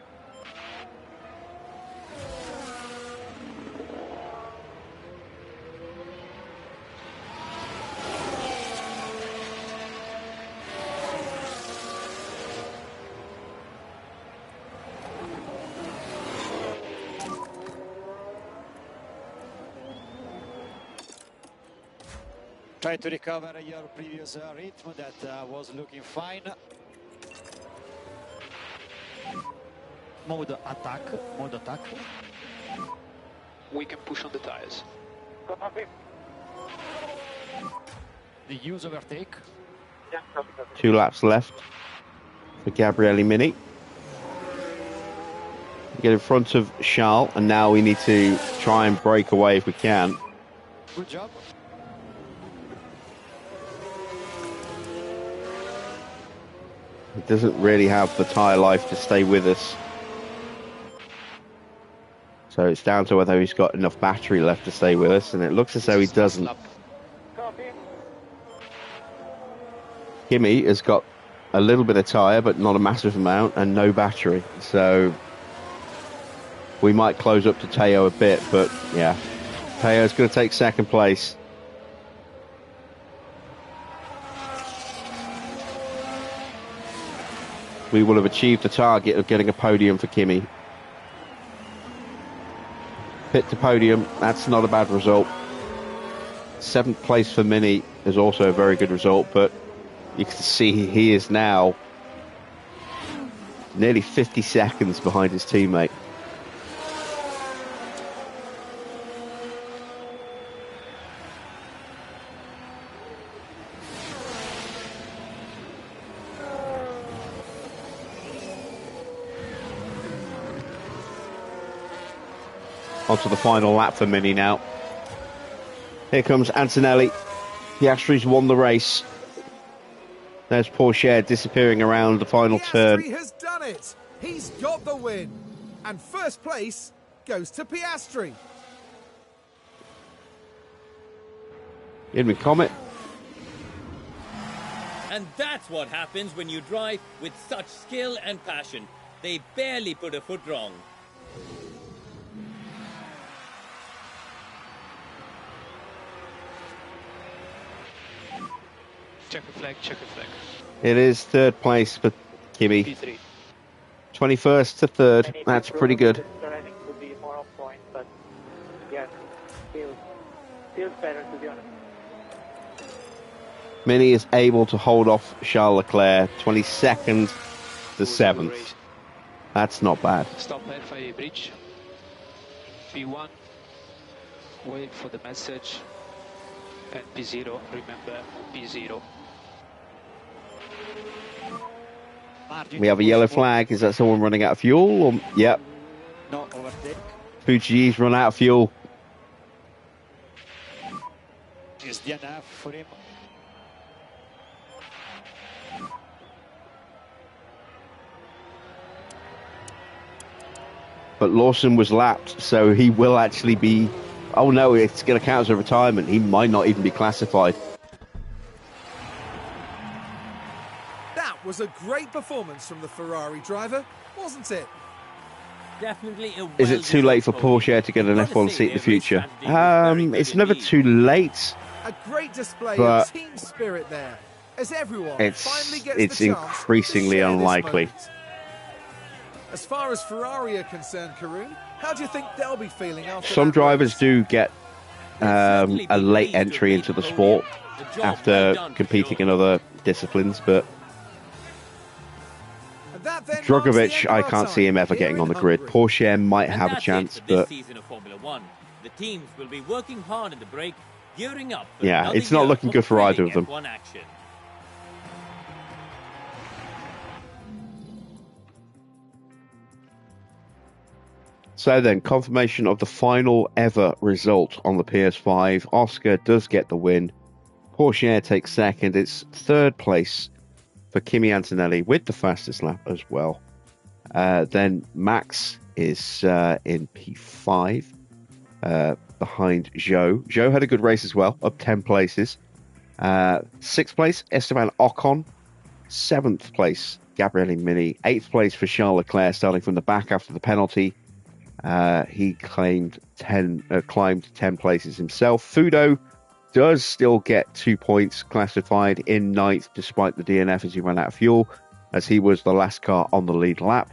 Try to recover your previous rhythm that was looking fine. Mode attack. Mode attack.
We can push on the tires.
Copy.
The use overtake.
Yeah, copy, copy.
2 laps left for Gabriele Mini. Get in front of Charles, and now we need to try and break away if we can.
Good job.
He doesn't really have the tyre life to stay with us. So it's down to whether he's got enough battery left to stay with us, and it looks as though he doesn't.
Copy.
Kimi has got a little bit of tyre, but not a massive amount, and no battery. So we might close up to Teo a bit, but yeah. Teo's going to take second place. We will have achieved the target of getting a podium for Kimi. Pit to podium, that's not a bad result. 7th place for Mini is also a very good result, but you can see he is now nearly 50 seconds behind his teammate. Onto the final lap for Mini now. Here comes Antonelli. Piastri's won the race. There's Pourchaire disappearing around the final turn.
Piastri has done it. He's got the win. And first place goes to Piastri.
Inman Comet.
And that's what happens when you drive with such skill and passion. They barely put a foot wrong.
Check the flag, check the flag.
It is 3rd place for Kimi.
P3.
21st to 3rd. That's pretty good.
I think would be more on point, but yeah, feels better to be honest.
Mini is able to hold off Charles Leclerc, 22nd to 7th. That's not bad.
Stop FIA bridge. P1. Wait for the message. And P0, remember P0.
We have a yellow flag. Is that someone running out of fuel? Or, yep.
No overtake.
Fuji's run out of fuel.
Is DNF for him.
but Lawson was lapped, so he will actually be... Oh no, it's going to count as a retirement. He might not even be classified.
That was a great performance from the Ferrari driver, wasn't it?
Definitely a
Is it too late for Porsche to get an F1 seat in the future? It's never too late.
A great display
But
of team spirit there, as everyone
It's
finally gets
it's
the chance
increasingly
to share this
unlikely.
moment. As far as Ferrari are concerned, Karun, how do you think they'll be feeling after
Some
that
drivers
race?
do get a late entry into the sport after competing in other disciplines, but
And that then marks
Drogovic,
the end of
I
our
can't see him
time
ever
here
getting
in
on the grid.
Hungary.
Porsche might
And
have a
that's
chance,
it for this
but
season of Formula One. The teams will be working hard at the break, gearing up for
yeah,
another
it's not
year
looking
of
good for either of
thrilling
them.
F1 action.
So then, confirmation of the final ever result on the PS5. Oscar does get the win. Porsche takes second. It's third place for Kimi Antonelli with the fastest lap as well. Then Max is in P5 behind Zhou. Zhou had a good race as well, up 10 places. Sixth place, Esteban Ocon. Seventh place, Gabriele Mini. Eighth place for Charles Leclerc, starting from the back after the penalty. He climbed 10 places himself. Fudo does still get 2 points, classified in ninth despite the DNF as he ran out of fuel, as he was the last car on the lead lap.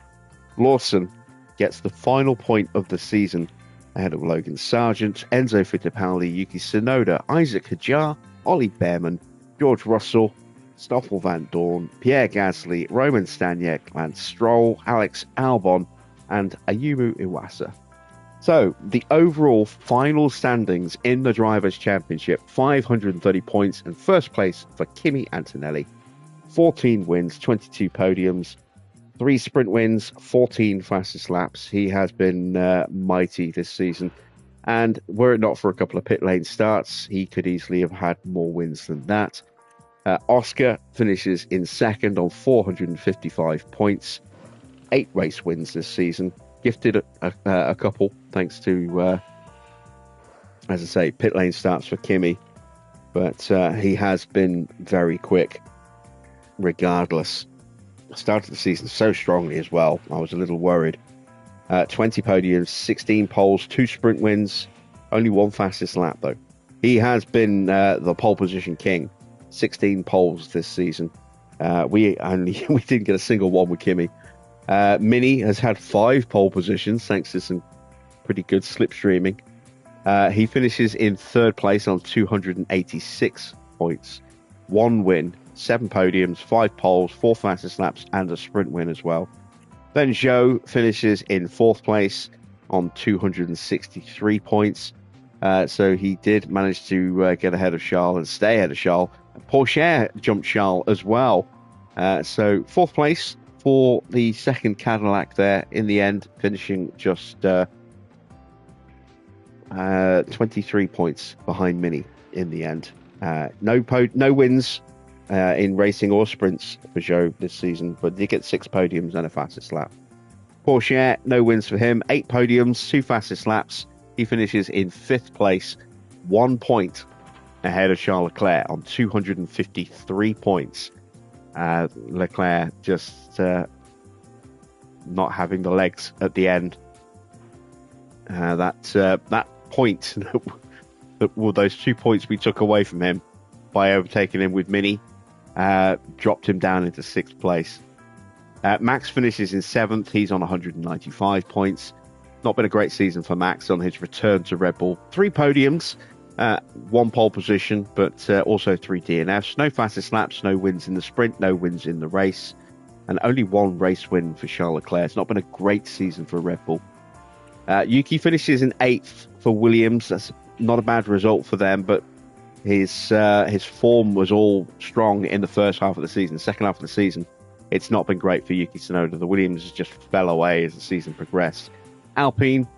Lawson gets the final point of the season ahead of Logan Sargent, Enzo Fittipaldi, Yuki Tsunoda, Isaac Hadjar, Ollie Behrman, George Russell, Stoffel Van Dorn, Pierre Gasly, Roman Stanyek, Lance Stroll, Alex Albon, and Ayumu Iwasa. So, the overall final standings in the Drivers' Championship, 530 points, and first place for Kimi Antonelli. 14 wins, 22 podiums, 3 sprint wins, 14 fastest laps. He has been mighty this season. And were it not for a couple of pit lane starts, he could easily have had more wins than that. Oscar finishes in second on 455 points. 8 race wins this season. Gifted a couple thanks to, as I say, pit lane starts for Kimi. But he has been very quick regardless. Started the season so strongly as well. I was a little worried. 20 podiums, 16 poles, 2 sprint wins, only 1 fastest lap though. He has been the pole position king. 16 poles this season. We didn't get a single one with Kimi. Mini has had 5 pole positions thanks to some pretty good slipstreaming. He finishes in third place on 286 points. 1 win, 7 podiums, 5 poles, 4 fastest laps, and a sprint win as well. Then Zhou finishes in fourth place on 263 points. So he did manage to get ahead of Charles and stay ahead of Charles. Porsche jumped Charles as well. So fourth place for the second Cadillac there in the end, finishing just 23 points behind Mini in the end. No wins in racing or sprints for Zhou this season, but did get 6 podiums and a fastest lap. Porsche, no wins for him. 8 podiums, 2 fastest laps. He finishes in 5th place, 1 point ahead of Charles Leclerc on 253 points. Leclerc just not having the legs at the end. That point, those 2 points we took away from him by overtaking him with Mini, dropped him down into 6th place. Max finishes in 7th. He's on 195 points. Not been a great season for Max on his return to Red Bull. 3 podiums, 1 pole position, but also 3 DNFs. No fastest laps, no wins in the sprint, no wins in the race, and only 1 race win for Charles Leclerc. It's not been a great season for Red Bull. Yuki finishes in 8th for Williams. That's not a bad result for them, but his form was all strong in the first half of the season. Second half of the season, it's not been great for Yuki Tsunoda. The Williams just fell away as the season progressed. Alpine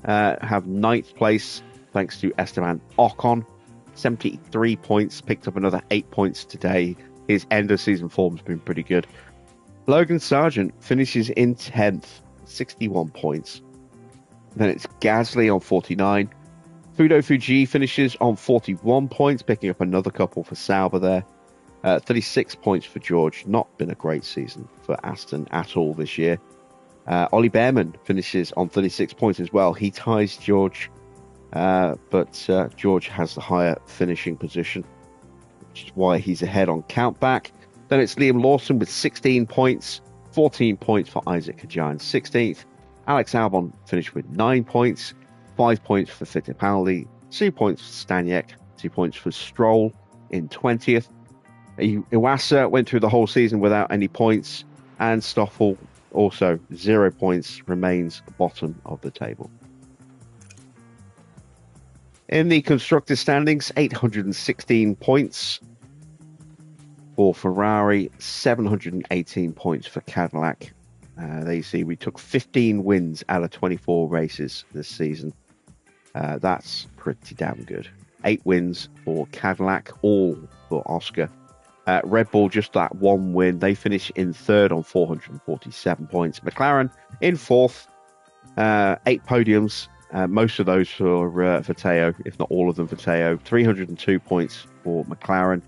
have 9th place thanks to Esteban Ocon. 73 points, picked up another 8 points today. His end of season form has been pretty good. Logan Sargent finishes in 10th, 61 points. Then it's Gasly on 49. Fudo Fuji finishes on 41 points, picking up another couple for Sauber there. 36 points for George. Not been a great season for Aston at all this year. Ollie Behrman finishes on 36 points as well. He ties George, but George has the higher finishing position, which is why he's ahead on countback. Then it's Liam Lawson with 16 points, 14 points for Isaac Kajan, 16th. Alex Albon finished with 9 points, 5 points for Fittipaldi, 2 points for Staniek, 2 points for Stroll in 20th. Iwasa went through the whole season without any points, and Stoffel also 0 points, remains bottom of the table. In the constructor standings, 816 points for Ferrari, 718 points for Cadillac. There you see we took 15 wins out of 24 races this season. That's pretty damn good. 8 wins for Cadillac, all for Oscar. Red Bull, just that one win. They finish in third on 447 points. McLaren in fourth, 8 podiums. Most of those for Teo, if not all of them for Teo. 302 points for McLaren.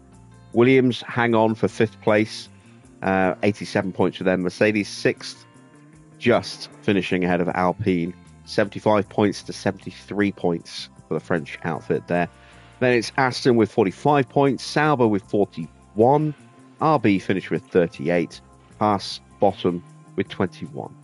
Williams hang on for 5th place. 87 points for them. Mercedes 6th, just finishing ahead of Alpine. 75 points to 73 points for the French outfit there. Then it's Aston with 45 points. Sauber with 41. RB finished with 38. Haas bottom with 21.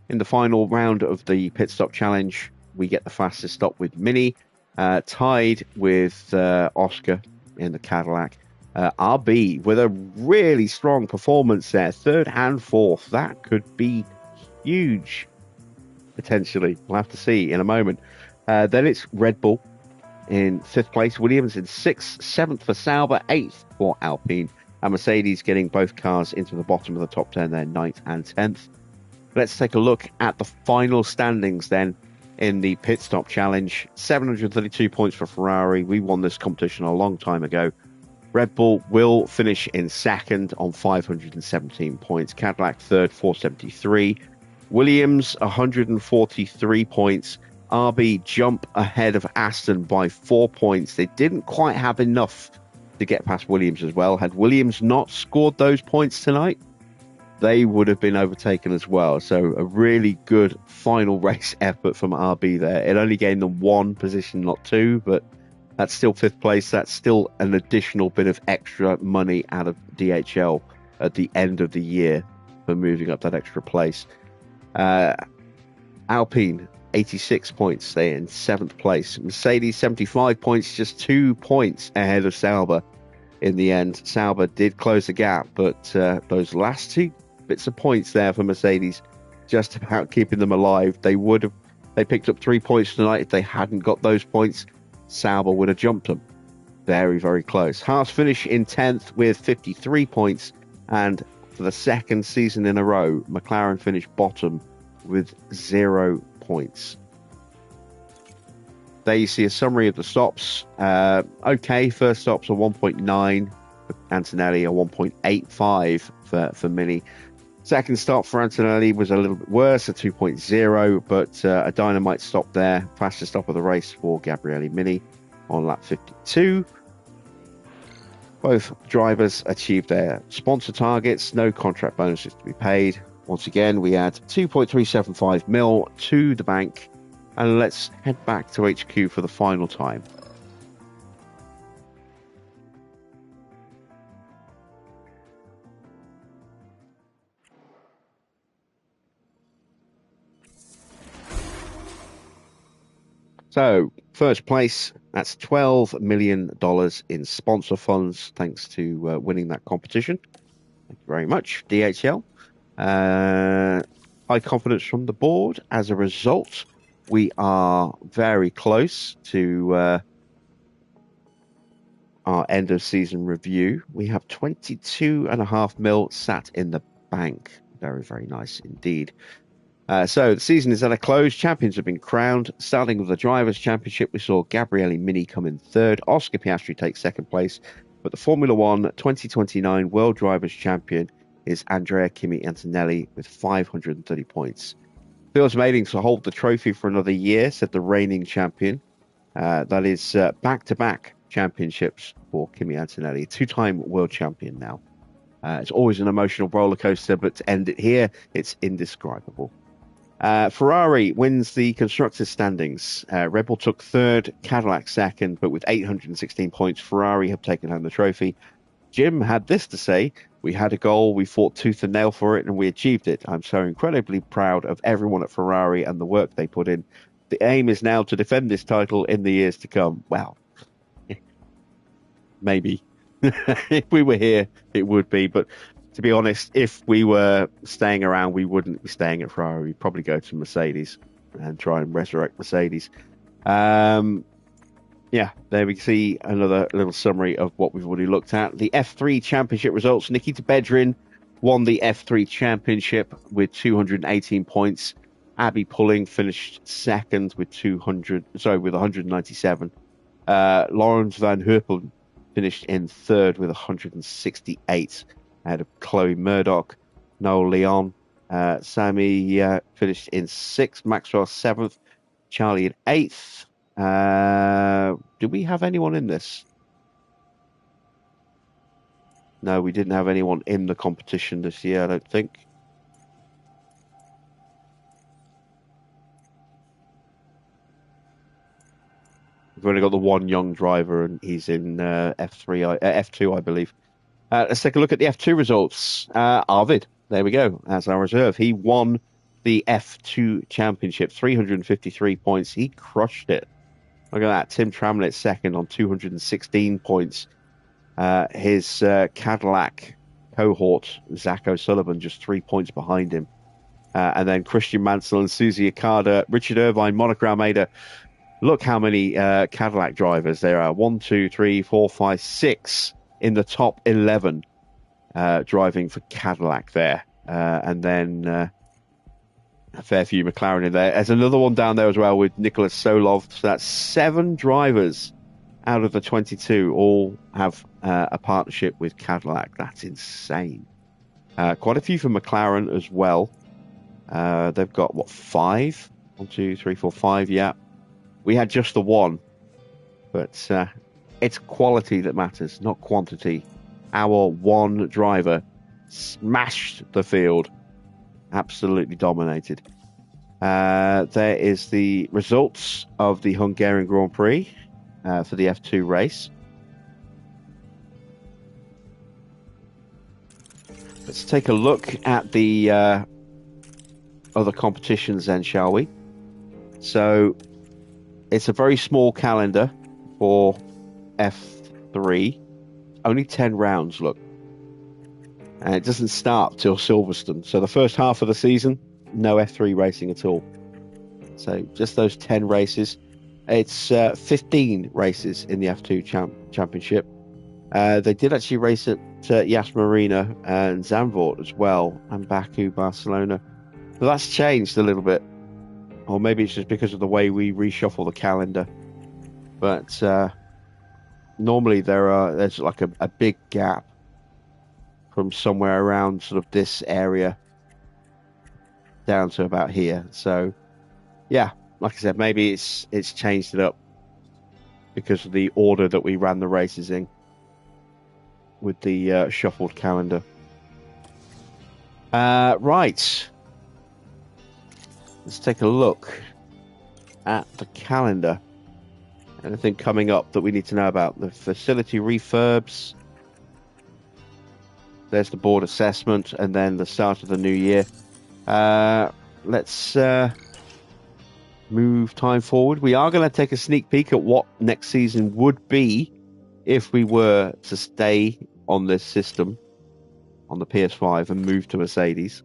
In the final round of the pit stop challenge, we get the fastest stop with Mini, tied with Oscar in the Cadillac. RB with a really strong performance there, 3rd and 4th. That could be huge, potentially. We'll have to see in a moment. Then it's Red Bull in 5th place, Williams in 6th, 7th for Sauber, 8th for Alpine, and Mercedes getting both cars into the bottom of the top 10 there, 9th and 10th. Let's take a look at the final standings then in the pit stop challenge. 732 points for Ferrari. We won this competition a long time ago. Red Bull will finish in 2nd on 517 points. Cadillac 3rd, 473. Williams 143 points. RB jump ahead of Aston by 4 points. They didn't quite have enough to get past Williams as well. Had Williams not scored those points tonight, they would have been overtaken as well. So a really good final race effort from RB there. It only gained them 1 position, not 2, but that's still 5th place. That's still an additional bit of extra money out of DHL at the end of the year for moving up that extra place. Alpine, 86 points. They're in 7th place. Mercedes, 75 points, just 2 points ahead of Sauber in the end. Sauber did close the gap, but those last 2 bits of points there for Mercedes, just about keeping them alive. They picked up 3 points tonight. If they hadn't got those points, Sauber would have jumped them. Very, very close. Haas finish in 10th with 53 points, and for the 2nd season in a row, McLaren finished bottom with 0 points. There you see a summary of the stops. Okay, first stops are 1.9 for Antonelli, a 1.85 for Mini. Second stop for Antonelli was a little bit worse, a 2.0, but a dynamite stop there. Fastest stop of the race for Gabriele Mini on lap 52. Both drivers achieved their sponsor targets, no contract bonuses to be paid. Once again, we add 2.375 mil to the bank, and let's head back to HQ for the final time. So, first place, that's $12 million in sponsor funds, thanks to winning that competition. Thank you very much, DHL. High confidence from the board. As a result, we are very close to our end of season review. We have 22.5 mil sat in the bank. Very, very nice indeed. So the season is at a close. Champions have been crowned. Starting with the Drivers' Championship, we saw Gabriele Mini come in 3rd. Oscar Piastri takes 2nd place. But the Formula 1 2029 World Drivers' Champion is Andrea Kimi Antonelli with 530 points. Phil's aiming to hold the trophy for another year, said the reigning champion. That is back-to-back championships for Kimi Antonelli, two-time world champion now. It's always an emotional roller coaster, but to end it here, it's indescribable. Ferrari wins the constructors' standings. Red Bull took third, Cadillac second, but with 816 points, Ferrari have taken home the trophy. Jim had this to say: "We had a goal, we fought tooth and nail for it, and we achieved it. I'm so incredibly proud of everyone at Ferrari and the work they put in. The aim is now to defend this title in the years to come." Well, maybe. If we were here, it would be. But to be honest, if we were staying around, we wouldn't be staying at Ferrari. We'd probably go to Mercedes and try and resurrect Mercedes. Yeah, there we see another little summary of what we've already looked at. The F3 Championship results. Nikita Bedrin won the F3 Championship with 218 points. Abby Pulling finished second with 197. Lawrence Van Herpel finished in third with 168. Ahead of Chloe Murdoch. Noel Leon. Sammy finished in sixth. Maxwell seventh. Charlie in eighth. Do we have anyone in this? No, we didn't have anyone in the competition this year, I don't think. We've only got the one young driver, and he's in F2, I believe. Let's take a look at the F2 results. Arvid, there we go, as our reserve. He won the F2 Championship, 353 points. He crushed it. Look at that. Tim Tramlett second on 216 points. His Cadillac cohort, Zach O'Sullivan, just 3 points behind him. And then Christian Mansell and Susie Okada, Richard Irvine, Monica Almeida. Look how many Cadillac drivers there are. 1, 2, 3, 4, 5, 6 in the top 11 driving for Cadillac there. And then a fair few McLaren in there. There's another one down there as well with Nicholas Solov. So that's 7 drivers out of the 22 all have a partnership with Cadillac. That's insane. Quite a few for McLaren as well. They've got, 5? 1, 2, 3, 4, 5, yeah. We had just the one. But it's quality that matters, not quantity. Our one driver smashed the field. Absolutely dominated. There is the results of the Hungarian Grand Prix for the F2 race. Let's take a look at the other competitions then, shall we? So it's a very small calendar for F3. Only 10 rounds, look. And it doesn't start till Silverstone. So the first half of the season, no F3 racing at all. So just those 10 races. It's 15 races in the F2 championship. They did actually race at Yas Marina and Zandvoort as well, and Baku, Barcelona. So that's changed a little bit. Or maybe it's just because of the way we reshuffle the calendar. But normally there's like a big gap from somewhere around sort of this area down to about here. So yeah, like I said, maybe it's changed it up because of the order that we ran the races in with the shuffled calendar. Right, let's take a look at the calendar. Anything coming up that we need to know about? The facility refurbs. There's the board assessment, and then the start of the new year. Let's move time forward. We are going to take a sneak peek at what next season would be if we were to stay on this system on the PS5 and move to Mercedes.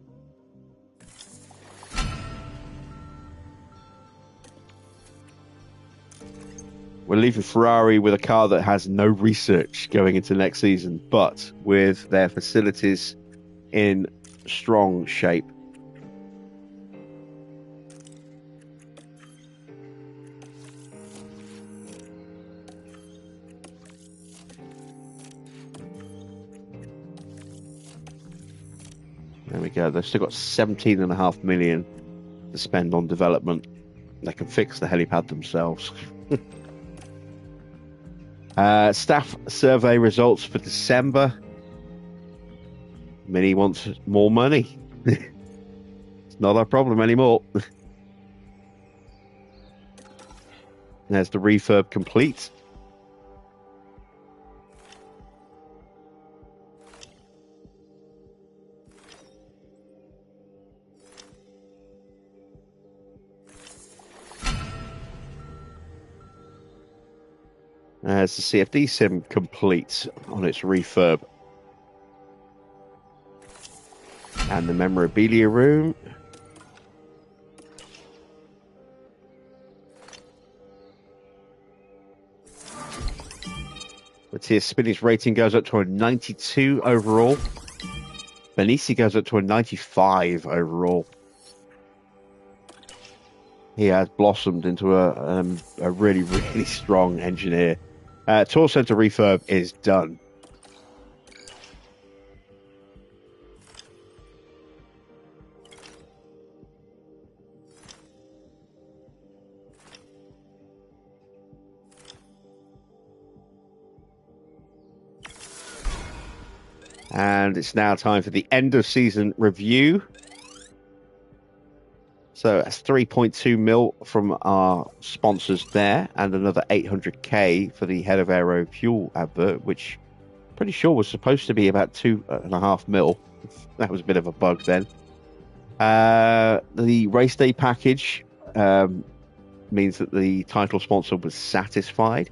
We're leaving Ferrari with a car that has no research going into next season, but with their facilities in strong shape. There we go. They've still got 17.5 million to spend on development. They can fix the helipad themselves. Staff survey results for December. Mini wants more money. It's not our problem anymore. There's the refurb complete. As the CFD sim complete on its refurb. And the memorabilia room. Matthias Spinney's rating goes up to a 92 overall. Benisi goes up to a 95 overall. He has blossomed into a really, really strong engineer. Tour Center refurb is done. And it's now time for the end of season review. So that's 3.2 mil from our sponsors there, and another 800k for the Head of Aero Fuel advert, which I'm pretty sure was supposed to be about 2.5 mil. That was a bit of a bug then. The race day package means that the title sponsor was satisfied.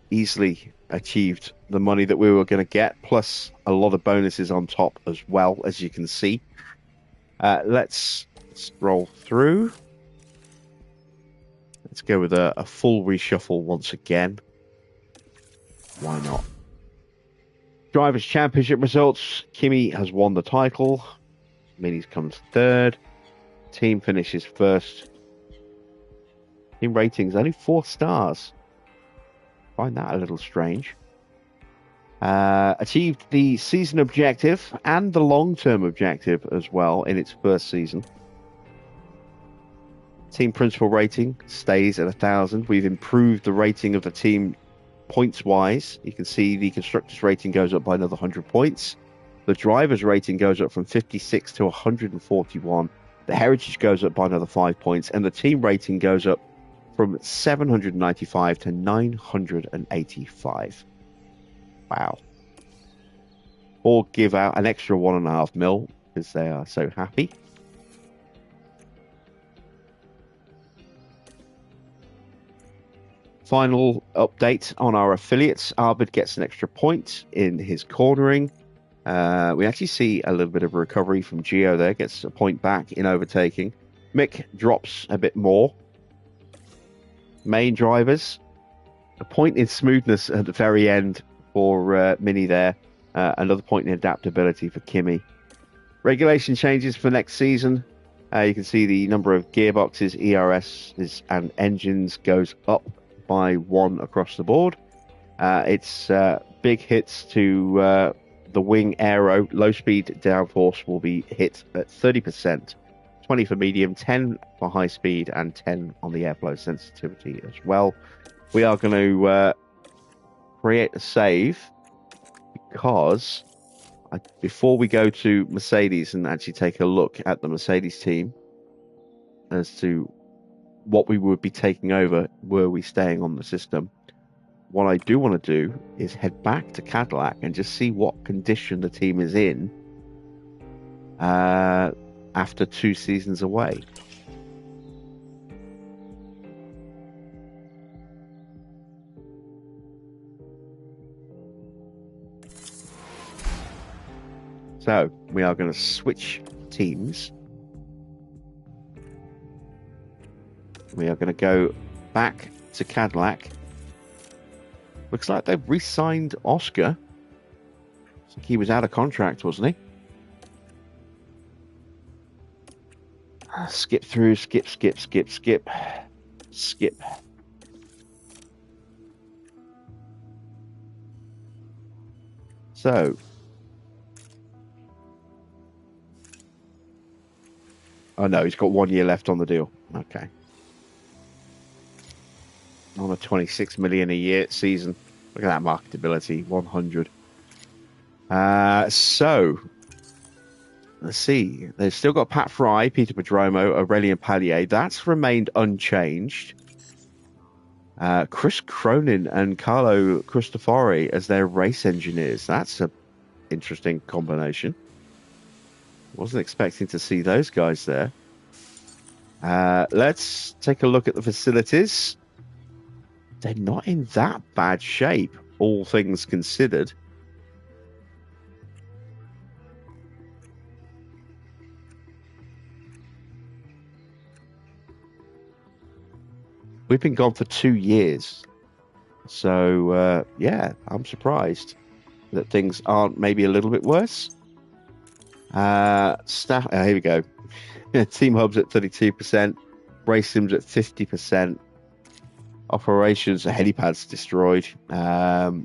Easily achieved the money that we were going to get, plus a lot of bonuses on top as well, as you can see. Let's scroll through. Let's go with a full reshuffle once again. Why not? Drivers' Championship results. Kimi has won the title. Minis comes third. Team finishes first. Team ratings only 4 stars. Find that a little strange. Achieved the season objective and the long-term objective as well in its first season. Team principal rating stays at 1,000. We've improved the rating of the team points-wise. You can see the constructors' rating goes up by another 100 points. The driver's rating goes up from 56 to 141. The heritage goes up by another 5 points, and the team rating goes up from 795 to 985. Wow. Or give out an extra 1.5 mil because they are so happy. Final update on our affiliates. Arbid gets an extra point in his cornering. We actually see a little bit of a recovery from Gio there. Gets a point back in overtaking. Mick drops a bit more. Main drivers. A point in smoothness at the very end for Mini there. Another point in adaptability for Kimi. Regulation changes for next season. You can see the number of gearboxes, ERSs, and engines goes up by 1 across the board. It's big hits to the wing aero. Low speed downforce will be hit at 30%. 20 for medium, 10 for high speed, and 10 on the airflow sensitivity as well. We are going to create a save because before we go to Mercedes and actually take a look at the Mercedes team as to what we would be taking over were we staying on the system, what I do want to do is head back to Cadillac and just see what condition the team is in after 2 seasons away. So we are going to switch teams. We are going to go back to Cadillac. Looks like they've re-signed Oscar. I think he was out of contract, wasn't he? Skip through, skip. So Oh no, he's got 1 year left on the deal. Okay. On a 26 million a year season. Look at that marketability, 100. So let's see. They've still got Pat Fry, Peter Pedromo, Aurelien Pallier. That's remained unchanged. Chris Cronin and Carlo Cristofori as their race engineers. That's a interesting combination. Wasn't expecting to see those guys there. Let's take a look at the facilities. They're not in that bad shape, all things considered. We've been gone for 2 years. So, yeah, I'm surprised that things aren't maybe a little bit worse. Staff, here we go. Team hubs at 32%, race sims at 50%. Operations, the helipad's destroyed. But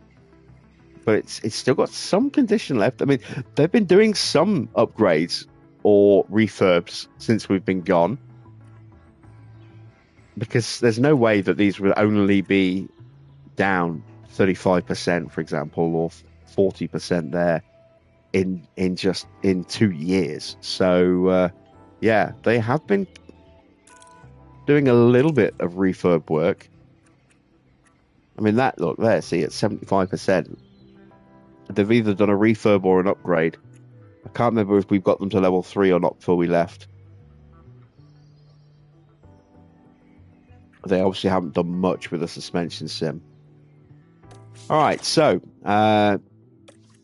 it's still got some condition left. I mean, they've been doing some upgrades or refurbs since we've been gone. Because there's no way that these will only be down 35%, for example, or 40% there in 2 years. So, yeah, they have been doing a little bit of refurb work. I mean, that, look, there, see, it's 75%. They've either done a refurb or an upgrade. I can't remember if we've got them to level 3 or not before we left. They obviously haven't done much with the suspension sim. All right, so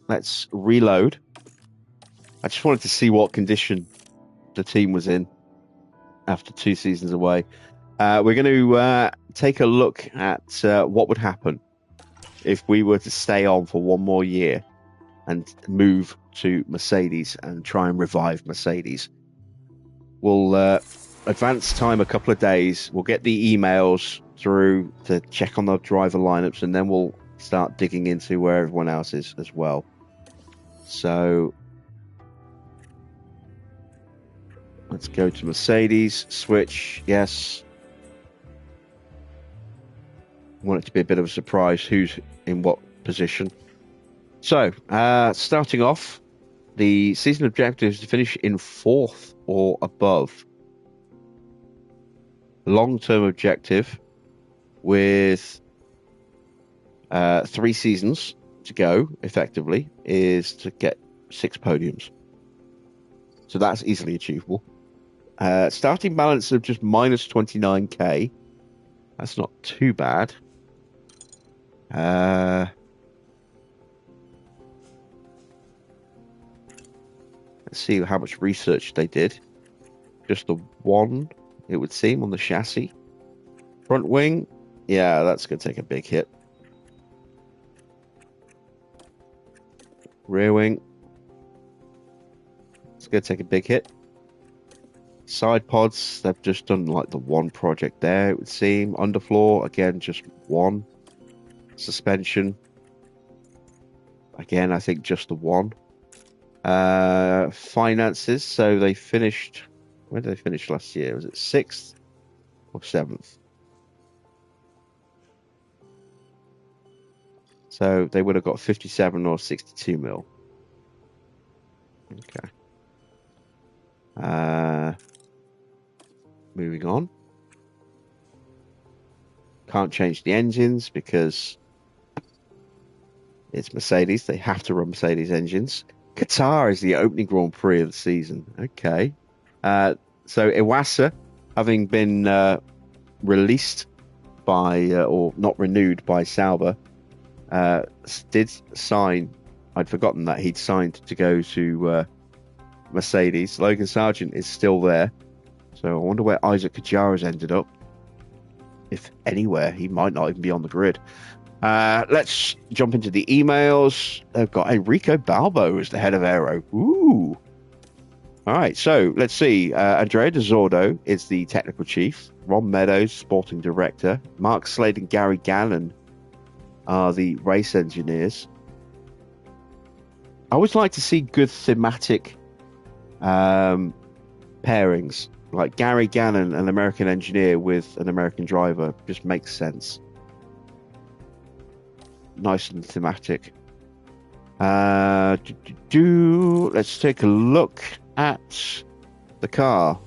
let's reload. I just wanted to see what condition the team was in after 2 seasons away. We're going to take a look at what would happen if we were to stay on for 1 more year and move to Mercedes and try and revive Mercedes. We'll advance time a couple of days. We'll get the emails through to check on the driver lineups, and then we'll start digging into where everyone else is as well. So let's go to Mercedes, switch, yes. I want it to be a bit of a surprise who's in what position. So, starting off, the season objective is to finish in 4th or above. Long-term objective with 3 seasons to go, effectively, is to get 6 podiums. So that's easily achievable. Starting balance of just minus 29k. That's not too bad. Let's see how much research they did. Just the 1, it would seem, on the chassis. Front wing, yeah, that's going to take a big hit. Rear wing, it's going to take a big hit. Side pods, they've just done like the 1 project there, it would seem. Underfloor, again, just 1. Suspension, again, I think just the 1. Finances, so they finished, where did they finish last year? Was it 6th or 7th? So they would have got 57 or 62 mil. Okay. Moving on. Can't change the engines because it's Mercedes. They have to run Mercedes engines. Qatar is the opening Grand Prix of the season. Okay. So Iwasa, having been released by, or not renewed by Sauber, did sign. I'd forgotten that he'd signed to go to Mercedes. Logan Sargent is still there. So I wonder where Isaac Kajara's ended up. If anywhere, he might not even be on the grid. Let's jump into the emails. They've got Enrico Balbo as the head of Aero. Ooh. All right, so let's see. Andrea De Zordo is the technical chief. Ron Meadows, sporting director. Mark Slade and Gary Gannon are the race engineers. I always like to see good thematic pairings Like Gary Gannon, an American engineer with an American driver, just makes sense. Nice and thematic. Let's take a look at the car.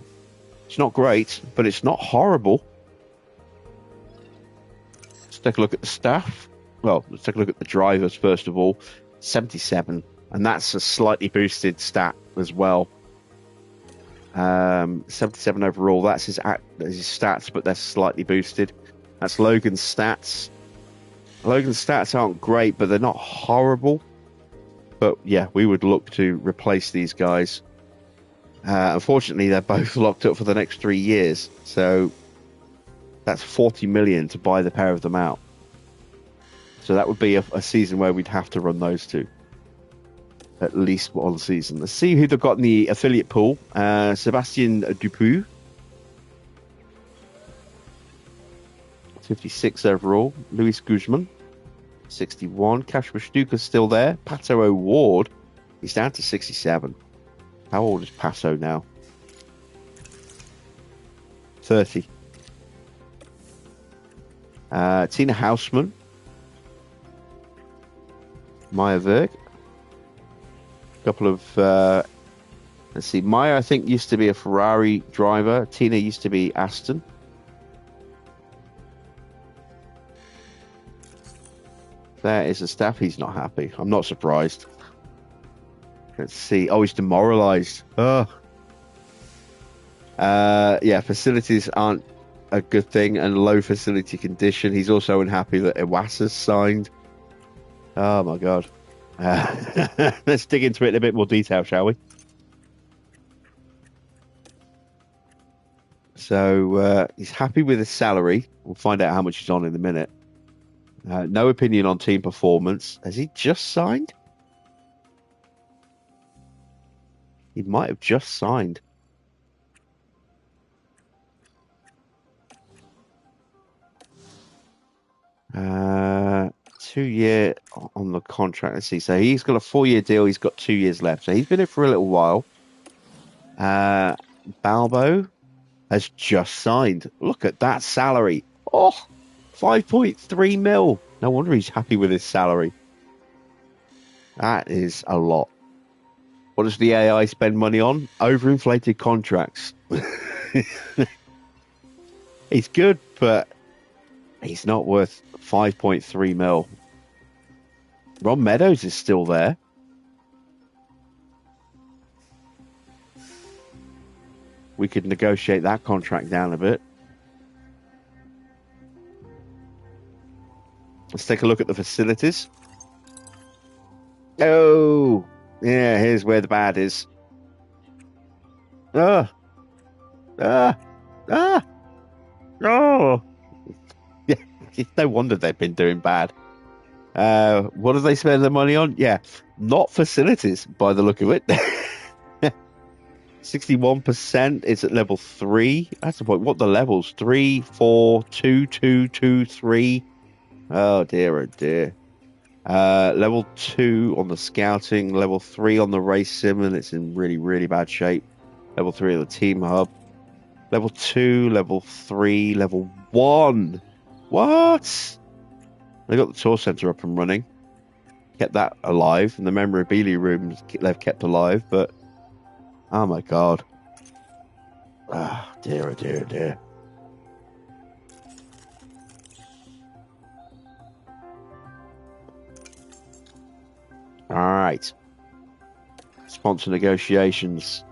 It's not great, but it's not horrible. Let's take a look at the staff. Well, let's take a look at the drivers first of all. 77, and that's a slightly boosted stat as well. 77 overall. That's his stats, but they're slightly boosted. That's Logan's stats. Logan's stats aren't great, but they're not horrible. But yeah, we would look to replace these guys. Unfortunately, they're both locked up for the next 3 years, so that's 40 million to buy the pair of them out. So that would be a season where we'd have to run those two. At least one season. Let's see who they've got in the affiliate pool. Sebastian Dupuy. 56 overall. Luis Guzman. 61. Kashmir Stuka's still there. Pato O'Ward. He's down to 67. How old is Pato now? 30. Tina Hausman. Maya Verg. Couple of let's see, Maya I think used to be a Ferrari driver. Tina used to be Aston. There is a staff. He's not happy. I'm not surprised. Let's see. Oh, he's demoralized. Yeah, facilities aren't a good thing, and low facility condition. He's also unhappy that Iwasa's signed. Oh my god. Let's dig into it in a bit more detail, shall we? So he's happy with his salary. We'll find out how much he's on in a minute. No opinion on team performance. Has he just signed? He might have just signed. Uh, 2 year on the contract. Let's see. So he's got a 4-year deal. He's got 2 years left. So he's been in for a little while. Balbo has just signed. Look at that salary. Oh, 5.3 mil. No wonder he's happy with his salary. That is a lot. What does the AI spend money on? Overinflated contracts. He's good, but he's not worth 5.3 mil. Ron Meadows is still there. We could negotiate that contract down a bit. Let's take a look at the facilities. Oh, yeah, here's where the bad is. Oh. Yeah, no wonder they've been doing bad. What do they spend their money on? Yeah, not facilities by the look of it. 61% is at level 3. That's the point. What the levels? 3, 4, 2, 2, 2, 3. Oh dear, oh dear. Level 2 on the scouting, level 3 on the race sim, and it's in really, really bad shape. Level 3 on the team hub. Level 2, level 3, level 1. What? They got the tour center up and running. Kept that alive, and the memorabilia rooms they've kept alive, but oh my god. Ah, dear, oh dear, oh dear. All right. Sponsor negotiations.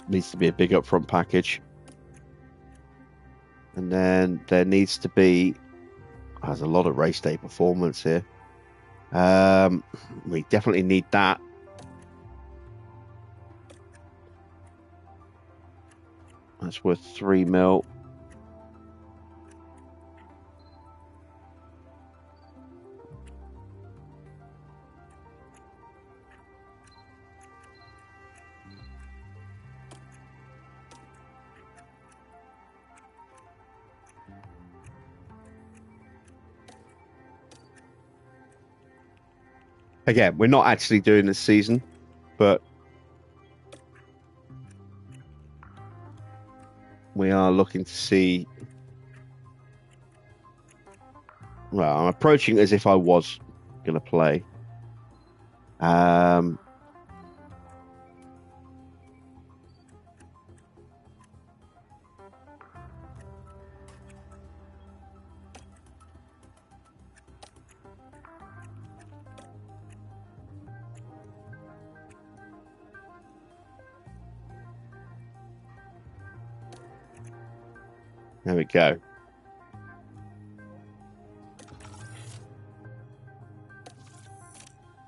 Needs to be a big upfront package. And then there needs to be... there's a lot of race day performance here. We definitely need that. That's worth 3 mil. Again, we're not actually doing this season, but we are looking to see. Well, I'm approaching as if I was going to play. There we go.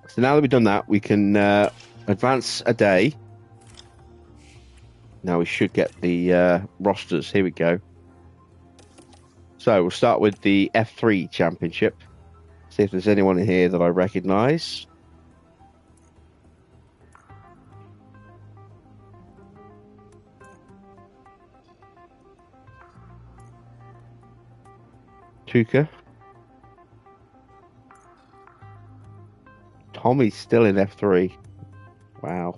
So now that we've done that, we can advance a day. Now we should get the rosters. Here we go. So we'll start with the F3 Championship. See if there's anyone in here that I recognise. Tuca. Tommy's still in F3. Wow.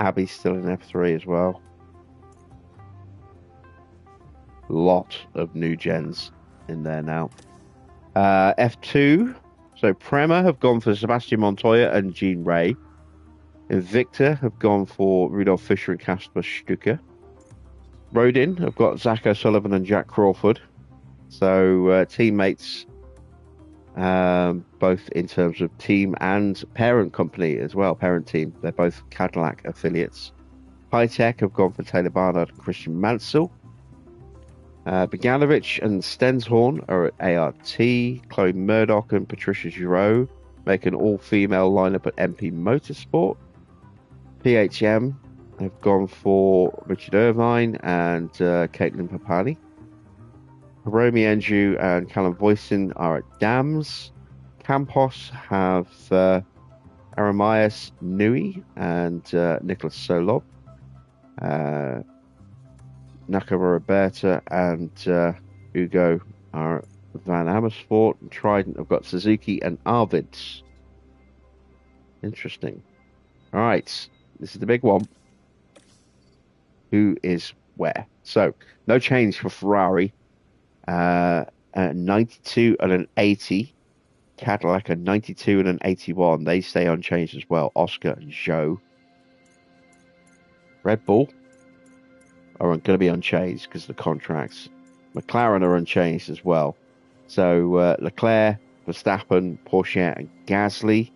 Abby's still in F3 as well. Lot of new gens in there now. F2. So Prema have gone for Sebastian Montoya and Jean Ray. Invicta have gone for Rudolf Fischer and Kasper Stucker. Rodin have got Zach O'Sullivan and Jack Crawford. So teammates, both in terms of team and parent company as well, parent team. They're both Cadillac affiliates. High Tech have gone for Taylor Barnard and Christian Mansell. Bogdanovich and Stenshorn are at ART. Chloe Murdoch and Patricia Giroux make an all-female lineup at MP Motorsport. PHM have gone for Richard Irvine and Caitlin Papani. Hiromi Enju and Callum Voisin are at Dams. Campos have Aramias Nui and Nicholas Solob. Nakama Roberta and Hugo are at Van Amersfoort. And Trident have got Suzuki and Arvids. Interesting. All right. This is the big one. Who is where? So, no change for Ferrari. 92 and an 80. Cadillac a 92 and an 81. They stay unchanged as well. Oscar and Joe. Red Bull are going to be unchanged because of the contracts. McLaren are unchanged as well. So, Leclerc, Verstappen, Porsche and Gasly.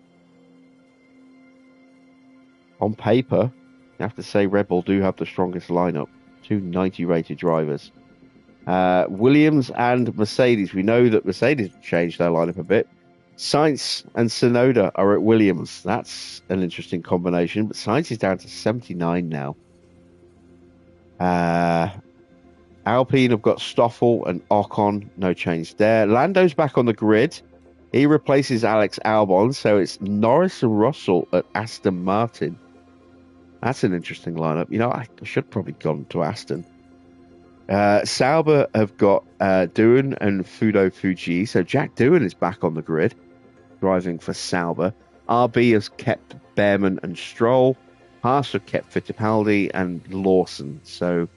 On paper, I have to say Red Bull do have the strongest lineup. 2 90 rated drivers. Williams and Mercedes. We know that Mercedes changed their lineup a bit. Sainz and Tsunoda are at Williams. That's an interesting combination. But Sainz is down to 79 now. Alpine have got Stoffel and Ocon. No change there. Lando's back on the grid. He replaces Alex Albon. So it's Norris and Russell at Aston Martin. That's an interesting lineup. You know, I should have probably gone to Aston. Sauber have got Doohan and Fudo Fuji. So Jack Doohan is back on the grid, driving for Sauber. RB has kept Behrman and Stroll. Haas have kept Fittipaldi and Lawson. So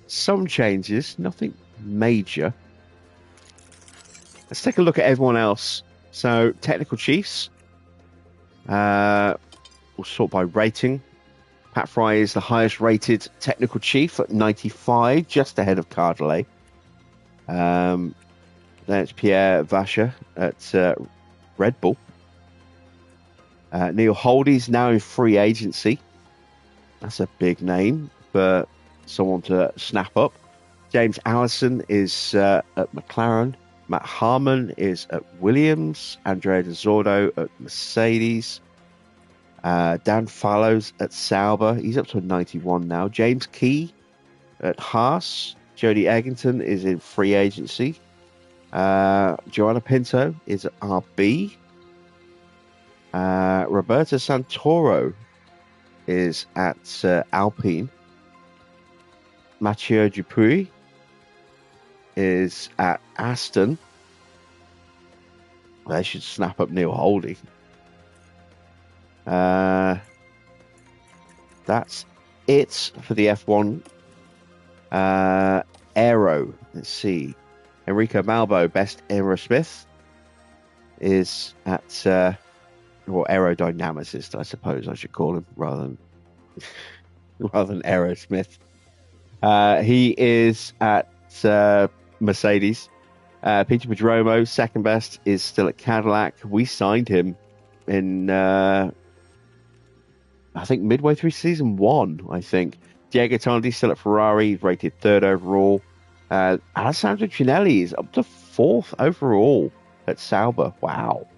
some changes, nothing major. Let's take a look at everyone else. So technical chiefs. We'll sort by rating. Pat Fry is the highest rated technical chief at 95, just ahead of Cardelet. Then it's Pierre Vacher at Red Bull. Neil Holdy's now in free agency. That's a big name for someone to snap up. James Allison is at McLaren. Matt Harmon is at Williams. Andrea De Zordo at Mercedes. Dan Fallows at Sauber. He's up to a 91 now. James Key at Haas. Jody Eggington is in free agency. Joanna Pinto is at RB. Roberto Santoro is at Alpine. Mathieu Dupuy is at Aston. They should snap up Neil Holdy. That's it for the F1 Aero. Let's see. Enrico Malbo, best aerosmith, is at aerodynamicist, I suppose I should call him, rather than aerosmith. He is at Mercedes. Peter Pedromo, second best, is still at Cadillac. We signed him in I think midway through season 1, I think. Diego Tondi still at Ferrari, rated 3rd overall. Alessandro Cinelli is up to 4th overall at Sauber. Wow.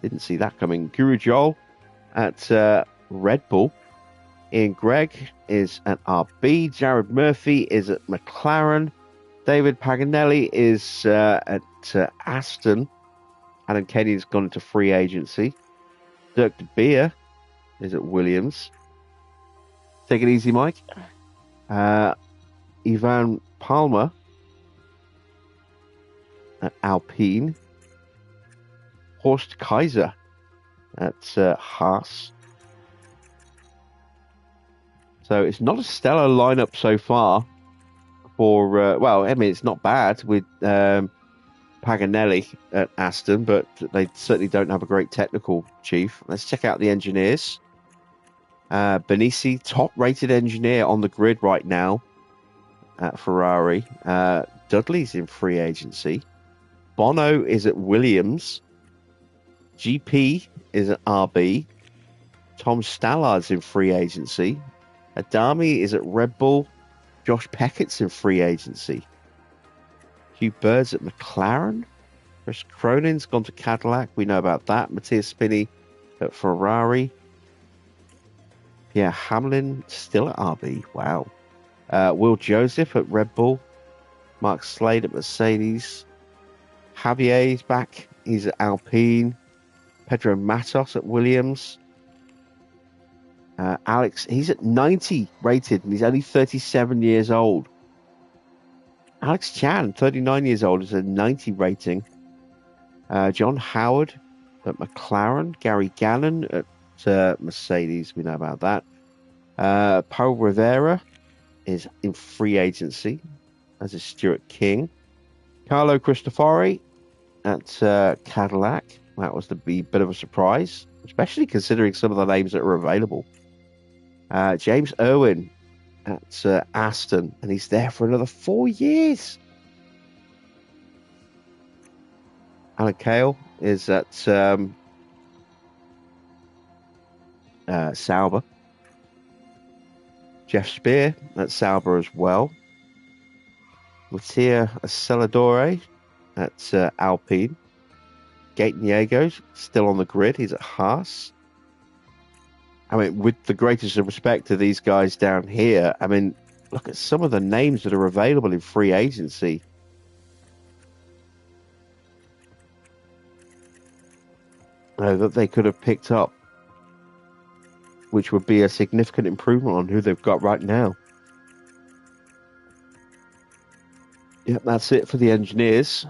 Didn't see that coming. Guru Joel at Red Bull. Ian Gregg is at RB. Jared Murphy is at McLaren. David Paganelli is at Aston. Adam Kenny's gone into free agency. Dirk de Beer is at Williams. Take it easy, Mike. Ivan Palmer at Alpine. Horst Kaiser at Haas. So it's not a stellar lineup so far for, well, I mean, it's not bad with Paganelli at Aston, but they certainly don't have a great technical chief. Let's check out the engineers. Benisi, top-rated engineer on the grid right now at Ferrari. Dudley's in free agency. Bono is at Williams. GP is at RB. Tom Stallard's in free agency. Adami is at Red Bull. Josh Peckett's in free agency. Hugh Bird's at McLaren. Chris Cronin's gone to Cadillac. We know about that. Matthias Spinney at Ferrari. Yeah, Hamlin still at RB. Wow. Will Joseph at Red Bull. Mark Slade at Mercedes. Javier's back. He's at Alpine. Pedro Matos at Williams. Alex, he's at 90 rated, and he's only 37 years old. Alex Chan, 39 years old, is a 90 rating. John Howard at McLaren. Gary Gannon at Mercedes. We know about that. Paul Rivera is in free agency, as is Stuart King. Carlo Cristofori at Cadillac. That was to be a bit of a surprise, especially considering some of the names that are available. James Irwin at Aston, and he's there for another 4 years. Alan Cale is at Sauber. Jeff Spear at Sauber as well. Mattia Celadore at Alpine. Gaten Yeagos still on the grid. He's at Haas. I mean, with the greatest of respect to these guys down here, I mean, look at some of the names that are available in free agency. That they could have picked up, which would be a significant improvement on who they've got right now. Yep, that's it for the engineers.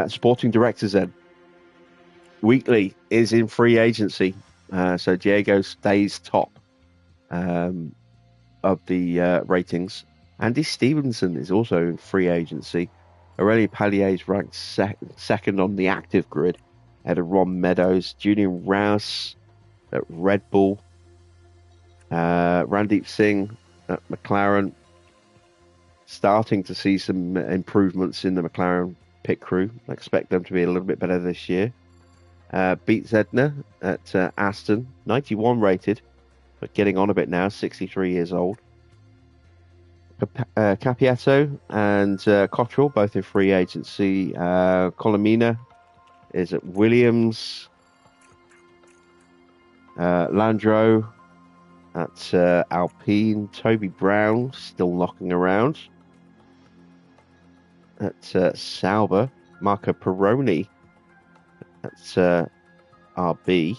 Sporting directors then. Wheatley is in free agency. So Diego stays top of the ratings. Andy Stevenson is also in free agency. Aurelia Pallier is ranked second on the active grid. Ahead of Ron Meadows. Julian Rouse at Red Bull. Randeep Singh at McLaren. Starting to see some improvements in the McLaren pit crew. I expect them to be a little bit better this year. Beat Zedner at Aston, 91 rated, but getting on a bit now, 63 years old. Capietto and Cottrell, both in free agency. Colomina is at Williams. Landreau at Alpine. Toby Brown still knocking around at Sauber. Marco Peroni at RB.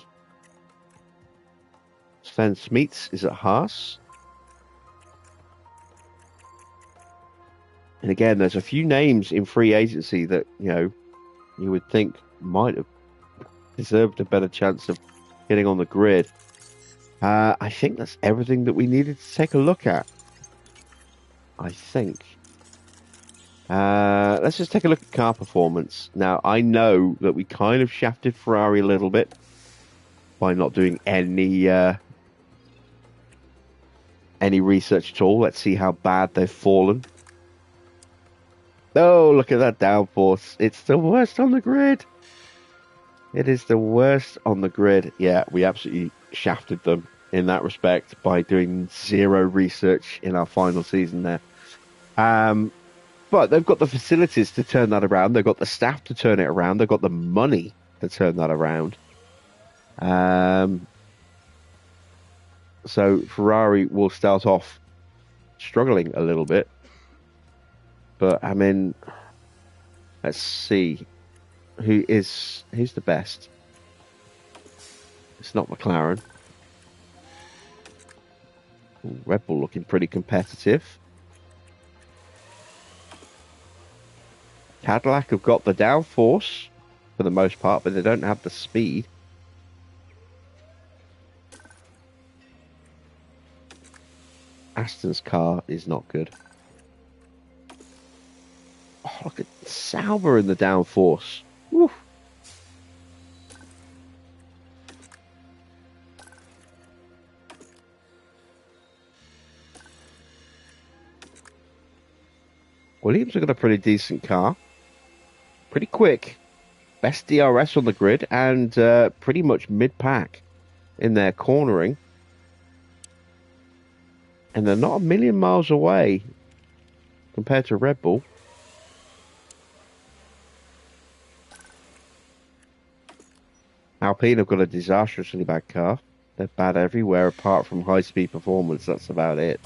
Sven Smits is at Haas. And again, there's a few names in free agency that, you know, you would think might have deserved a better chance of getting on the grid. I think that's everything that we needed to take a look at. I think. Let's just take a look at car performance. Now, I know that we kind of shafted Ferrari a little bit by not doing any research at all. Let's see how bad they've fallen. Oh, look at that downforce. It's the worst on the grid. It is the worst on the grid. Yeah, we absolutely shafted them in that respect by doing zero research in our final season there. But they've got the facilities to turn that around. They've got the staff to turn it around. They've got the money to turn that around. So Ferrari will start off struggling a little bit. But, I mean, let's see. Who's the best? It's not McLaren. Ooh, Red Bull looking pretty competitive. Cadillac have got the downforce for the most part, but they don't have the speed. Aston's car is not good. Oh, look at Sauber in the downforce. Woo. Williams have got a pretty decent car. Pretty quick. Best DRS on the grid and pretty much mid-pack in their cornering. And they're not a million miles away compared to Red Bull. Alpine have got a disastrously bad car. They're bad everywhere apart from high-speed performance. That's about it.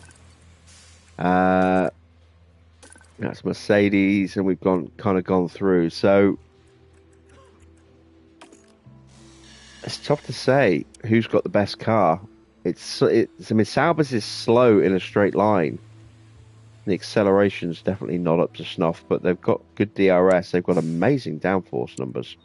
That's Mercedes, and we've gone through. So it's tough to say who's got the best car. I mean, Sauber's is slow in a straight line. The acceleration's definitely not up to snuff, but they've got good DRS. They've got amazing downforce numbers.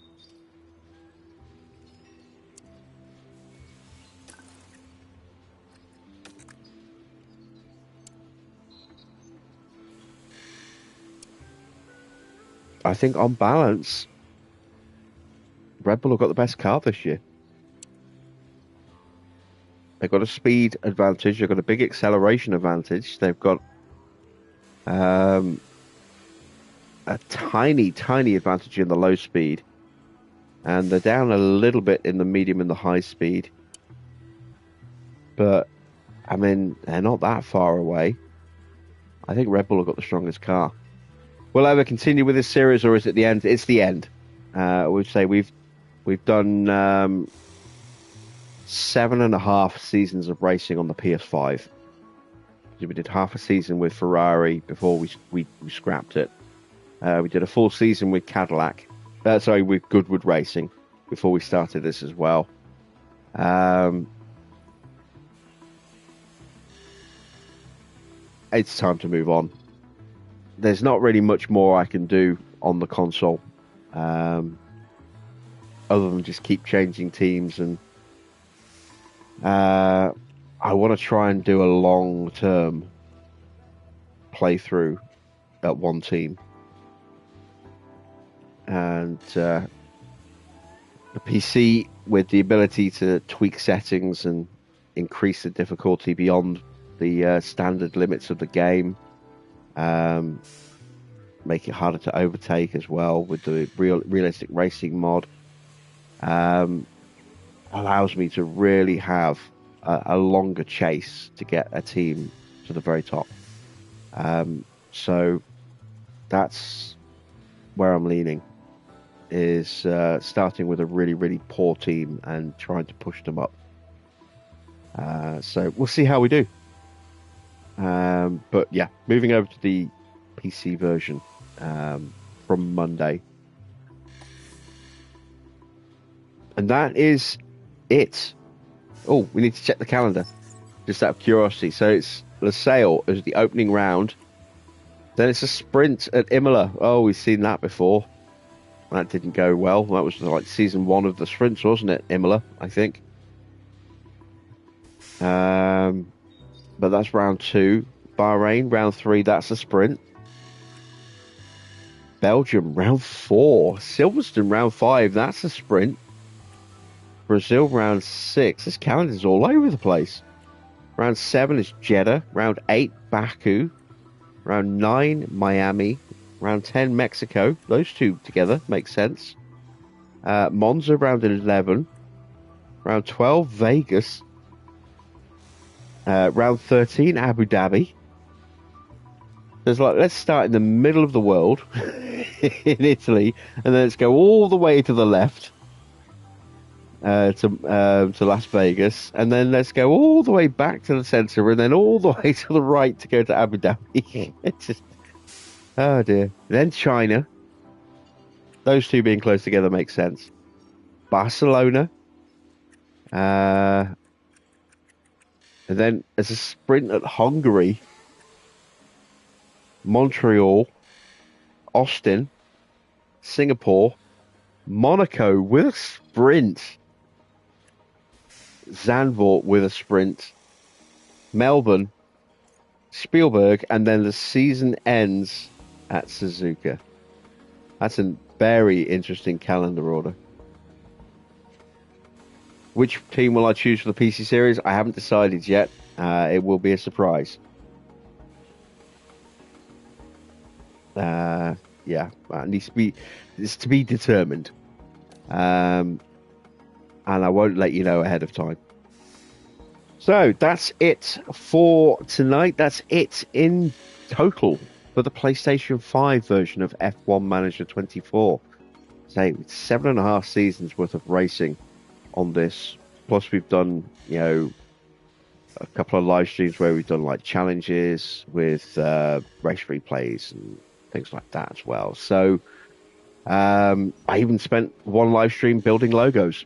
I think on balance, Red Bull have got the best car this year. They've got a speed advantage. They've got a big acceleration advantage. They've got a tiny, tiny advantage in the low speed. And they're down a little bit in the medium and the high speed. But, I mean, they're not that far away. I think Red Bull have got the strongest car. Will I ever continue with this series, or is it the end? It's the end. We'd say we've done 7.5 seasons of racing on the PS5. We did half a season with Ferrari before we scrapped it. We did a full season with Cadillac. With Goodwood Racing before we started this as well. It's time to move on. There's not really much more I can do on the console, other than just keep changing teams, and I want to try and do a long-term playthrough at one team, and the PC with the ability to tweak settings and increase the difficulty beyond the standard limits of the game. Make it harder to overtake as well with the realistic racing mod. Allows me to really have a longer chase to get a team to the very top. So that's where I'm leaning, is starting with a really, really poor team and trying to push them up. So we'll see how we do. But yeah, moving over to the PC version from Monday. And that is it. Oh, we need to check the calendar, just out of curiosity. So it's Losail as the opening round. Then it's a sprint at Imola. Oh, we've seen that before. That didn't go well. That was like season 1 of the sprints, wasn't it? Imola, I think. But that's round 2. Bahrain, round 3, that's a sprint. Belgium, round 4. Silverstone, round 5, that's a sprint. Brazil, round 6. This calendar's all over the place. Round 7 is Jeddah. Round 8, Baku. Round 9, Miami. Round 10, Mexico. Those two together make sense. Monza, round 11. Round 12, Vegas. Round 13, Abu Dhabi. There's let's start in the middle of the world in Italy, and then let's go all the way to the left to Las Vegas, and then let's go all the way back to the center, and then all the way to the right to go to Abu Dhabi. It's just, oh dear. Then China. Those two being close together makes sense. Barcelona. And then as a sprint at Hungary, Montreal, Austin, Singapore, Monaco with a sprint, Zandvoort with a sprint, Melbourne, Spielberg, and then the season ends at Suzuka. That's a very interesting calendar order. Which team will I choose for the PC series? I haven't decided yet. It will be a surprise. Yeah, it needs to be. It's to be determined. And I won't let you know ahead of time. So that's it for tonight. That's it in total for the PlayStation 5 version of F1 Manager 24. Say, it's 7.5 seasons worth of racing on this. Plus, we've done, a couple of live streams where we've done like challenges with race replays and things like that as well. So, I even spent one live stream building logos.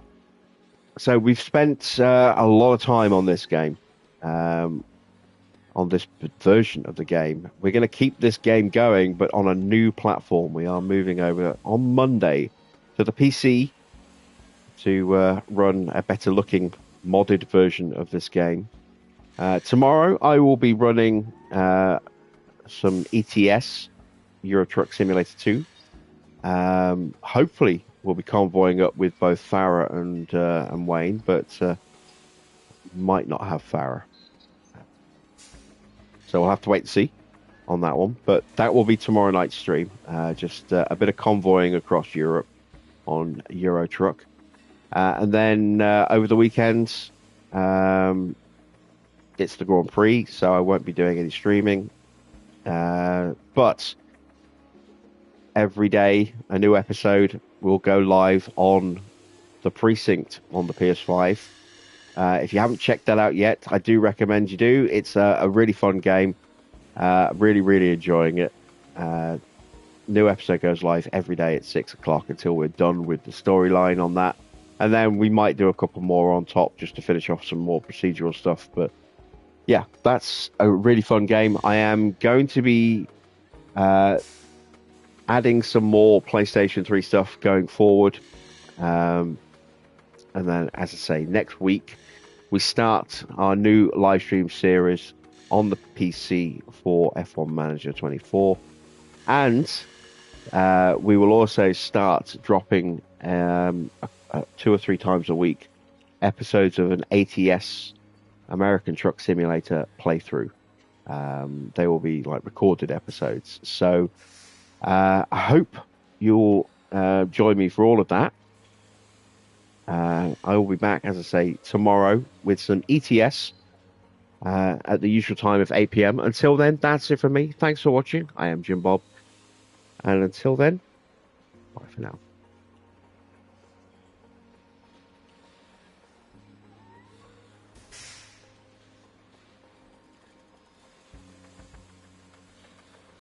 So we've spent a lot of time on this game, on this version of the game. We're going to keep this game going, but on a new platform. We are moving over on Monday to the PC to run a better looking modded version of this game. Tomorrow I will be running some ETS, Euro Truck Simulator 2. Hopefully we'll be convoying up with both Farah and Wayne, but might not have Farah. So we'll have to wait and see on that one. But that will be tomorrow night's stream. Just a bit of convoying across Europe on Euro Truck. And then over the weekend, it's the Grand Prix, so I won't be doing any streaming. But every day, a new episode will go live on the Precinct on the PS5. If you haven't checked that out yet, I do recommend you do. It's a really fun game. Really, really enjoying it. New episode goes live every day at 6 o'clock until we're done with the storyline on that. And then we might do a couple more on top just to finish off some more procedural stuff. But yeah, that's a really fun game. I am going to be adding some more PlayStation 3 stuff going forward. And then, as I say, next week we start our new live stream series on the PC for F1 Manager 24. And we will also start dropping 2 or 3 times a week episodes of an ATS, American Truck Simulator playthrough. They will be like recorded episodes. So I hope you'll join me for all of that. I will be back, as I say, tomorrow with some ETS at the usual time of 8 p.m. Until then, that's it for me. Thanks for watching. I am Jim Bob. And until then, bye for now.